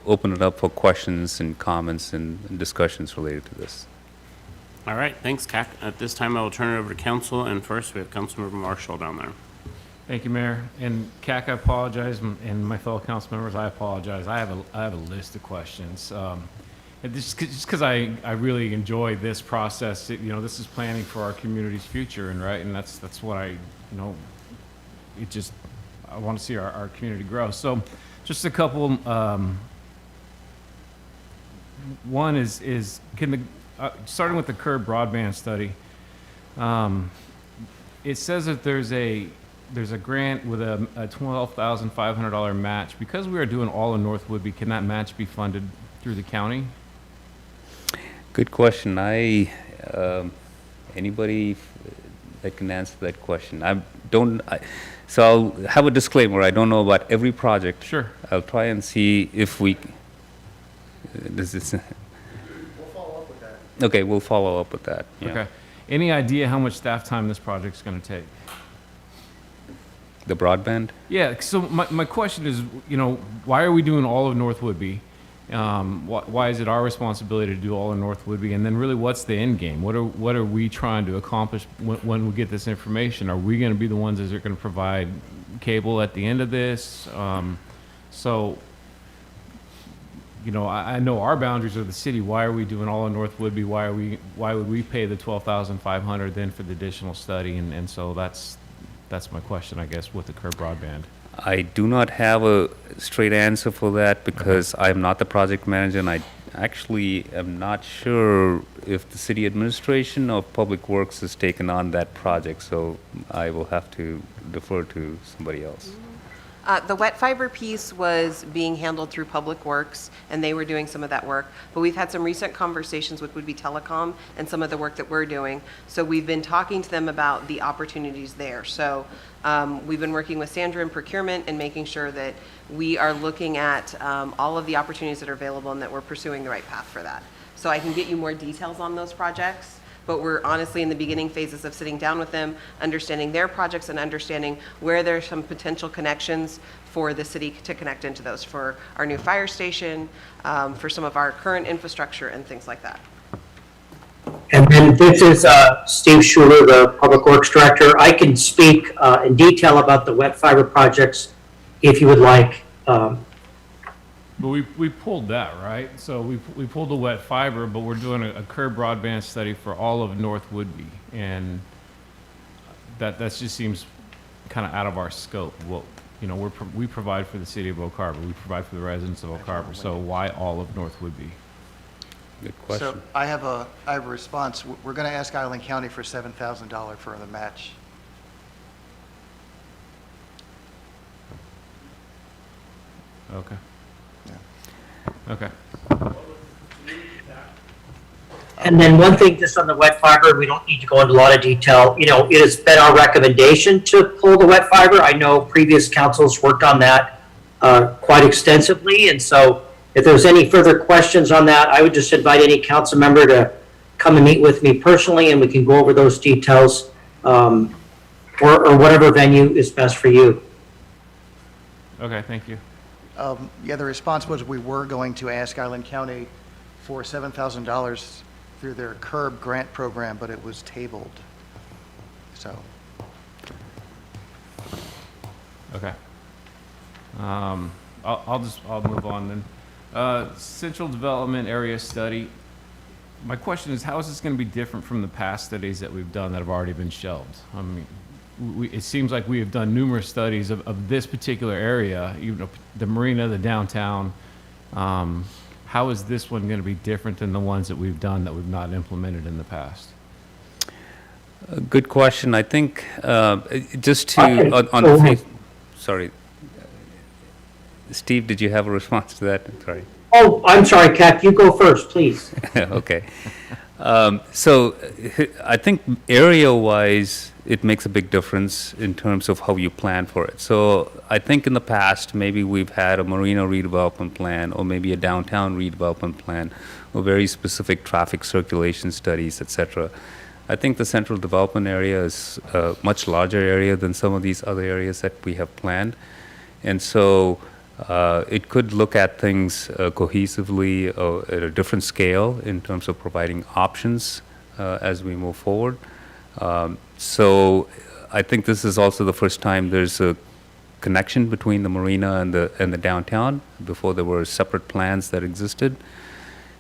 open it up for questions and comments and discussions related to this. All right, thanks, CAC. At this time, I will turn it over to council, and first we have Councilmember Marshall down there. Thank you, Mayor. And CAC, I apologize, and my fellow council members, I apologize. I have a list of questions. And just because I really enjoy this process. This is planning for our community's future, and that's what I want to see our community grow. So just a couple. One is starting with the curb broadband study. It says that there's a grant with a $12,500 match. Because we are doing all in North Woodby, can that match be funded through the county? Good question. Anybody that can answer that question? So I'll have a disclaimer. I don't know about every project. Sure. I'll try and see if we. We'll follow up with that. Okay, we'll follow up with that. Yeah. Okay. Any idea how much staff time this project's going to take? The broadband? Yeah, so my question is, why are we doing all of North Woodby? Why is it our responsibility to do all of North Woodby? And then really, what's the end game? What are we trying to accomplish when we get this information? Are we going to be the ones that are going to provide cable at the end of this? I know our boundaries are the city. Why are we doing all of North Woodby? Why would we pay the $12,500 then for the additional study? And so that's my question, I guess, with the curb broadband. I do not have a straight answer for that because I'm not the project manager, and I actually am not sure if the city administration or Public Works has taken on that project, so I will have to defer to somebody else. The wet fiber piece was being handled through Public Works, and they were doing some of that work. But we've had some recent conversations with Would Be Telecom and some of the work that we're doing. So we've been talking to them about the opportunities there. So we've been working with Sandra in procurement and making sure that we are looking at all of the opportunities that are available and that we're pursuing the right path for that. So I can get you more details on those projects. But we're honestly in the beginning phases of sitting down with them, understanding their projects and understanding where there's some potential connections for the city to connect into those for our new fire station, for some of our current infrastructure and things like that. And then this is Steve Schuler, the Public Works Director. I can speak in detail about the wet fiber projects if you would like. But we pulled that, right? So we pulled the wet fiber, but we're doing a curb broadband study for all of North Woodby, and that just seems kind of out of our scope. Well, you know, we provide for the city of Oak Harbor, we provide for the residents of Oak Harbor. So why all of North Woodby? Good question. So I have a response. We're going to ask Island County for $7,000 for the match. Okay. Okay. And then one thing just on the wet fiber, we don't need to go into a lot of detail. You know, it has been our recommendation to pull the wet fiber. I know previous councils worked on that quite extensively. And so if there's any further questions on that, I would just invite any council member to come and meet with me personally, and we can go over those details or whatever venue is best for you. Okay, thank you. Yeah, the response was we were going to ask Island County for $7,000 through their CURB grant program, but it was tabled. So. Okay. I'll move on then. Central Development Area Study. My question is, how is this going to be different from the past studies that we've done that have already been shelved? I mean, it seems like we have done numerous studies of this particular area, you know, the marina, the downtown. How is this one going to be different than the ones that we've done that we've not implemented in the past? Good question. I think just to on the face, sorry, Steve, did you have a response to that? Sorry. Oh, I'm sorry, Kat. You go first, please. Okay. So I think area-wise, it makes a big difference in terms of how you plan for it. So I think in the past, maybe we've had a marina redevelopment plan or maybe a downtown redevelopment plan or very specific traffic circulation studies, et cetera. I think the central development area is a much larger area than some of these other areas that we have planned. And so it could look at things cohesively at a different scale in terms of providing options as we move forward. So I think this is also the first time there's a connection between the marina and the downtown. Before there were separate plans that existed.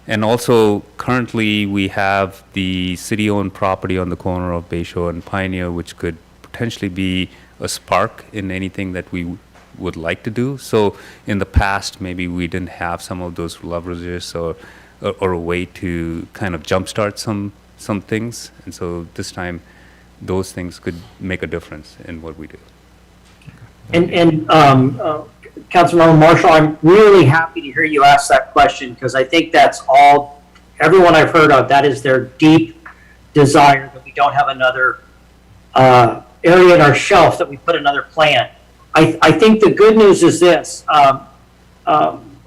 And also currently we have the city-owned property on the corner of Bayshore and Pioneer, which could potentially be a spark in anything that we would like to do. So in the past, maybe we didn't have some of those leverages or a way to kind of jumpstart some things. And so this time, those things could make a difference in what we do. And Councilmember Marshall, I'm really happy to hear you ask that question, because I think that's all, everyone I've heard of, that is their deep desire that we don't have another area in our shelf, that we put another plan. I think the good news is this. I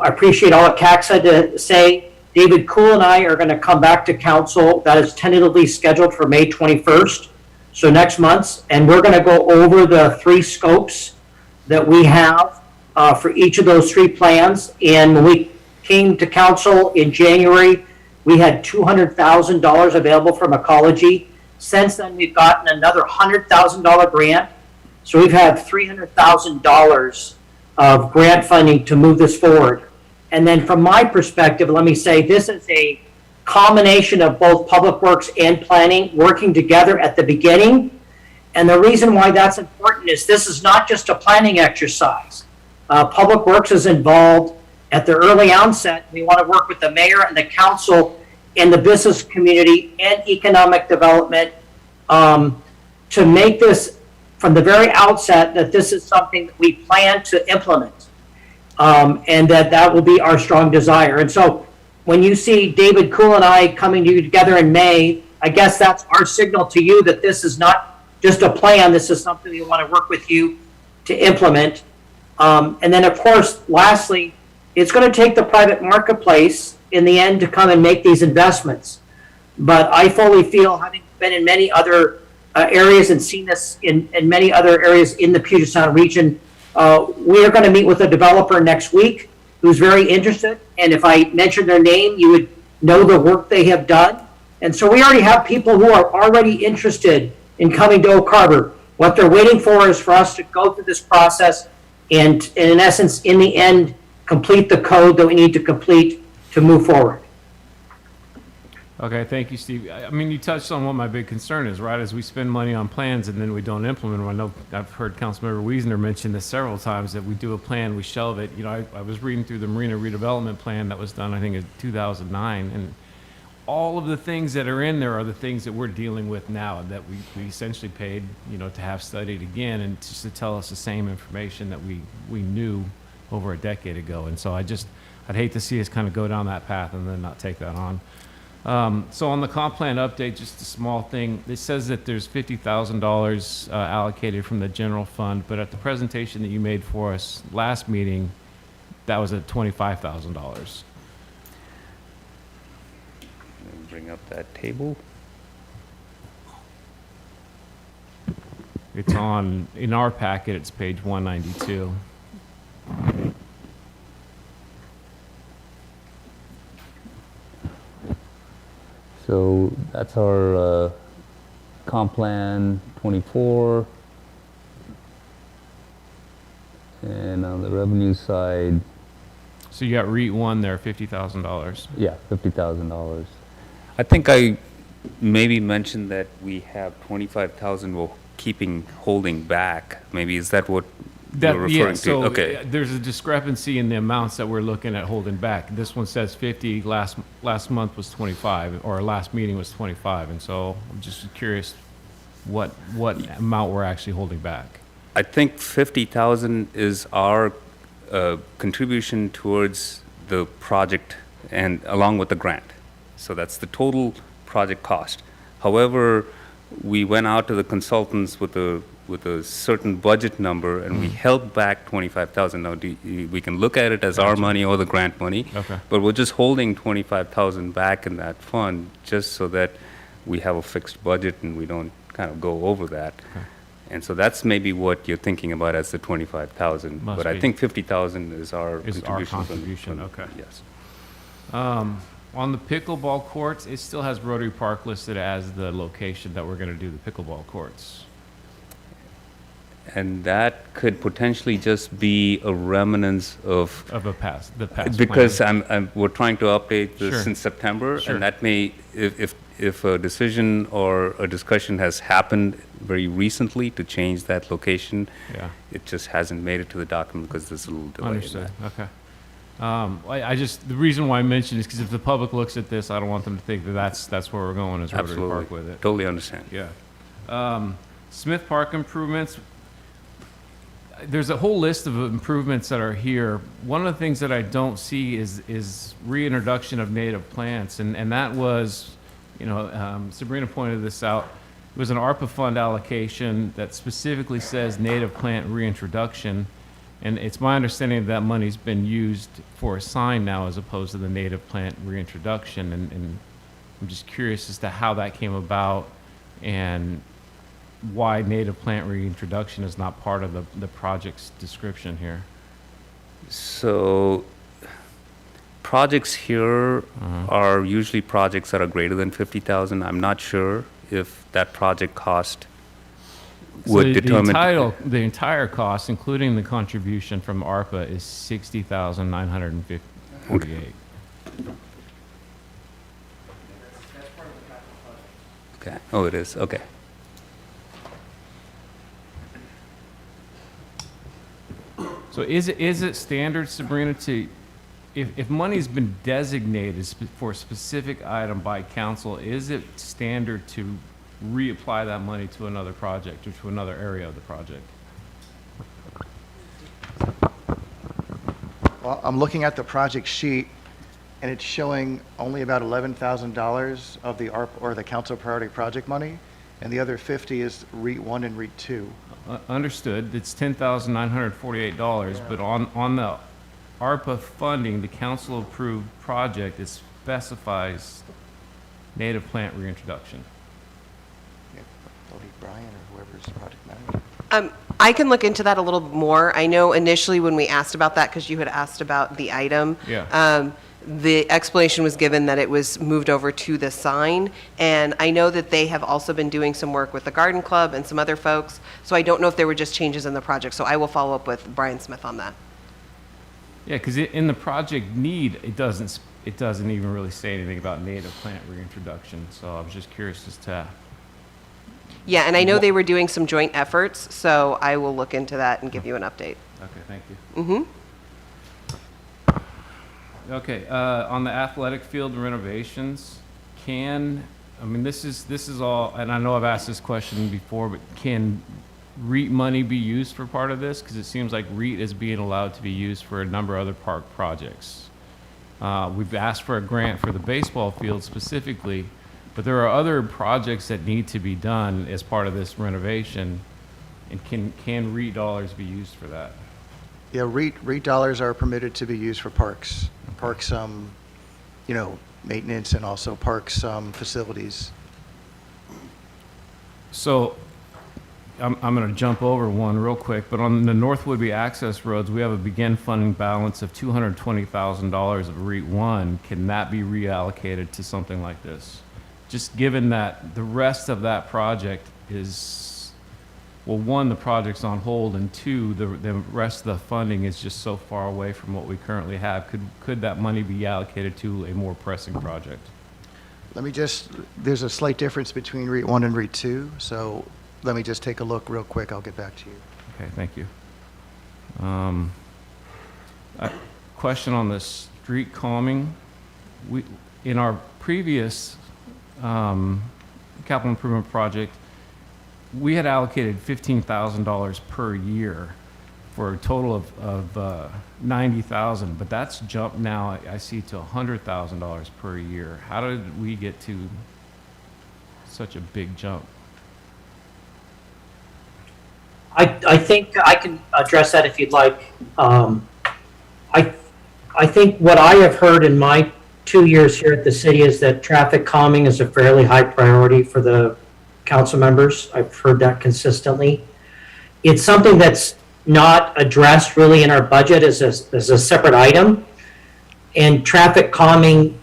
appreciate all that CAC had to say. David Kuhl and I are going to come back to council. That is tentatively scheduled for May 21st, so next month. And we're going to go over the 3 scopes that we have for each of those 3 plans. And when we came to council in January, we had $200,000 available from Ecology. Since then, we've gotten another $100,000 grant. So we've had $300,000 of grant funding to move this forward. And then from my perspective, let me say this is a combination of both Public Works and planning working together at the beginning. And the reason why that's important is this is not just a planning exercise. Public Works is involved at the early onset. We want to work with the mayor and the council and the business community and economic development to make this from the very outset that this is something that we plan to implement, and that will be our strong desire. And so when you see David Cool and I coming together in May, I guess that's our signal to you that this is not just a plan, this is something we want to work with you to implement. And then, of course, lastly, it's going to take the private marketplace in the end to come and make these investments. But I fully feel, having been in many other areas and seen this in many other areas in the Puget Sound region, we are going to meet with a developer next week who's very interested. And if I mentioned their name, you would know the work they have done. And so we already have people who are already interested in coming to Oak Harbor. What they're waiting for is for us to go through this process and, in essence, in the end, complete the code that we need to complete to move forward. Okay, thank you, Steve. I mean, you touched on what my big concern is, right? As we spend money on plans and then we don't implement them. I know I've heard Councilmember Wiesner mention this several times, that we do a plan, we shelve it. You know, I was reading through the Marina redevelopment plan that was done, I think, in 2009, and all of the things that are in there are the things that we're dealing with now, that we essentially paid, you know, to have studied again and just to tell us the same information that we knew over a decade ago. And so I'd hate to see us kind of go down that path and then not take that on. So on the comp plan update, just a small thing. It says that there's $50,000 allocated from the general fund, but at the presentation that you made for us last meeting, that was at $25,000. Bring up that table. It's in our packet, it's page 192. So that's our comp plan 24. And on the revenue side, So you got REIT 1 there, $50,000. yeah, $50,000. I think I maybe mentioned that we have 25,000 we're holding back. Maybe is that what you're referring to? So Okay. there's a discrepancy in the amounts that we're looking at holding back. This one says 50, last month was 25, or last meeting was 25, and so I'm just curious what amount we're actually holding back. I think 50,000 is our contribution towards the project and along with the grant. So that's the total project cost. However, we went out to the consultants with a certain budget number and we held back 25,000. Now we can look at it as our money or the grant money, Okay. but we're just holding 25,000 back in that fund just so that we have a fixed budget and we don't kind of go over that. Okay. And so that's maybe what you're thinking about as the 25,000. Must But I be. think 50,000 is our Is contribution. our from- contribution, okay. Yes. On the pickleball courts, it still has Rotary Park listed as the location that we're going to do the pickleball courts. And that could potentially just be a remnants of, The past because plan. we're trying to update this Sure. in September, Sure. and that may, if a decision or a discussion has happened very recently to change that location, Yeah. it just hasn't made it to the document because there's a little delay in Understood, that. okay. The reason why I mentioned is because if the public looks at this, I don't want them to think that that's where we're going as Rotary Absolutely. Park with it. Totally understand. Yeah. Smith Park improvements, there's a whole list of improvements that are here. One of the things that I don't see is reintroduction of native plants, and that was, Sabrina pointed this out. It was an ARPA fund allocation that specifically says native plant reintroduction, and it's my understanding that money's been used for a sign now as opposed to the native plant reintroduction, and I'm just curious as to how that came about and why native plant reintroduction is not part of the project's description here. So projects here are usually projects that are greater than 50,000. I'm not sure if that project cost would determine. The entire cost, including the contribution from ARPA, is $60,948. Okay. Oh, it is. Okay. So is it standard, Sabrina, if money's been designated for a specific item by council, is it standard to reapply that money to another project or to another area of the project. Well, I'm looking at the project sheet, and it's showing only about $11,000 of the ARP or the council priority project money, and the other 50 is REIT 1 and REIT 2. Understood, it's $10,948, but on the ARPA funding, the council-approved project, it specifies native plant reintroduction. Yeah, I'll leave Brian or whoever's project manager. I can look into that a little more. I know initially when we asked about that, because you had asked about the item, Yeah. the explanation was given that it was moved over to the sign. And I know that they have also been doing some work with the Garden Club and some other folks. So I don't know if there were just changes in the project. So I will follow up with Brian Smith on that. Yeah, because in the project need, it doesn't even really say anything about native plant reintroduction. So I was just curious as to. Yeah, and I know they were doing some joint efforts, so I will look into that and give you an update. Okay, thank you. Mm-hmm. Okay, on the athletic field renovations, this is all, and I know I've asked this question before, but can REIT money be used for part of this? Because it seems like REIT is being allowed to be used for a number of other park projects. We've asked for a grant for the baseball field specifically, but there are other projects that need to be done as part of this renovation. And can REIT dollars be used for that? Yeah, REIT dollars are permitted to be used for parks, maintenance, and also parks facilities. So I'm going to jump over one real quick, but on the North Woodby access roads, we have a begin funding balance of $220,000 of REIT 1. Can that be reallocated to something like this? Just given that the rest of that project is, well, one, the project's on hold, and two, the rest of the funding is just so far away from what we currently have. Could that money be allocated to a more pressing project? There's a slight difference between REIT 1 and REIT 2, so let me just take a look real quick. I'll get back to you. Okay, thank you. Question on the street calming. In our previous capital improvement project, we had allocated $15,000 per year for a total of $90,000, but that's jumped now, I see, to $100,000 per year. How did we get to such a big jump? I think I can address that if you'd like. I think what I have heard in my 2 years here at the city is that traffic calming is a fairly high priority for the council members. I've heard that consistently. It's something that's not addressed really in our budget as a separate item. And traffic calming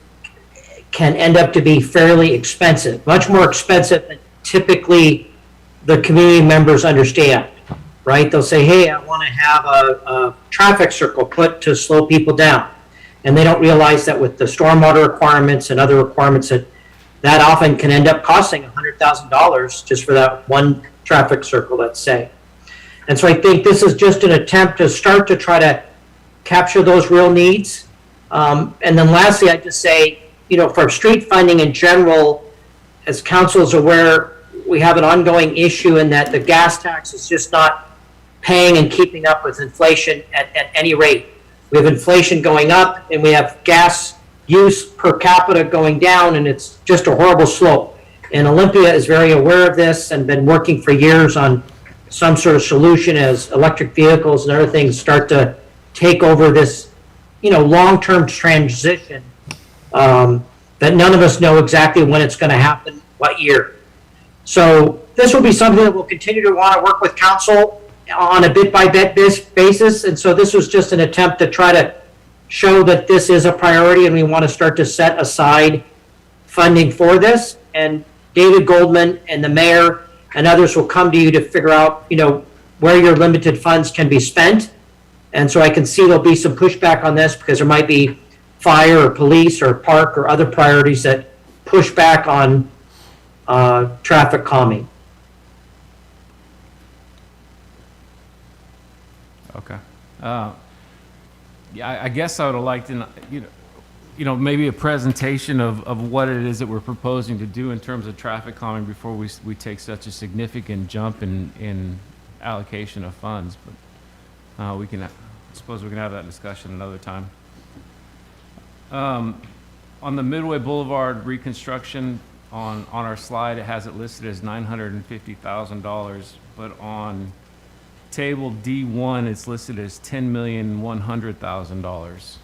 can end up to be fairly expensive, much more expensive than typically the community members understand, right? They'll say, hey, I want to have a traffic circle put to slow people down. And they don't realize that with the stormwater requirements and other requirements that often can end up costing $100,000 just for that one traffic circle, let's say. And so I think this is just an attempt to start to try to capture those real needs. And then lastly, I'd just say, for street funding in general, as council is aware, we have an ongoing issue in that the gas tax is just not paying and keeping up with inflation at any rate. We have inflation going up and we have gas use per capita going down, and it's just a horrible slope. And Olympia is very aware of this and been working for years on some sort of solution as electric vehicles and other things start to take over this, long-term transition that none of us know exactly when it's going to happen, what year. So this will be something that we'll continue to want to work with council on a bit-by-bit basis. And so this was just an attempt to try to show that this is a priority and we want to start to set aside funding for this. And David Goldman and the mayor and others will come to you to figure out, where your limited funds can be spent. And so I can see there'll be some pushback on this because there might be fire or police or park or other priorities that push back on traffic calming. Okay. Yeah, I guess I would have liked, maybe a presentation of what it is that we're proposing to do in terms of traffic calming before we take such a significant jump in allocation of funds. But I suppose we can have that discussion another time. On the Midway Boulevard reconstruction, on our slide, it has it listed as $950,000, but on table D1, it's listed as $10,100,000.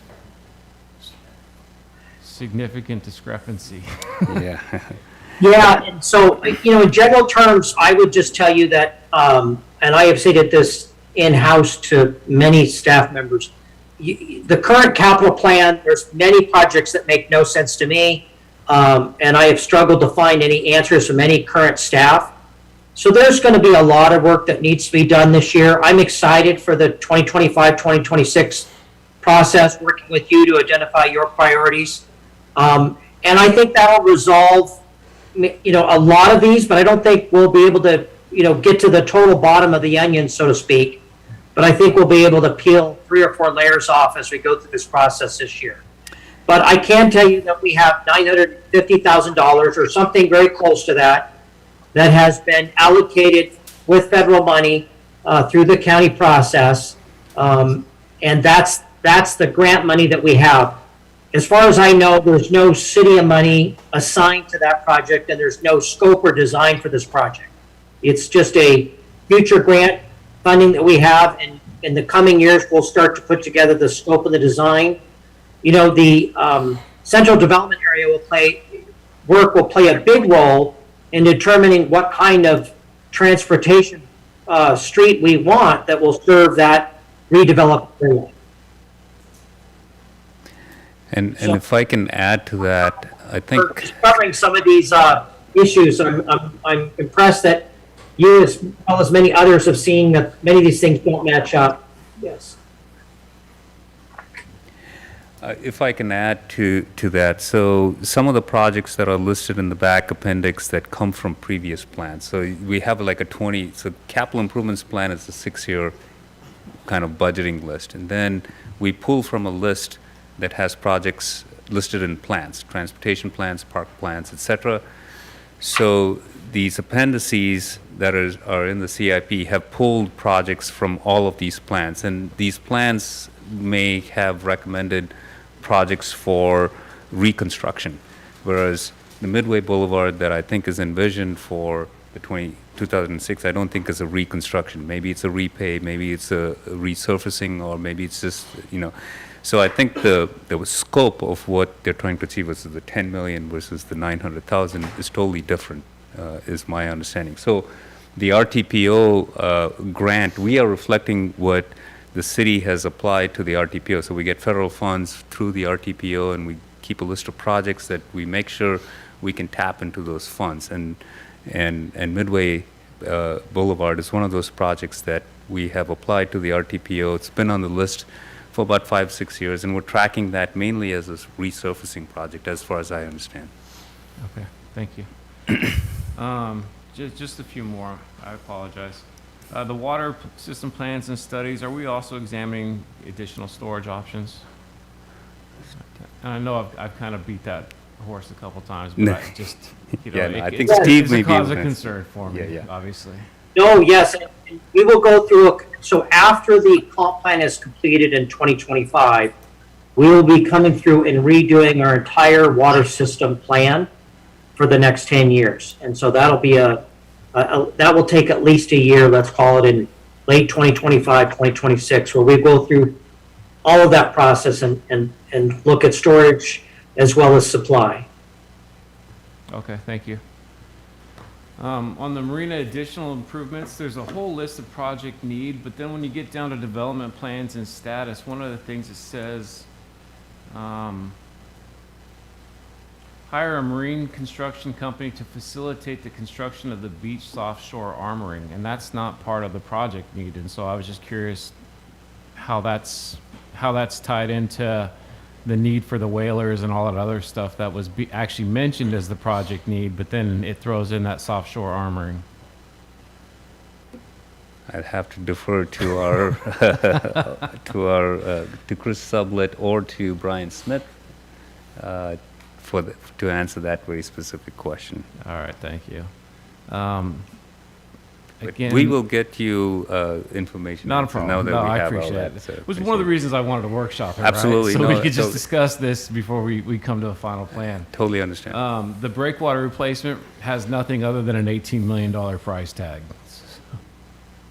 Significant discrepancy. Yeah. Yeah, and so, in general terms, I would just tell you that, and I have stated this in-house to many staff members, the current capital plan, there's many projects that make no sense to me, and I have struggled to find any answers from any current staff. So there's going to be a lot of work that needs to be done this year. I'm excited for the 2025-2026 process, working with you to identify your priorities. And I think that'll resolve, a lot of these, but I don't think we'll be able to, get to the total bottom of the onion, so to speak. But I think we'll be able to peel 3 or 4 layers off as we go through this process this year. But I can tell you that we have $950,000 or something very close to that has been allocated with federal money through the county process. And that's the grant money that we have. As far as I know, there's no city money assigned to that project, and there's no scope or design for this project. It's just a future grant funding that we have, and in the coming years, we'll start to put together the scope and the design. The central development area will play a big role in determining what kind of transportation street we want that will serve that redeveloped area. And if I can add to that, I think For covering some of these issues, I'm impressed that you, as well as many others, have seen that many of these things don't match up. Yes. if I can add to that, so some of the projects that are listed in the back appendix that come from previous plans. So we have like so capital improvements plan is a 6-year kind of budgeting list. And then we pull from a list that has projects listed in plans, transportation plans, park plans, et cetera. So these appendices that are in the CIP have pulled projects from all of these plans. And these plans may have recommended projects for reconstruction, whereas the Midway Boulevard that I think is envisioned for the 2006, I don't think is a reconstruction. Maybe it's a repay, maybe it's a resurfacing, or maybe it's just, So I think the scope of what they're trying to achieve was the 10 million versus the 900,000 is totally different, is my understanding. So the RTPO grant, we are reflecting what the city has applied to the RTPO. So we get federal funds through the RTPO, and we keep a list of projects that we make sure we can tap into those funds. And Midway Boulevard is one of those projects that we have applied to the RTPO. It's been on the list for about 5-6 years, and we're tracking that mainly as a resurfacing project, as far as I understand. Okay, thank you. Just a few more. I apologize. The water system plans and studies, are we also examining additional storage options? And I know I've kind of beat that horse a couple times, but I just, I think Steve may it's be a cause of able to concern for me, obviously. No, yes, and we will go through, so after the comp plan is completed in 2025, we will be coming through and redoing our entire water system plan for the next 10 years. And so that'll be that will take at least a year, let's call it in late 2025, 2026, where we go through all of that process and look at storage as well as supply. Okay, thank you. On the marina additional improvements, there's a whole list of project need, but then when you get down to development plans and status, one of the things it says, hire a marine construction company to facilitate the construction of the beach soft shore armoring, and that's not part of the project need. And so I was just curious how that's tied into the need for the whalers and all that other stuff that was actually mentioned as the project need, but then it throws in that soft shore armoring. I'd have to defer to our to Chris Sublett or to Brian Smith to answer that very specific question. All right, thank you. But Again, we will get you information. not a now problem. that No, we I have all appreciate that, it. so It was one of appreciate the it. reasons I wanted to workshop it, Absolutely, right? So no, we could just so- discuss this before we come to a final plan. Totally understand. The breakwater replacement has nothing other than an $18 million price tag.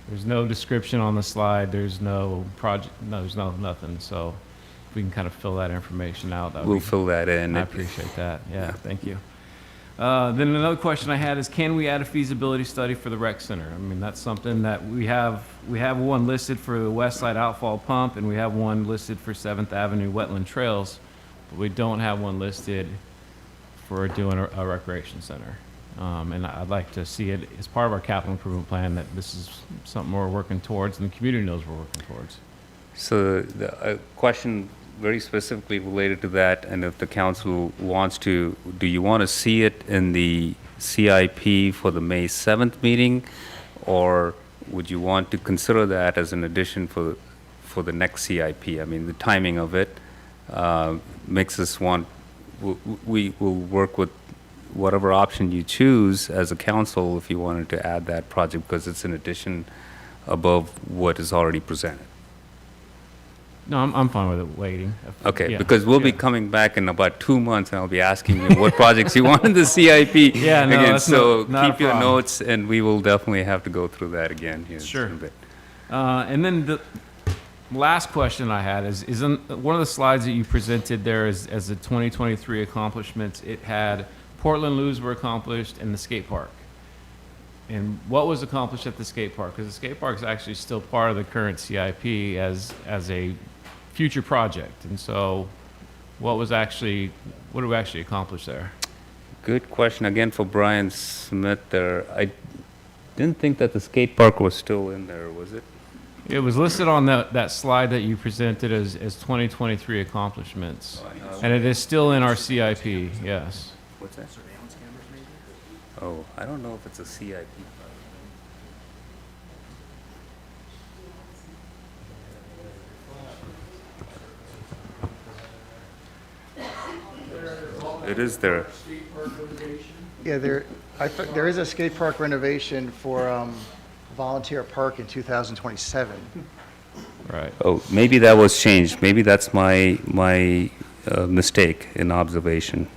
There's no description on the slide. There's no project. No, there's nothing. So if we can kind of fill that information out. That would We'll be- fill that in. I appreciate that. Yeah, thank you. Then another question I had is, can we add a feasibility study for the rec center? I mean, that's something that we have one listed for the West Side Outfall Pump, and we have one listed for 7th Avenue Wetland Trails, but we don't have one listed for doing a recreation center. And I'd like to see it as part of our capital improvement plan, that this is something we're working towards and the community knows we're working towards. So the question very specifically related to that, and if the council wants to, do you want to see it in the CIP for the May 7th meeting? Or would you want to consider that as an addition for the next CIP? I mean, the timing of it makes us want, we will work with whatever option you choose as a council if you wanted to add that project, because it's an addition above what is already presented. No, I'm fine with it waiting. Okay, Yeah, because we'll be yeah. coming back in about 2 months, and I'll be asking you what projects you want in the CIP. Yeah, no, again. that's So not a keep your problem. notes, and we will definitely have to go through that again here Sure. in a bit. And then the last question I had is on one of the slides that you presented there as the 2023 accomplishments, it had Portland Loos were accomplished and the skate park. And what was accomplished at the skate park? Because the skate park is actually still part of the current CIP as a future project. And so what do we actually accomplish there? Good question again for Brian Smith there. I didn't think that the skate park was still in there, was it? It was listed on that slide that you presented as 2023 accomplishments. And it is still in our CIP, yes. What's that? Oh, I don't know if it's a CIP. It is there. Yeah, there is a skate park renovation for Volunteer Park in 2027. Right. Oh, maybe that was changed. Maybe that's my mistake in observation.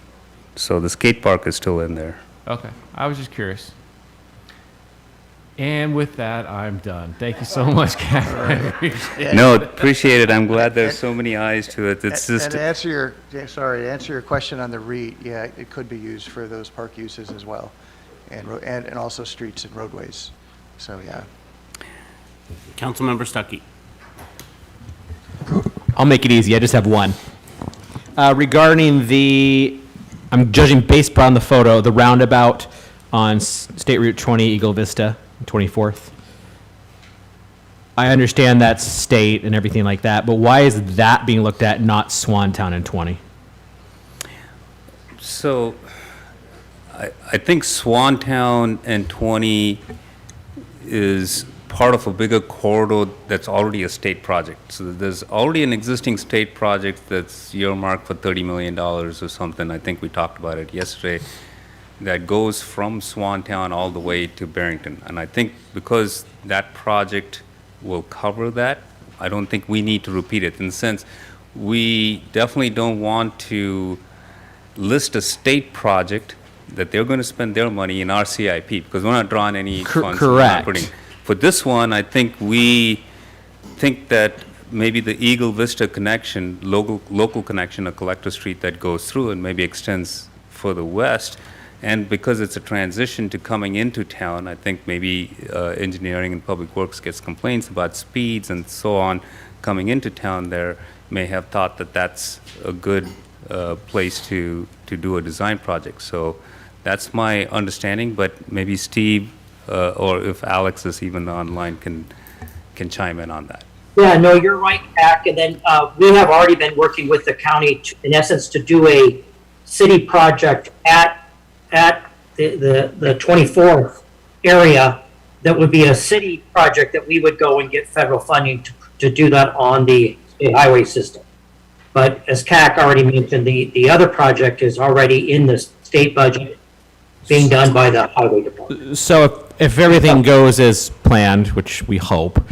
So the skate park is still in there. Okay, I was just curious. And with that, I'm done. Thank you so much, Catherine. I appreciate it. No, appreciate it. I'm glad there's so many eyes to it. It's And just, to answer your question on the REIT, yeah, it could be used for those park uses as well, and also streets and roadways. So, yeah. Councilmember Stuckey. I'll make it easy. I just have one. Regarding I'm judging based on the photo, the roundabout on State Route 20, Eagle Vista, 24th. I understand that's state and everything like that, but why is that being looked at, not Swantown and 20? so I think Swantown and 20 is part of a bigger corridor that's already a state project. So there's already an existing state project that's earmarked for $30 million or something. I think we talked about it yesterday, that goes from Swantown all the way to Barrington. And I think because that project will cover that, I don't think we need to repeat it. In the sense, we definitely don't want to list a state project that they're going to spend their money in our CIP, because we're not drawing any funds. We're not Correct. putting- For this one, I think we think that maybe the Eagle Vista connection, local connection, a collector street that goes through and maybe extends further west, and because it's a transition to coming into town, I think maybe engineering and public works gets complaints about speeds and so on coming into town there, may have thought that that's a good place to do a design project. So that's my understanding, but maybe Steve or if Alex is even online can chime in on that. Yeah, no, you're right, Jack. And then we have already been working with the county, in essence, to do a city project at the 24th area that would be a city project that we would go and get federal funding to do that on the highway system. But as CAC already mentioned, the other project is already in the state budget, being done by the highway department. So if everything goes as planned, which we hope,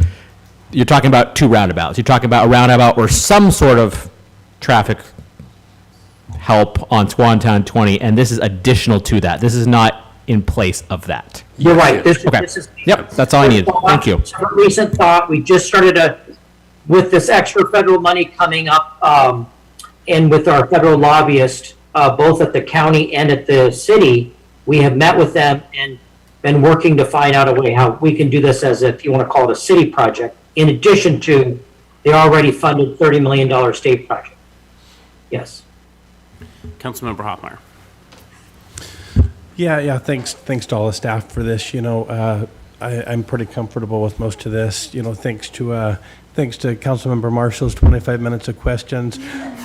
you're talking about two roundabouts. You're talking about a roundabout or some sort of traffic help on Swanton 20, and this is additional to that. This is not in place of that. You're right. This Okay. is. Yep, that's all I needed. Thank you. Some recent thought, we just started with this extra federal money coming up, and with our federal lobbyist, both at the county and at the city, we have met with them and been working to find out a way how we can do this as, if you want to call it, a city project, in addition to the already funded $30 million state project. Yes. Councilmember Hoffmeyer. Yeah, thanks to all the staff for this. I'm pretty comfortable with most of this, thanks to Councilmember Marshall's 25 minutes of questions.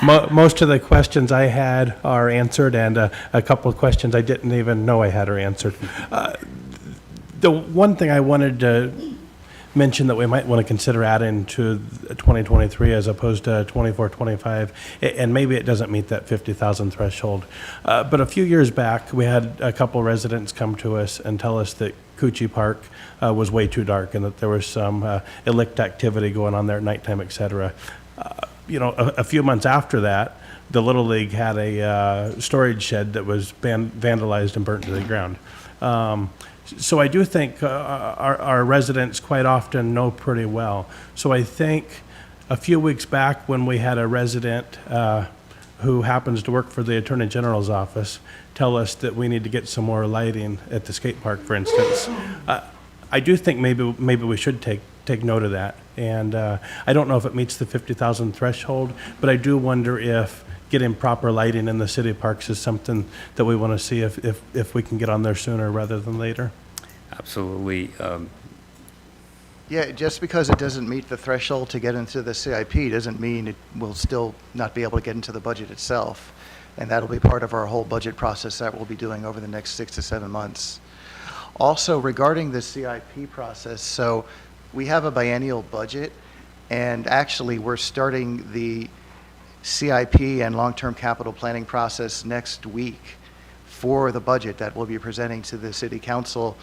Most of the questions I had are answered, and a couple of questions I didn't even know I had are answered. The one thing I wanted to mention that we might want to consider adding to 2023 as opposed to 24, 25, and maybe it doesn't meet that 50,000 threshold. But a few years back, we had a couple residents come to us and tell us that Coochie Park was way too dark and that there was some illicit activity going on there at nighttime, et cetera. A few months after that, the Little League had a storage shed that was vandalized and burnt to the ground. So I do think our residents quite often know pretty well. So I think a few weeks back when we had a resident who happens to work for the Attorney General's office tell us that we need to get some more lighting at the skate park, for instance. I do think maybe we should take note of that. And I don't know if it meets the 50,000 threshold, but I do wonder if getting proper lighting in the city parks is something that we want to see if we can get on there sooner rather than later. Absolutely. Yeah, just because it doesn't meet the threshold to get into the CIP doesn't mean it will still not be able to get into the budget itself. And that'll be part of our whole budget process that we'll be doing over the next 6 to 7 months. Also, regarding the CIP process, so we have a biennial budget, and actually we're starting the CIP and long-term capital planning process next week for the budget that we'll be presenting to the City Council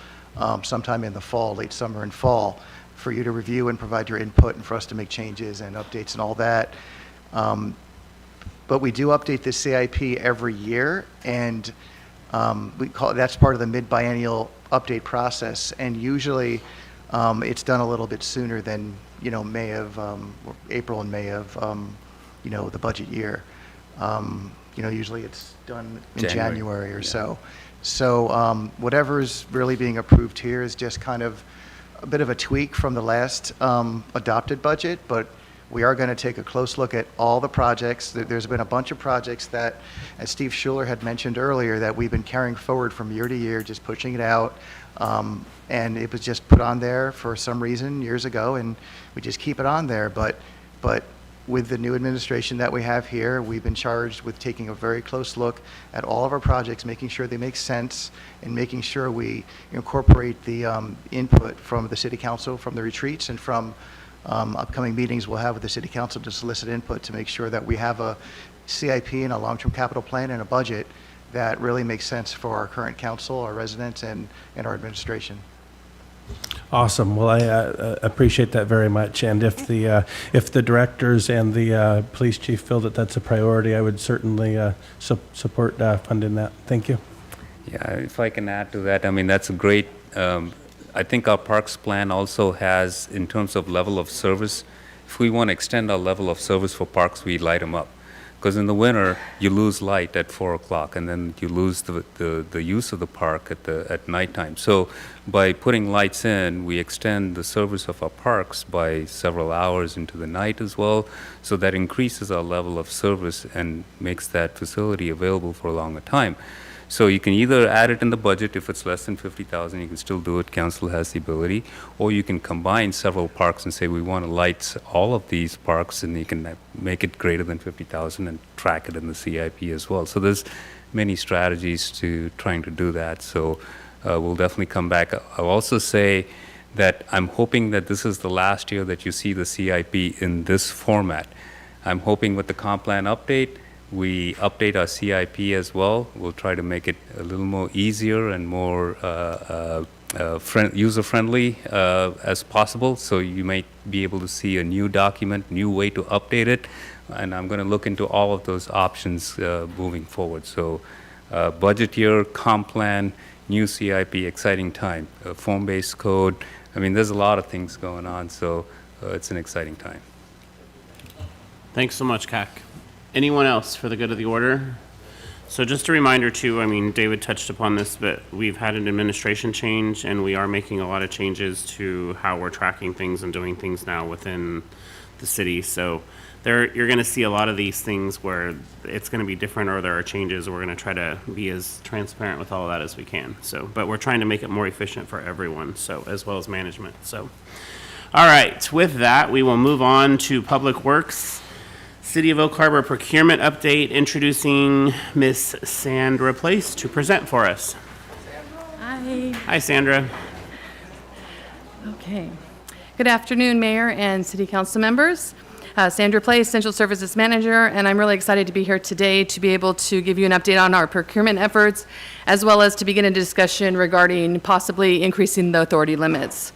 sometime in the fall, late summer and fall, for you to review and provide your input and for us to make changes and updates and all that. But we do update the CIP every year, and that's part of the mid-biennial update process, and usually it's done a little bit sooner than April and May of the budget year. Usually it's done in January or so. So whatever is really being approved here is just kind of a bit of a tweak from the last adopted budget, but we are going to take a close look at all the projects. There's been a bunch of projects that, as Steve Schuler had mentioned earlier, that we've been carrying forward from year to year, just pushing it out. And it was just put on there for some reason years ago, and we just keep it on there. But with the new administration that we have here, we've been charged with taking a very close look at all of our projects, making sure they make sense, and making sure we incorporate the input from the City Council, from the retreats, and from upcoming meetings we'll have with the City Council to solicit input to make sure that we have a CIP and a long-term capital plan and a budget that really makes sense for our current council, our residents, and our administration. Awesome. Well, I appreciate that very much. And if the directors and the police chief feel that that's a priority, I would certainly support funding that. Thank you. Yeah, if I can add to that, I mean, that's a great, I think our parks plan also has, in terms of level of service, if we want to extend our level of service for parks, we light them up. Because in the winter, you lose light at 4 o'clock, and then you lose the use of the park at nighttime. So by putting lights in, we extend the service of our parks by several hours into the night as well. So that increases our level of service and makes that facility available for a longer time. So you can either add it in the budget. If it's less than 50,000, you can still do it. Council has the ability. Or you can combine several parks and say we want to light all of these parks, and you can make it greater than 50,000 and track it in the CIP as well. So there's many strategies to trying to do that. So we'll definitely come back. I'll also say that I'm hoping that this is the last year that you see the CIP in this format. I'm hoping with the comp plan update, we update our CIP as well. We'll try to make it a little more easier and more user-friendly as possible. So you might be able to see a new document, new way to update it. And I'm going to look into all of those options moving forward. So budget year, comp plan, new CIP, exciting time. Form-based code. I mean, there's a lot of things going on. So it's an exciting time. Thanks so much, CAC. Anyone else for the good of the order? So just a reminder too, I mean, David touched upon this, but we've had an administration change and we are making a lot of changes to how we're tracking things and doing things now within the city. So you're going to see a lot of these things where it's going to be different or there are changes. We're going to try to be as transparent with all of that as we can. So, but we're trying to make it more efficient for everyone, so as well as management. So, all right, with that, we will move on to Public Works. City of Oak Harbor procurement update, introducing Miss Sandra Place to present for us. Hi. Hi, Sandra. Okay. Good afternoon, Mayor and City Council members. Sandra Place, Central Services Manager, and I'm really excited to be here today to be able to give you an update on our procurement efforts, as well as to begin a discussion regarding possibly increasing the authority limits.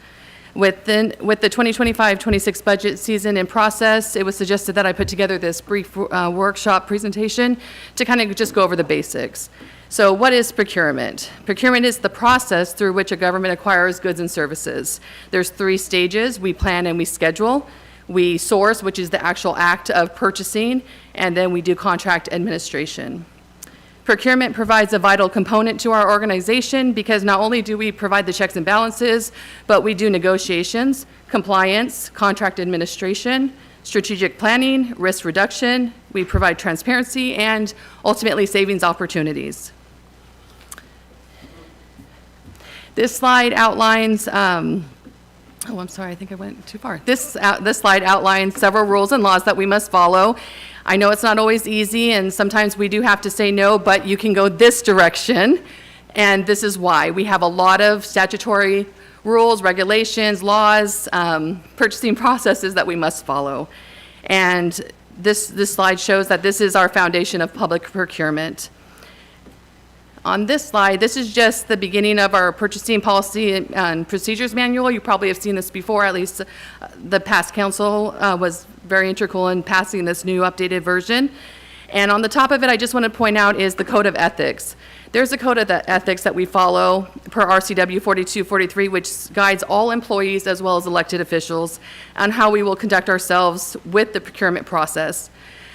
With the 2025-26 budget season in process, it was suggested that I put together this brief workshop presentation to kind of just go over the basics. So what is procurement? Procurement is the process through which a government acquires goods and services. There's 3 stages. We plan and we schedule. We source, which is the actual act of purchasing, and then we do contract administration. Procurement provides a vital component to our organization because not only do we provide the checks and balances, but we do negotiations, compliance, contract administration, strategic planning, risk reduction. We provide transparency and ultimately savings opportunities. This slide outlines, I'm sorry, I think I went too far. This slide outlines several rules and laws that we must follow. I know it's not always easy, and sometimes we do have to say no, but you can go this direction, and this is why. We have a lot of statutory rules, regulations, laws, purchasing processes that we must follow. And this slide shows that this is our foundation of public procurement. On this slide, this is just the beginning of our purchasing policy and procedures manual. You probably have seen this before, at least the past council was very integral in passing this new updated version. And on the top of it, I just want to point out is the code of ethics. There's a code of ethics that we follow per RCW 4243, which guides all employees as well as elected officials on how we will conduct ourselves with the procurement process.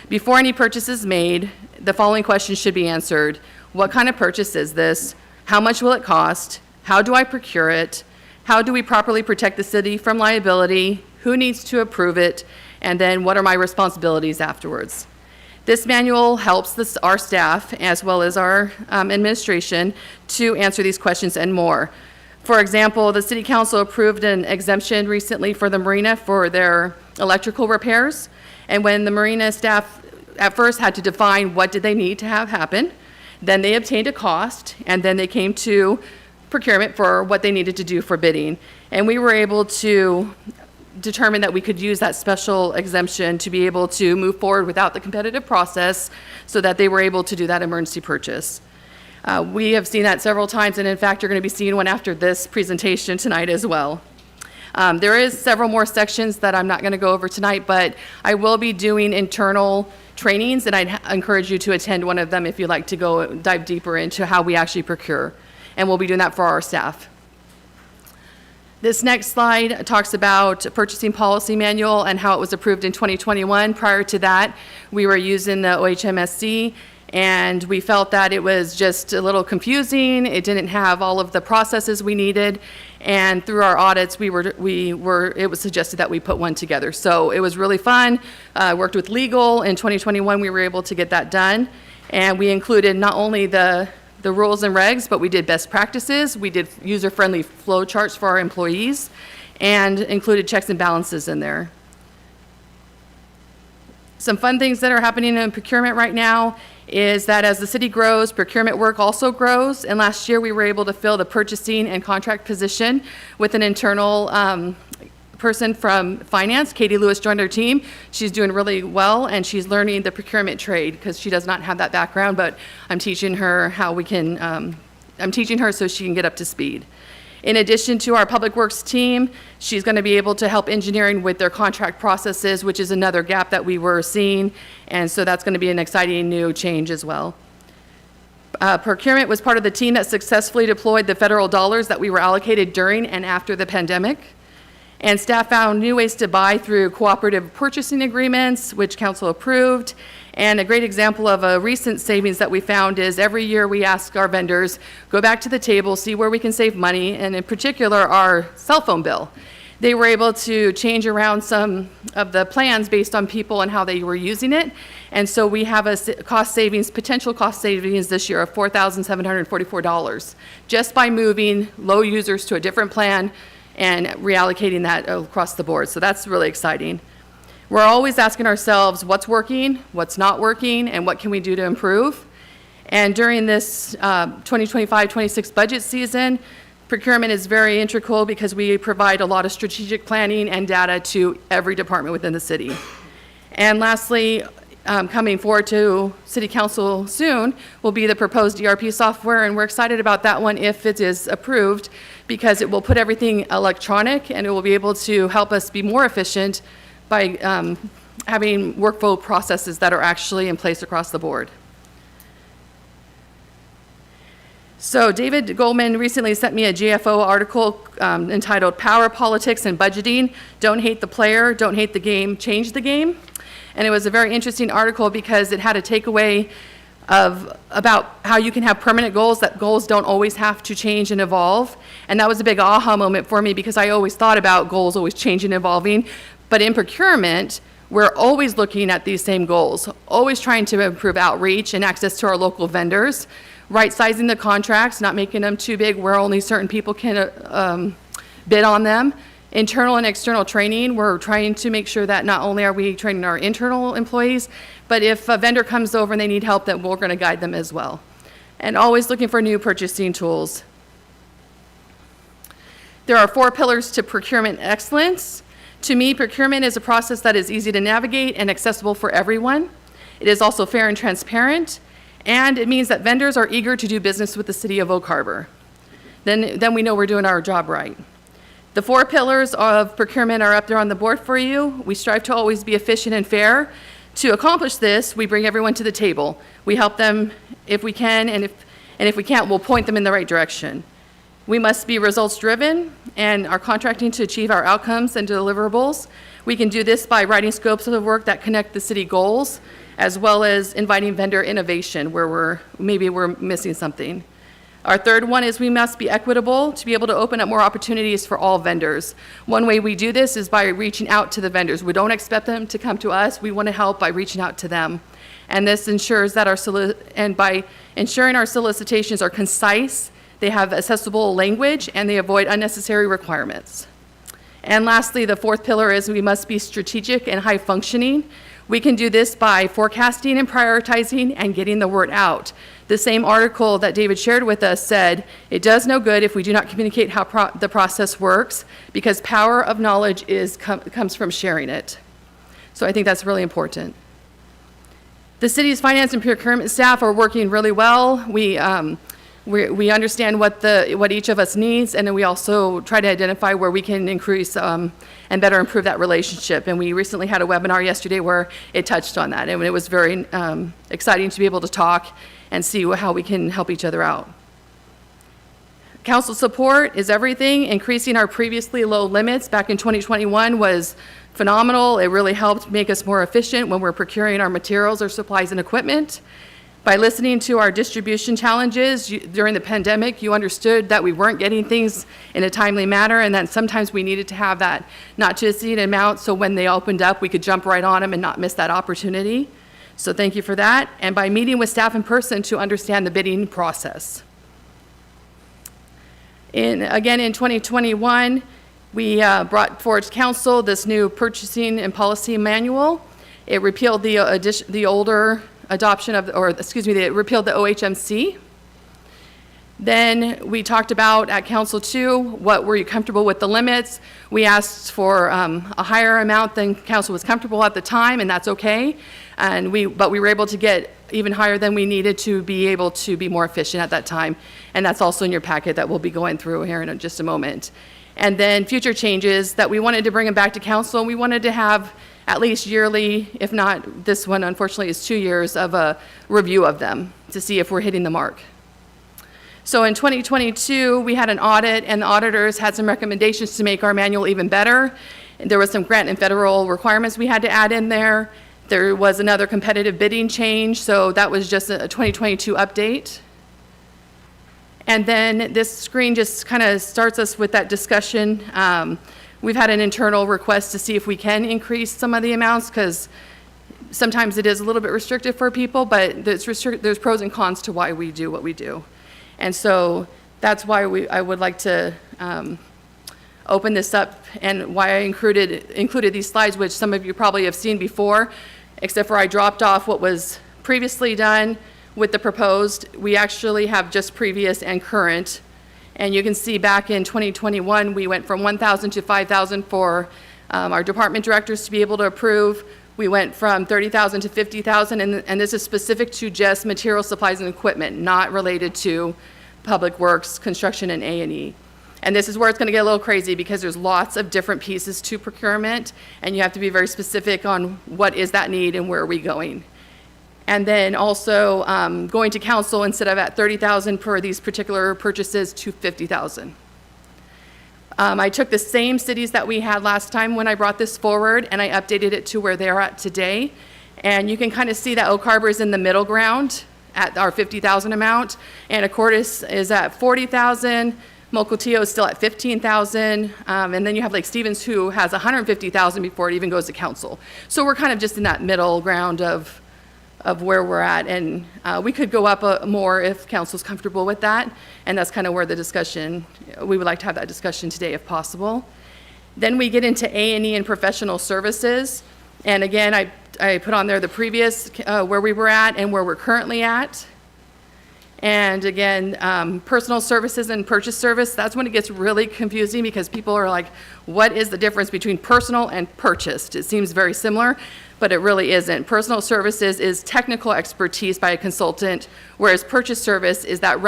Before any purchase is made, the following questions should be answered. What kind of purchase is this? How much will it cost? How do I procure it? How do we properly protect the city from liability? Who needs to approve it? And then what are my responsibilities afterwards? This manual helps our staff as well as our administration to answer these questions and more. For example, the City Council approved an exemption recently for the marina for their electrical repairs. And when the marina staff at first had to define what did they need to have happen, then they obtained a cost, and then they came to procurement for what they needed to do for bidding. And we were able to determine that we could use that special exemption to be able to move forward without the competitive process so that they were able to do that emergency purchase. We have seen that several times, and in fact, you're going to be seeing one after this presentation tonight as well. There is several more sections that I'm not going to go over tonight, but I will be doing internal trainings, and I'd encourage you to attend one of them if you'd like to go dive deeper into how we actually procure. And we'll be doing that for our staff. This next slide talks about purchasing policy manual and how it was approved in 2021. Prior to that, we were using the OHMSC, and we felt that it was just a little confusing. It didn't have all of the processes we needed. And through our audits, it was suggested that we put one together. So it was really fun. Worked with legal. In 2021, we were able to get that done. And we included not only the rules and regs, but we did best practices. We did user-friendly flow charts for our employees and included checks and balances in there. Some fun things that are happening in procurement right now is that as the city grows, procurement work also grows. And last year, we were able to fill the purchasing and contract position with an internal person from finance, Katie Lewis, joined our team. She's doing really well, and she's learning the procurement trade because she does not have that background, but I'm teaching her how we can, I'm teaching her so she can get up to speed. In addition to our Public Works team, she's going to be able to help engineering with their contract processes, which is another gap that we were seeing, and so that's going to be an exciting new change as well. Procurement was part of the team that successfully deployed the federal dollars that we were allocated during and after the pandemic. And staff found new ways to buy through cooperative purchasing agreements, which council approved. And a great example of a recent savings that we found is every year we ask our vendors, go back to the table, see where we can save money, and in particular, our cell phone bill. They were able to change around some of the plans based on people and how they were using it. And so we have a potential cost savings this year of $4,744 just by moving low users to a different plan and reallocating that across the board. So that's really exciting. We're always asking ourselves what's working, what's not working, and what can we do to improve. And during this 2025-26 budget season, procurement is very integral because we provide a lot of strategic planning and data to every department within the city. And lastly, coming forward to City Council soon will be the proposed ERP software, and we're excited about that one if it is approved because it will put everything electronic and it will be able to help us be more efficient by having workflow processes that are actually in place across the board. So David Goldman recently sent me a GFO article entitled Power, Politics, and Budgeting. Don't hate the player, don't hate the game, change the game. And it was a very interesting article because it had a takeaway about how you can have permanent goals, that goals don't always have to change and evolve. And that was a big aha moment for me because I always thought about goals always changing and evolving. But in procurement, we're always looking at these same goals, always trying to improve outreach and access to our local vendors, right-sizing the contracts, not making them too big where only certain people can bid on them. Internal and external training, we're trying to make sure that not only are we training our internal employees, but if a vendor comes over and they need help, then we're going to guide them as well. And always looking for new purchasing tools. There are 4 pillars to procurement excellence. To me, procurement is a process that is easy to navigate and accessible for everyone. It is also fair and transparent, and it means that vendors are eager to do business with the city of Oak Harbor. Then we know we're doing our job right. The 4 pillars of procurement are up there on the board for you. We strive to always be efficient and fair. To accomplish this, we bring everyone to the table. We help them if we can, and if we can't, we'll point them in the right direction. We must be results-driven and are contracting to achieve our outcomes and deliverables. We can do this by writing scopes of the work that connect the city goals, as well as inviting vendor innovation where maybe we're missing something. Our third one is we must be equitable to be able to open up more opportunities for all vendors. One way we do this is by reaching out to the vendors. We don't expect them to come to us. We want to help by reaching out to them. And this ensures that by ensuring our solicitations are concise, they have accessible language, and they avoid unnecessary requirements. And lastly, the 4th pillar is we must be strategic and high functioning. We can do this by forecasting and prioritizing and getting the word out. The same article that David shared with us said, it does no good if we do not communicate how the process works, because power of knowledge comes from sharing it. So I think that's really important. The city's finance and procurement staff are working really well. We understand what each of us needs, and then we also try to identify where we can increase and better improve that relationship. And we recently had a webinar yesterday where it touched on that, and it was very exciting to be able to talk and see how we can help each other out. Council support is everything. Increasing our previously low limits back in 2021 was phenomenal. It really helped make us more efficient when we're procuring our materials or supplies and equipment. By listening to our distribution challenges during the pandemic, you understood that we weren't getting things in a timely manner, and that sometimes we needed to have that not to exceed an amount, so when they opened up, we could jump right on them and not miss that opportunity. So thank you for that. And by meeting with staff in person to understand the bidding process. Again, in 2021, we brought forward to council this new purchasing and policy manual. It repealed the older adoption of, it repealed the OHMC. Then we talked about at council too, what were you comfortable with the limits? We asked for a higher amount than council was comfortable at the time, and that's okay. But we were able to get even higher than we needed to be able to be more efficient at that time. And that's also in your packet that we'll be going through here in just a moment. And then future changes that we wanted to bring them back to council, and we wanted to have at least yearly, if not, this one unfortunately is 2 years of a review of them to see if we're hitting the mark. So in 2022, we had an audit, and the auditors had some recommendations to make our manual even better. And there was some grant and federal requirements we had to add in there. There was another competitive bidding change, so that was just a 2022 update. And then this screen just kind of starts us with that discussion. We've had an internal request to see if we can increase some of the amounts, because sometimes it is a little bit restrictive for people, but there's pros and cons to why we do what we do. And so that's why I would like to open this up, and why I included these slides, which some of you probably have seen before, except for I dropped off what was previously done with the proposed. We actually have just previous and current. And you can see back in 2021, we went from 1,000 to 5,000 for our department directors to be able to approve. We went from 30,000 to 50,000, and this is specific to just material, supplies, and equipment, not related to public works, construction, and A&E. And this is where it's going to get a little crazy, because there's lots of different pieces to procurement, and you have to be very specific on what is that need and where are we going. And then also going to council instead of at 30,000 for these particular purchases to 50,000. I took the same cities that we had last time when I brought this forward, and I updated it to where they're at today. And you can kind of see that Oak Harbor is in the middle ground at our 50,000 amount. Anacortes is at 40,000. Mukilteo is still at 15,000. And then you have Lake Stevens, who has 150,000 before it even goes to council. So we're kind of just in that middle ground of where we're at, and we could go up more if council's comfortable with that, and that's kind of where the discussion, we would like to have that discussion today if possible. Then we get into A&E and professional services, and again, I put on there the previous, where we were at and where we're currently at. And again, personal services and purchase service, that's when it gets really confusing, because people are like, what is the difference between personal and purchased? It seems very similar, but it really isn't. Personal services is technical expertise by a consultant, whereas purchase service is that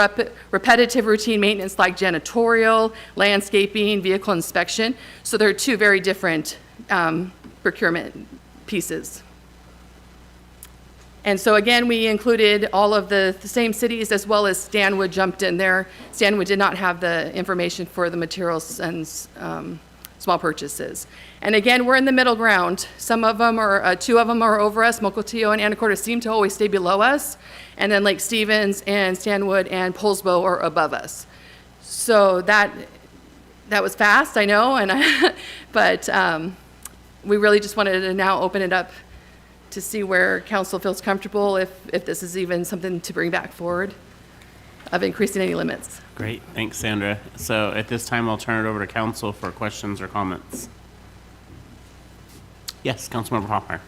repetitive routine maintenance like janitorial, landscaping, vehicle inspection. So they're two very different procurement pieces. And so again, we included all of the same cities, as well as Stanwood jumped in there. Stanwood did not have the information for the materials and small purchases. And again, we're in the middle ground. Some of them are, 2 of them are over us. Mukilteo and Anacortes seem to always stay below us. And then Lake Stevens and Stanwood and Poulsbo are above us. So that was fast, I know, but we really just wanted to now open it up to see where council feels comfortable, if this is even something to bring back forward of increasing any limits. Great, thanks, Sandra. So at this time, I'll turn it over to council for questions or comments. Yes, Councilmember Hoffmeyer.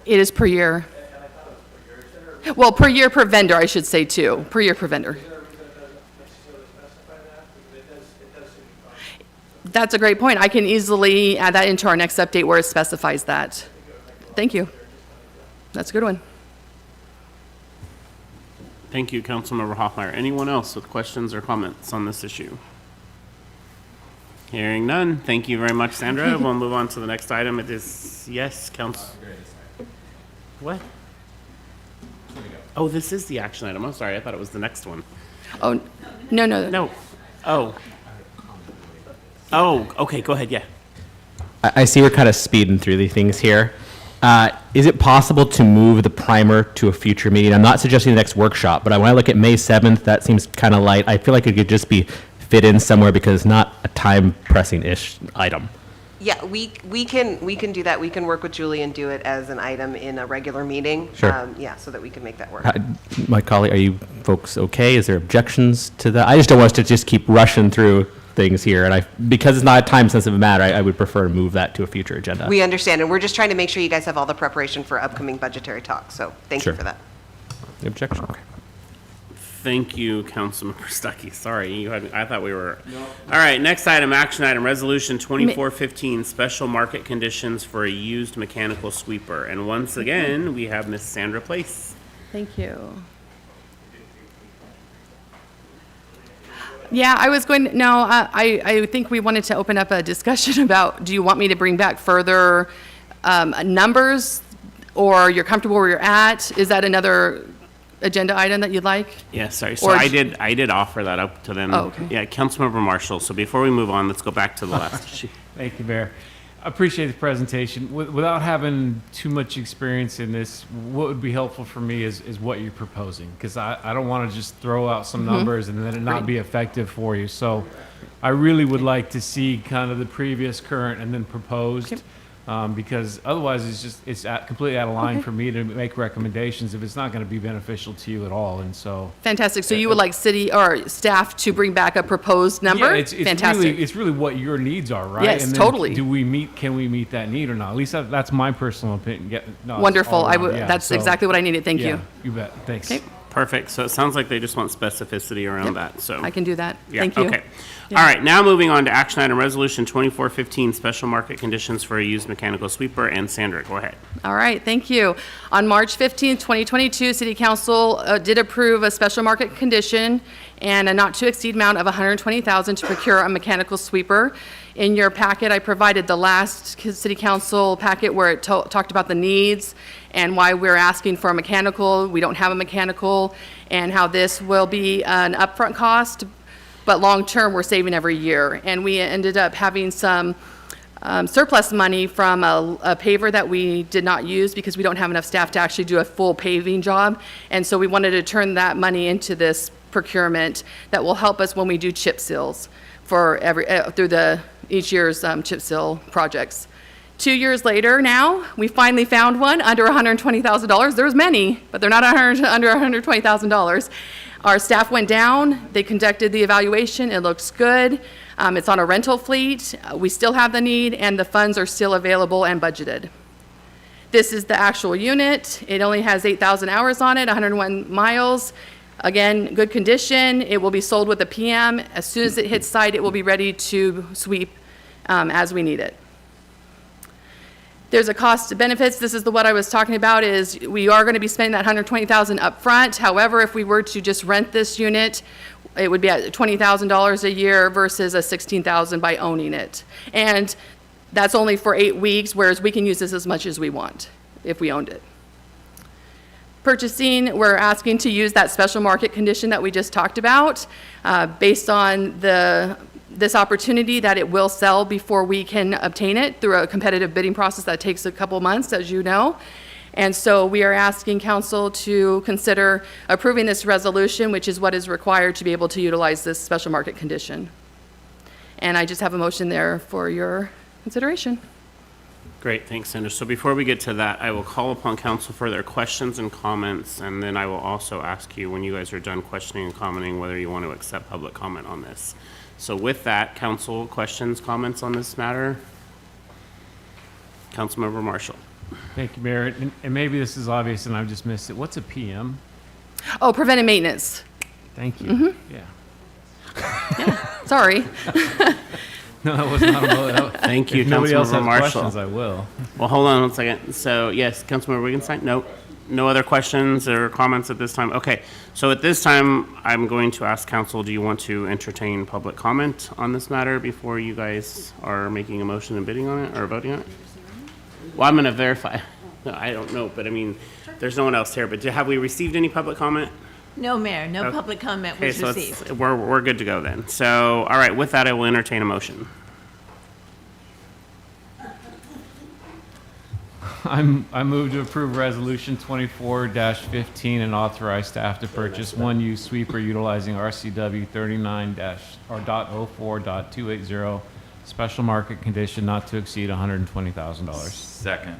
It is per year. Well, per year per vendor, I should say, too. Per year per vendor. That's a great point. I can easily add that into our next update where it specifies that. Thank you. That's a good one. Thank you, Councilmember Hoffmeyer. Anyone else with questions or comments on this issue? Hearing none, thank you very much, Sandra. We'll move on to the next item. It is, yes, Council. What? Oh, this is the action item. I'm sorry. I thought it was the next one. Oh, no. No. Oh. Oh, okay. Go ahead. Yeah. I see we're kind of speeding through these things here. Is it possible to move the primer to a future meeting? I'm not suggesting the next workshop, but when I look at May 7th, that seems kind of light. I feel like it could just be fit in somewhere because it's not a time pressing-ish item. Yeah, we can do that. We can work with Julie and do it as an item in a regular meeting. Sure. Yeah, so that we can make that work. My colleague, are you folks okay? Is there objections to that? I just don't want us to just keep rushing through things here, and because it's not a time-sensitive matter, I would prefer to move that to a future agenda. We understand, and we're just trying to make sure you guys have all the preparation for upcoming budgetary talks, so thank you Sure. for that. Objection? Okay. Thank you, Councilmember Stuckey. Sorry, I thought we were. All right, next item, action item, resolution 2415, special market conditions for a used mechanical sweeper. And once again, we have Miss Sandra Place. Thank you. Yeah, I was going, no, I think we wanted to open up a discussion about, do you want me to bring back further numbers, or you're comfortable where you're at? Is that another agenda item that you'd like? Yeah, sorry. So Or- I did offer that up to them. Oh, okay. Yeah, Councilmember Marshall. So before we move on, let's go back to the last issue. Thank you, Mayor. I appreciate the presentation. Without having too much experience in this, what would be helpful for me is what you're proposing, because I don't want to just throw out some numbers and then it not be effective for you. So I really would like to see kind of the previous, current, and then proposed, because otherwise it's completely out of line for me to make recommendations if it's not going to be beneficial to you at all. And so Fantastic. So you would like city or staff to bring back a proposed number? Yeah, it's Fantastic. it's really what your needs are, right? Yes, and then totally. Can we meet that need or not? At least that's my personal opinion. No, it's Wonderful. all I around, would, yeah. that's So, exactly what I needed. Thank yeah, you. You bet. Thanks. Okay. Perfect. So it sounds like they just want specificity around that. So I can do that. Yeah, Thank you. okay. All right, now moving on to action item resolution 2415, special market conditions for a used mechanical sweeper. And Sandra, go ahead. All right, thank you. On March 15th, 2022, City Council did approve a special market condition and a not-to-exceed amount of $120,000 to procure a mechanical sweeper. In your packet, I provided the last City Council packet where it talked about the needs and why we're asking for a mechanical. We don't have a mechanical, and how this will be an upfront cost, but long-term, we're saving every year. And we ended up having some surplus money from a paver that we did not use because we don't have enough staff to actually do a full paving job. And so we wanted to turn that money into this procurement that will help us when we do chip seals for each year's chip seal projects. 2 years later now, we finally found one under $120,000. There's many, but they're not under $120,000. Our staff went down, they conducted the evaluation, it looks good. It's on a rental fleet, we still have the need, and the funds are still available and budgeted. This is the actual unit. It only has 8,000 hours on it, 101 miles. Again, good condition. It will be sold with a PM. As soon as it hits site, it will be ready to sweep as we need it. There's a cost to benefits. This is what I was talking about, is we are going to be spending that $120,000 up front. However, if we were to just rent this unit, it would be at $20,000 a year versus a $16,000 by owning it. And that's only for 8 weeks, whereas we can use this as much as we want if we owned it. Purchasing, we're asking to use that special market condition that we just talked about, based on this opportunity that it will sell before we can obtain it through a competitive bidding process that takes a couple months, as you know. And so we are asking council to consider approving this resolution, which is what is required to be able to utilize this special market condition. And I just have a motion there for your consideration. Great, thanks, Sandra. So before we get to that, I will call upon council for their questions and comments, and then I will also ask you, when you guys are done questioning and commenting, whether you want to accept public comment on this. So with that, council, questions, comments on this matter? Councilmember Marshall. Thank you, Mayor. And maybe this is obvious and I've just missed it. What's a PM? Oh, preventive maintenance. Thank you. Mhm. Yeah. Sorry. No, that was not a Thank you, If nobody else Councilmember has Marshall. questions, I will. Well, hold on 1 second. So, yes, Councilmember Wittgenstein? No other questions or comments at this time? Okay, so at this time, I'm going to ask council, do you want to entertain public comment on this matter before you guys are making a motion and bidding on it or voting on it? Well, I'm going to verify. No, I don't know, but I mean, there's no one else here, but have we received any public comment? No, Mayor, no Okay. public comment Okay, was so received. we're good to go then. So, all right, with that, I will entertain a motion. I move to approve resolution 24-15 and authorize staff to purchase one used sweeper utilizing RCW 39-04.280 special market condition not to exceed $120,000. Second.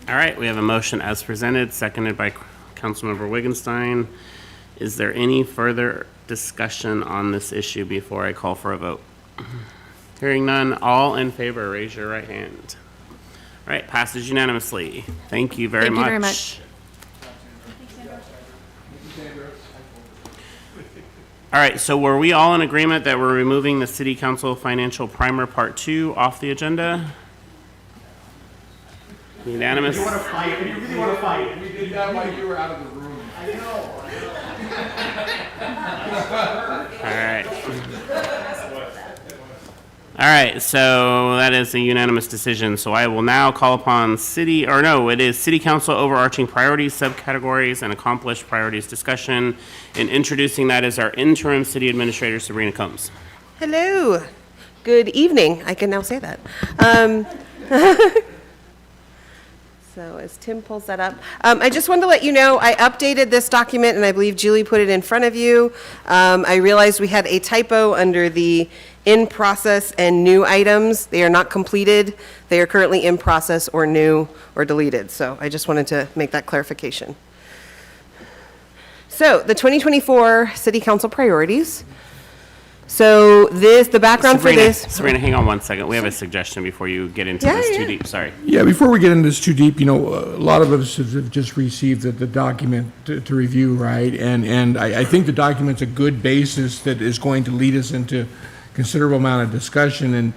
All right, we have a motion as presented, seconded by Councilmember Wigginstein. Is there any further discussion on this issue before I call for a vote? Hearing none, all in favor, raise your right hand. All right, passes unanimously. Thank you very much. Thank you very much. All right, so were we all in agreement that we're removing the City Council Financial Primer Part 2 off the agenda? Unanimous? You really want to fight. We did that while you were out of the room. I know. All right. All right, so that is a unanimous decision. So I will now call upon City Council overarching priorities, subcategories, and accomplished priorities discussion. And introducing that is our interim City Administrator, Sabrina Combs. Hello. Good evening. I can now say that. So as Tim pulls that up, I just wanted to let you know, I updated this document, and I believe Julie put it in front of you. I realized we had a typo under the in process and new items. They are not completed. They are currently in process or new or deleted. So I just wanted to make that clarification. So the 2024 City Council priorities. So the background for this. Sabrina, hang on one second. We have a suggestion before you get into this too deep. Sorry. Yeah, before we get into this too deep, a lot of us have just received the document to review, right? And I think the document's a good basis that is going to lead us into considerable amount of discussion. And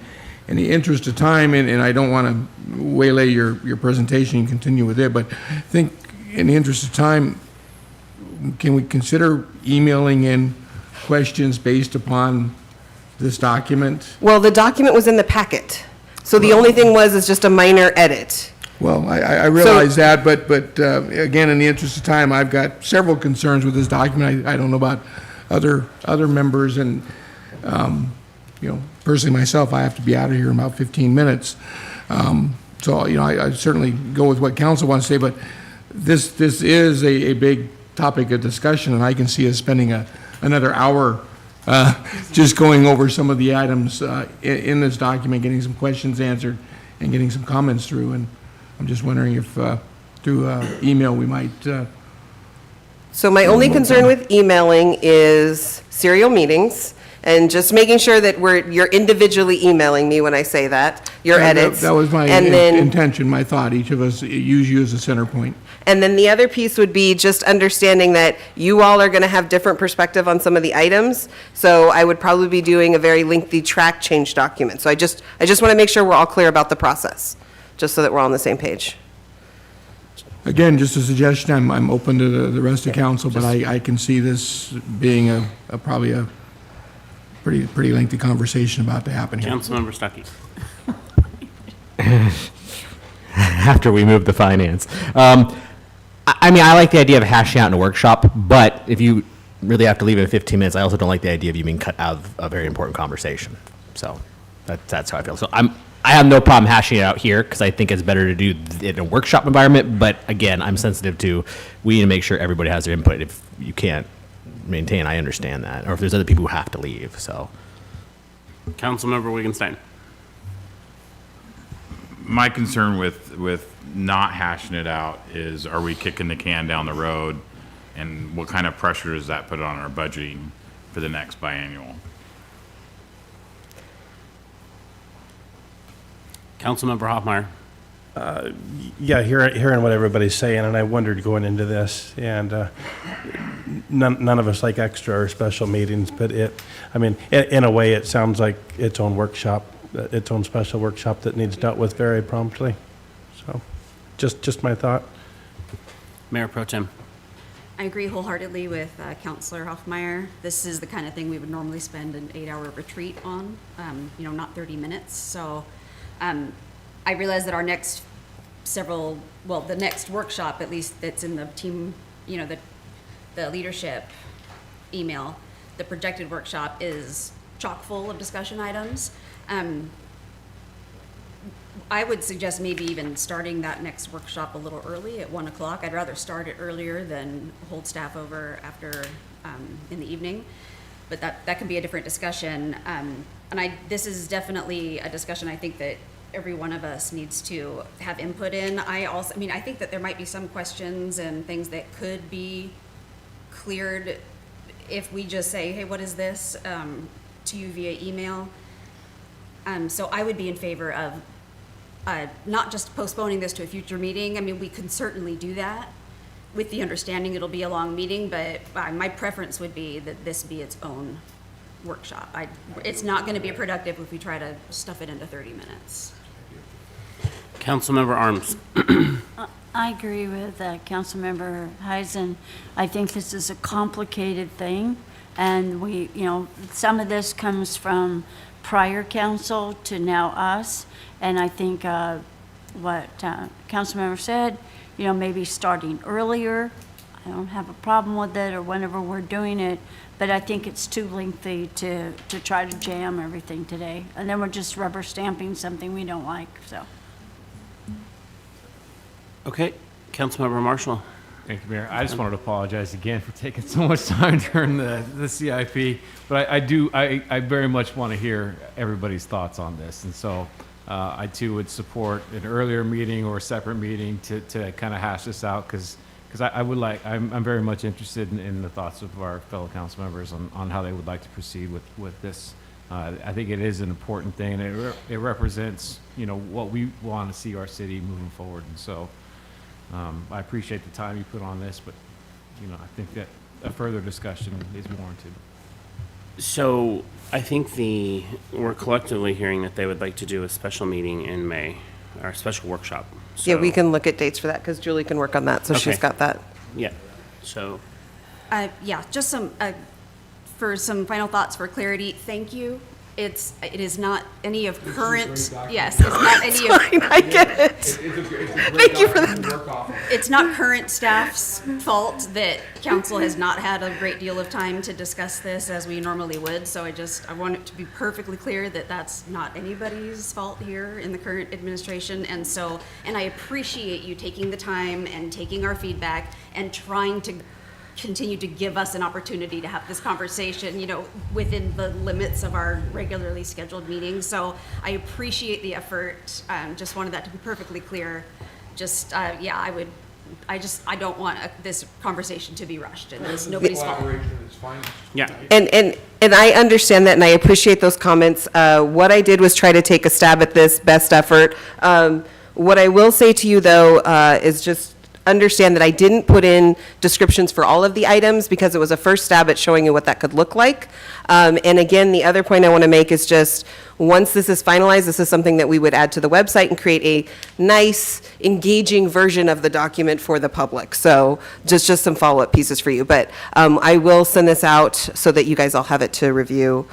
in the interest of time, and I don't want to waylay your presentation and continue with it, but I think in the interest of time, can we consider emailing in questions based upon this document? Well, the document was in the packet. So the only thing is just a minor edit. Well, I realize that, but again, in the interest of time, I've got several concerns with this document. I don't know about other members, and personally myself, I have to be out of here in about 15 minutes. So I certainly go with what council wants to say, but this is a big topic of discussion, and I can see us spending another hour just going over some of the items in this document, getting some questions answered, and getting some comments through. And I'm just wondering if through email we might. So my only concern with emailing is serial meetings, and just making sure that you're individually emailing me when I say that, your edits. That was my intention, my thought. Each of us use you as a center point. And then the other piece would be just understanding that you all are going to have different perspective on some of the items. So I would probably be doing a very lengthy track change document. So I just want to make sure we're all clear about the process, just so that we're all on the same page. Again, just a suggestion, I'm open to the rest of council, but I can see this being probably a pretty lengthy conversation about to happen here. Councilmember Stuckey. After we move the finance. I like the idea of hashing out in a workshop, but if you really have to leave it in 15 minutes, I also don't like the idea of you being cut out of a very important conversation. So that's how I feel. So I have no problem hashing it out here, because I think it's better to do it in a workshop environment. But again, I'm sensitive to, we need to make sure everybody has their input. If you can't maintain, I understand that. Or if there's other people who have to leave, so. Councilmember Wigginstein. My concern with not hashing it out is, are we kicking the can down the road, and what kind of pressure does that put on our budgeting for the next biannual? Councilmember Hoffmeyer. Yeah, hearing what everybody's saying, and I wondered going into this, and none of us like extra or special meetings, but in a way, it sounds like its own workshop, its own special workshop that needs dealt with very promptly. So, just my thought. Mayor Pro Tem. I agree wholeheartedly with Councilor Hoffmeyer. This is the kind of thing we would normally spend an 8-hour retreat on, not 30 minutes. So I realize that our next the next workshop, at least that's in the team, the leadership email, the projected workshop is chock full of discussion items. I would suggest maybe even starting that next workshop a little early at 1 o'clock. I'd rather start it earlier than hold staff over after in the evening, but that can be a different discussion. this is definitely a discussion I think that every one of us needs to have input in. I think that there might be some questions and things that could be cleared if we just say, hey, what is this, to you via email. So I would be in favor of not just postponing this to a future meeting. I mean, we can certainly do that with the understanding it'll be a long meeting, but my preference would be that this be its own workshop. It's not going to be productive if we try to stuff it into 30 minutes. Councilmember Arms. I agree with Councilmember Heisen. I think this is a complicated thing, and some of this comes from prior council to now us, and I think what Councilmember said, maybe starting earlier, I don't have a problem with it, or whenever we're doing it, but I think it's too lengthy to try to jam everything today, and then we're just rubber stamping something we don't like, so. Okay, Councilmember Marshall. Thank you, Mayor. I just wanted to apologize again for taking so much time during the CIP, but I very much want to hear everybody's thoughts on this, and so I too would support an earlier meeting or a separate meeting to kind of hash this out, because I'm very much interested in the thoughts of our fellow council members on how they would like to proceed with this. I think it is an important thing, and it represents what we want to see our city moving forward, and so. I appreciate the time you put on this, but, I think that a further discussion is warranted. So I think we're collectively hearing that they would like to do a special meeting in May, or a special workshop. Yeah, we can look at dates for that because Julie can work on that, so she's got that. Yeah, so. Just for some final thoughts for clarity, thank you. It is not any of current, yes, it's not any of. Fine, I get it. Thank you for that. It's not current staff's fault that council has not had a great deal of time to discuss this as we normally would. So I want it to be perfectly clear that that's not anybody's fault here in the current administration. And I appreciate you taking the time and taking our feedback and trying to continue to give us an opportunity to have this conversation, within the limits of our regularly scheduled meetings. So I appreciate the effort. Just wanted that to be perfectly clear. I don't want this conversation to be rushed, and it's nobody's fault. Yeah. And I understand that, and I appreciate those comments. What I did was try to take a stab at this, best effort. What I will say to you, though, is just understand that I didn't put in descriptions for all of the items because it was a first stab at showing you what that could look like. And again, the other point I want to make is just once this is finalized, this is something that we would add to the website and create a nice, engaging version of the document for the public. So just some follow-up pieces for you. But I will send this out so that you guys all have it to review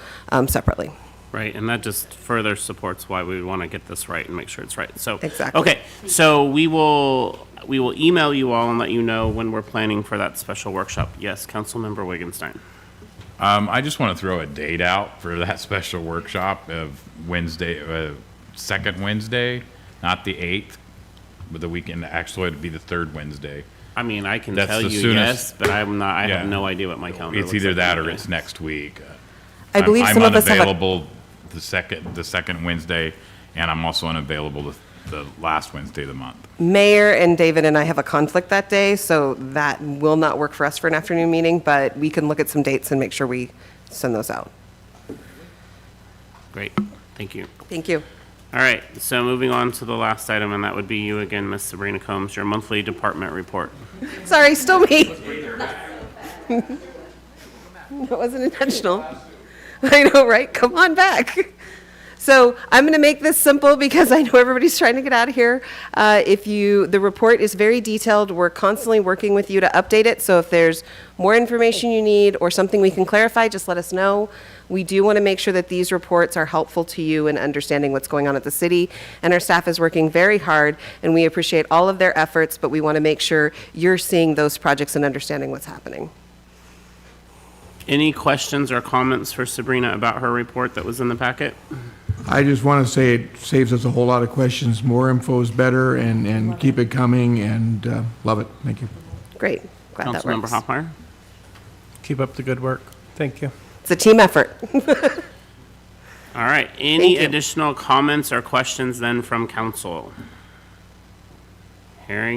separately. Right, and that just further supports why we would want to get this right and make sure it's right. So Exactly. Okay, so we will email you all and let you know when we're planning for that special workshop. Yes, Councilmember Wittgenstein. I just want to throw a date out for that special workshop of Wednesday, second Wednesday, not the 8th, but the weekend. Actually, it'd be the third Wednesday. I mean, I can That's tell the you soonest. yes, but I Yeah. have no idea what my calendar It's looks either like that or Monday. it's next week. I believe some of us have unavailable the second Wednesday, and I'm also unavailable the last Wednesday of the month. Mayor and David and I have a conflict that day, so that will not work for us for an afternoon meeting, but we can look at some dates and make sure we send those out. Great, thank you. Thank you. All right, so moving on to the last item, and that would be you again, Ms. Sabrina Combs, your monthly department report. Sorry, still me. That wasn't intentional. I know, right? Come on back. So I'm going to make this simple because I know everybody's trying to get out of here. The report is very detailed. We're constantly working with you to update it. So if there's more information you need or something we can clarify, just let us know. We do want to make sure that these reports are helpful to you in understanding what's going on at the city. And our staff is working very hard, and we appreciate all of their efforts, but we want to make sure you're seeing those projects and understanding what's happening. Any questions or comments for Sabrina about her report that was in the packet? I just want to say it saves us a whole lot of questions. More info is better, and keep it coming, and love it. Thank you. Great. Glad that Councilmember works. Hoffmeyer? Keep up the good work. Thank you. It's a team effort. All right, any Thank you. additional comments or questions then from council? Hearing